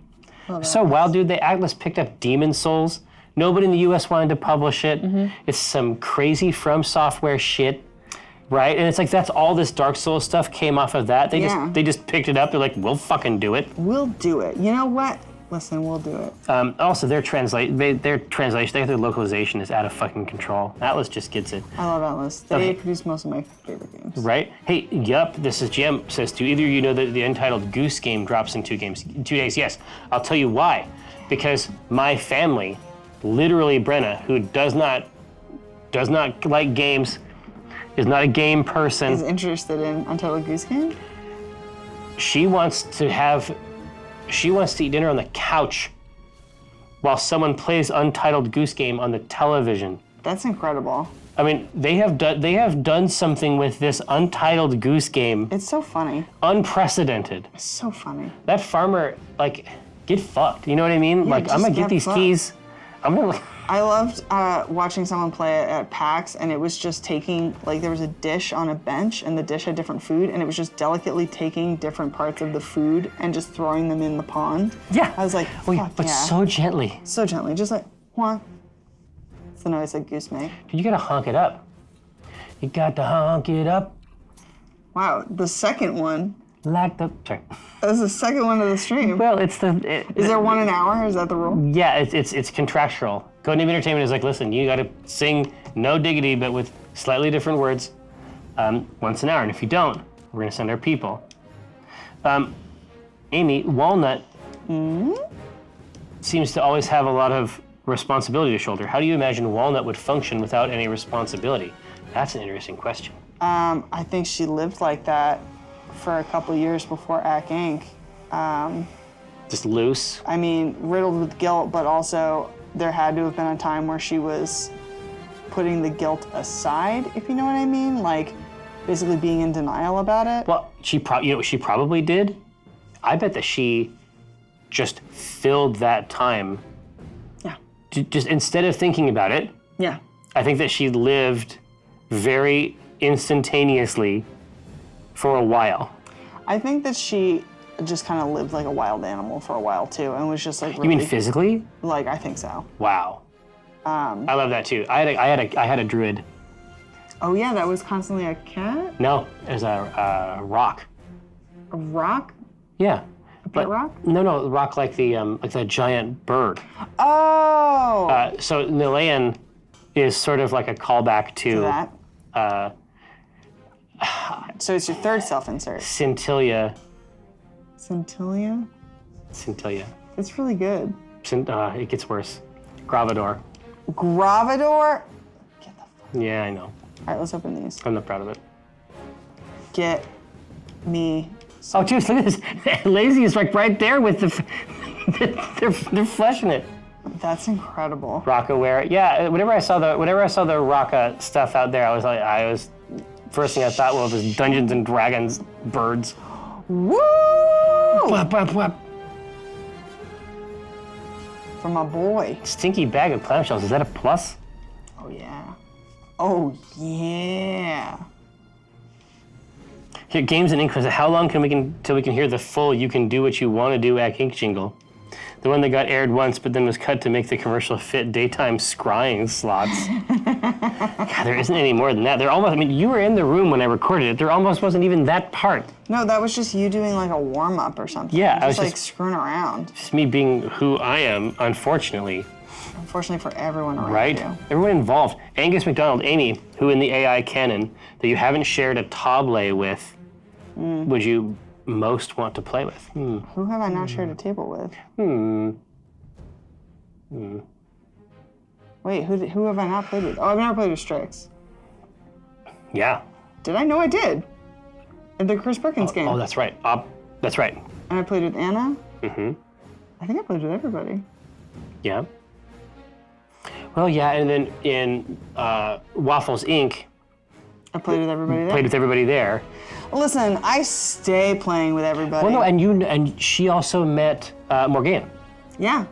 So wild, dude. Atlas picked up Demon Souls. Nobody in the U.S. wanted to publish it. It's some crazy From Software shit, right? And it's like that's all this Dark Souls stuff came off of that. They just picked it up. They're like, we'll fucking do it. We'll do it. You know what? Listen, we'll do it. Also, their translation, their localization is out of fucking control. Atlas just gets it. I love Atlas. They produce most of my favorite games. Right? Hey, yup, this is Jim, says, do either of you know that the Untitled Goose Game drops in 2 days? Yes. I'll tell you why. Because my family, literally Brenna, who does not like games, is not a game person. Is interested in Untitled Goose Game? She wants to eat dinner on the couch while someone plays Untitled Goose Game on the television. That's incredible. I mean, they have done something with this Untitled Goose Game. It's so funny. Unprecedented. It's so funny. That farmer, like, get fucked. You know what I mean? Yeah, like, I'm gonna get these keys. I'm gonna. I loved watching someone play it at PAX, and it was just taking, like, there was a dish on a bench, and the dish had different food, and it was just delicately taking different parts of the food and just throwing them in the pond. Yeah. I was like, fuck but yeah. so gently. So gently, just like, wah. That's the noise that goose make. Dude, you gotta honk it up. You got to honk it up. Wow, the second one. Like the. Sorry. That's the second one of the stream. Well, it's the. Is there one an hour? Is that the rule? Yeah, it's contractual. Codename Entertainment is like, listen, you got to sing no diggity, but with slightly different words, once an hour. And if you don't, we're gonna send our people. Amy, Walnut seems to always have a lot of responsibility to shoulder. How do you imagine Walnut would function without any responsibility? That's an interesting question. I think she lived like that for a couple years before AC Inc. Just loose. I mean, riddled with guilt, but also there had to have been a time where she was putting the guilt aside, if you know what I mean, like basically being in denial about it. Well, you know what she probably did? I bet that she just filled that time. Yeah. Just instead of thinking about it, Yeah. I think that she lived very instantaneously for a while. I think that she just kind of lived like a wild animal for a while too, and was just like really, You mean physically? like, I think so. Wow. I love that too. I had a druid. Oh yeah, that was constantly a cat? No, it was a rock. A rock? Yeah. A pet rock? No, rock like the giant bird. Oh! So Nilayan is sort of like a callback to that. So it's your third self-insert. Scintilla. Scintilla? Scintilla. It's really good. It gets worse. Gravador. Gravador? Get the fuck. Yeah, I know. All right, let's open these. I'm not proud of it. Get me. Oh, dude, look at this. Lazy is like right there with the. they're fleshing it. That's incredible. Rockaware. Yeah, whenever I saw the Rocka stuff out there, I was first thing I thought was Dungeons and Dragons birds. Woo! Whap, whap, whap. For my boy. Stinky bag of clamshells. Is that a plus? Oh yeah. Oh yeah. Here, Games and Ink. How long till we can hear the full "You Can Do What You Want to Do" at Ink jingle? The one that got aired once, but then was cut to make the commercial fit daytime scrying slots. God, there isn't any more than that. They're almost. I mean, you were in the room when I recorded it. There almost wasn't even that part. No, that was just you doing like a warm up or something. Yeah, I was like just screwing around. It's me being who I am, unfortunately. Unfortunately for everyone around Right? you. Everyone involved. Angus McDonald, Amy, who in the AI canon that you haven't shared a table with, would you most want to play with? Who have I not shared a table with? Wait, who have I not played with? Oh, I've never played with Strix. Yeah. Did I? No, I did. In the Chris Perkins game. Oh, that's right. That's right. And I played with Anna. Mm-hmm. I think I played with everybody. Yeah. Well, yeah, and then in Waffles Inc., I played with everybody there. played with everybody there. Listen, I stay playing with everybody. Well, no, and she also met Morgana. Yeah.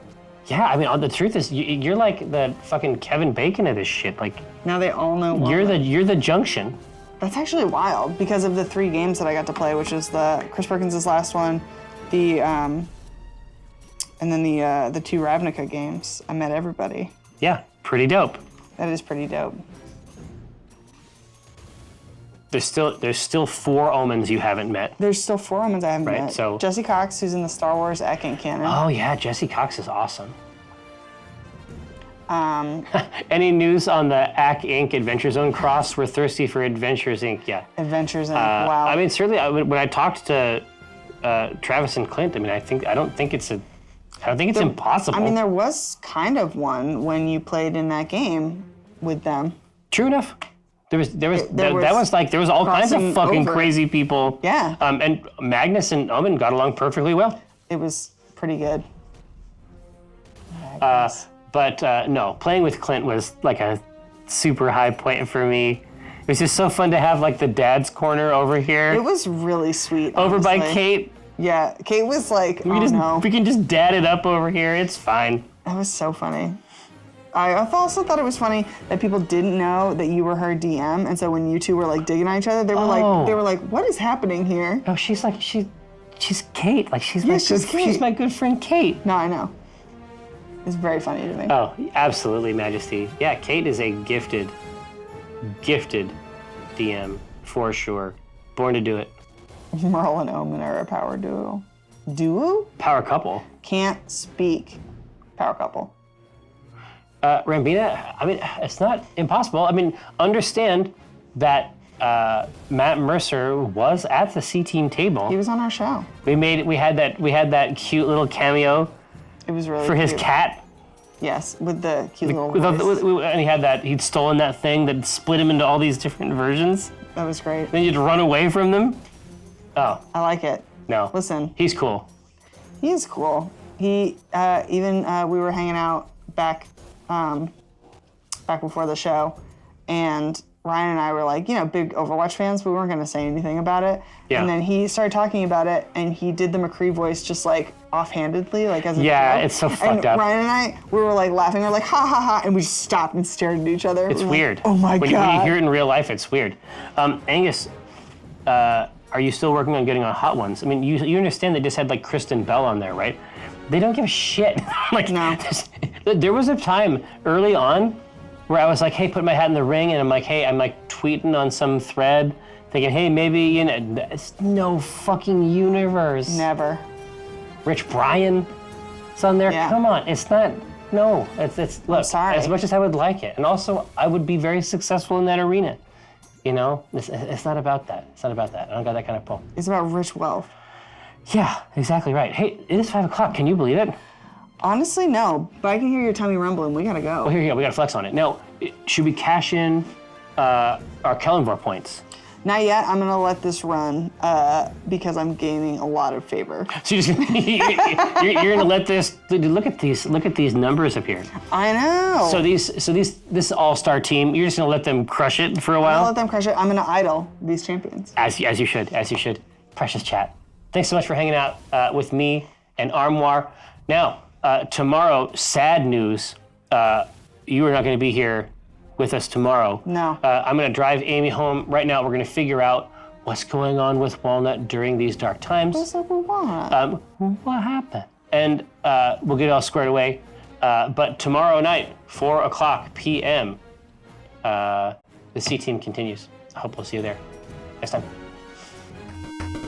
Yeah, I mean, the truth is, you're like the fucking Kevin Bacon of this shit. Like, Now they all know one. you're the junction. That's actually wild because of the 3 games that I got to play, which is the Chris Perkins' last one, the and then the 2 Ravnica games. I met everybody. Yeah, pretty dope. That is pretty dope. There's still 4 Omens you haven't met. There's still 4 Omens I haven't Right, met. so- Jesse Cox, who's in the Star Wars Ekin canon. Oh yeah, Jesse Cox is awesome. Any news on the AC Inc. Adventure Zone cross? We're thirsty for Adventures Inc. Yeah. Adventures in wow. I mean, certainly, when I talked to Travis and Clint, I mean, I don't think it's impossible. I mean, there was kind of one when you played in that game with them. True enough. There was all kinds of crossing fucking over. crazy people. Yeah. And Magnus and Omen got along perfectly well. It was pretty good. But no, playing with Clint was like a super high point for me. It was just so fun to have like the dad's corner over here. It was really sweet. Over by honestly. Kate. Yeah, Kate was like, We can no. just dad it up over here. It's fine. That was so funny. I also thought it was funny that people didn't know that you were her DM, and so when you two were like digging at each other, they were like, what is happening here? No, she's like she's Kate. Like she's Kate. my good friend Kate. No, I know. It's very funny to me. Oh, absolutely, Majesty. Yeah, Kate is a gifted DM for sure. Born to do it. Merle and Omen are a power duo. Duo? Power couple. Can't speak. Power couple. Rambina, I mean, it's not impossible. I mean, understand that Matt Mercer was at the C-Team table. He was on our show. We had that cute little cameo. It was really for his cute. cat. Yes, with the cute little voice. And he'd stolen that thing that split him into all these different versions. That was great. Then you'd run away from them. Oh. I like it. No. Listen. He's cool. He is cool. He we were hanging out back before the show, and Ryan and I were like, big Overwatch fans, but we weren't going to say anything about it. Yeah. And then he started talking about it, and he did the McCree voice just like offhandedly, like as a joke. It's so fucked and up. Ryan and I, we were like laughing. We were like, ha ha ha, and we just stopped and stared at each other. It's weird. Like, oh my God. When you hear it in real life, it's weird. Angus, are you still working on getting on Hot Ones? I mean, you understand they just had like Kristen Bell on there, right? They don't give a shit. Like, no. There was a time early on where I was like, hey, put my hat in the ring, and I'm like tweeting on some thread, thinking, hey, maybe, it's no fucking universe. Never. Rich Brian is on there. Yeah. Come on, it's not. No, it's look. I'm sorry. As much as I would like it, and also I would be very successful in that arena. It's not about that. It's not about that. I don't got that kind of pull. It's about rich wealth. Yeah, exactly right. Hey, it is 5 o'clock. Can you believe it? Honestly, no. But I can hear your tummy rumbling. We gotta go. Well, here you go. We gotta flex on it. Now, should we cash in our Kellenvar points? Not yet. I'm gonna let this run because I'm gaining a lot of favor. So you're gonna let this? Dude, look at these numbers up here. I know. So this all-star team, you're just gonna let them crush it for a while? I'll let them crush it. I'm gonna idol these champions. As you should. Precious chat. Thanks so much for hanging out with me and Armoire. Now, tomorrow, sad news. You are not going to be here with us tomorrow. No. I'm going to drive Amy home. Right now, we're going to figure out what's going on with Walnut during these dark times. What's up with Walnut? What happened? And we'll get it all squared away. But tomorrow night, 4 o'clock p.m., the C-Team continues. I hope we'll see you there next time.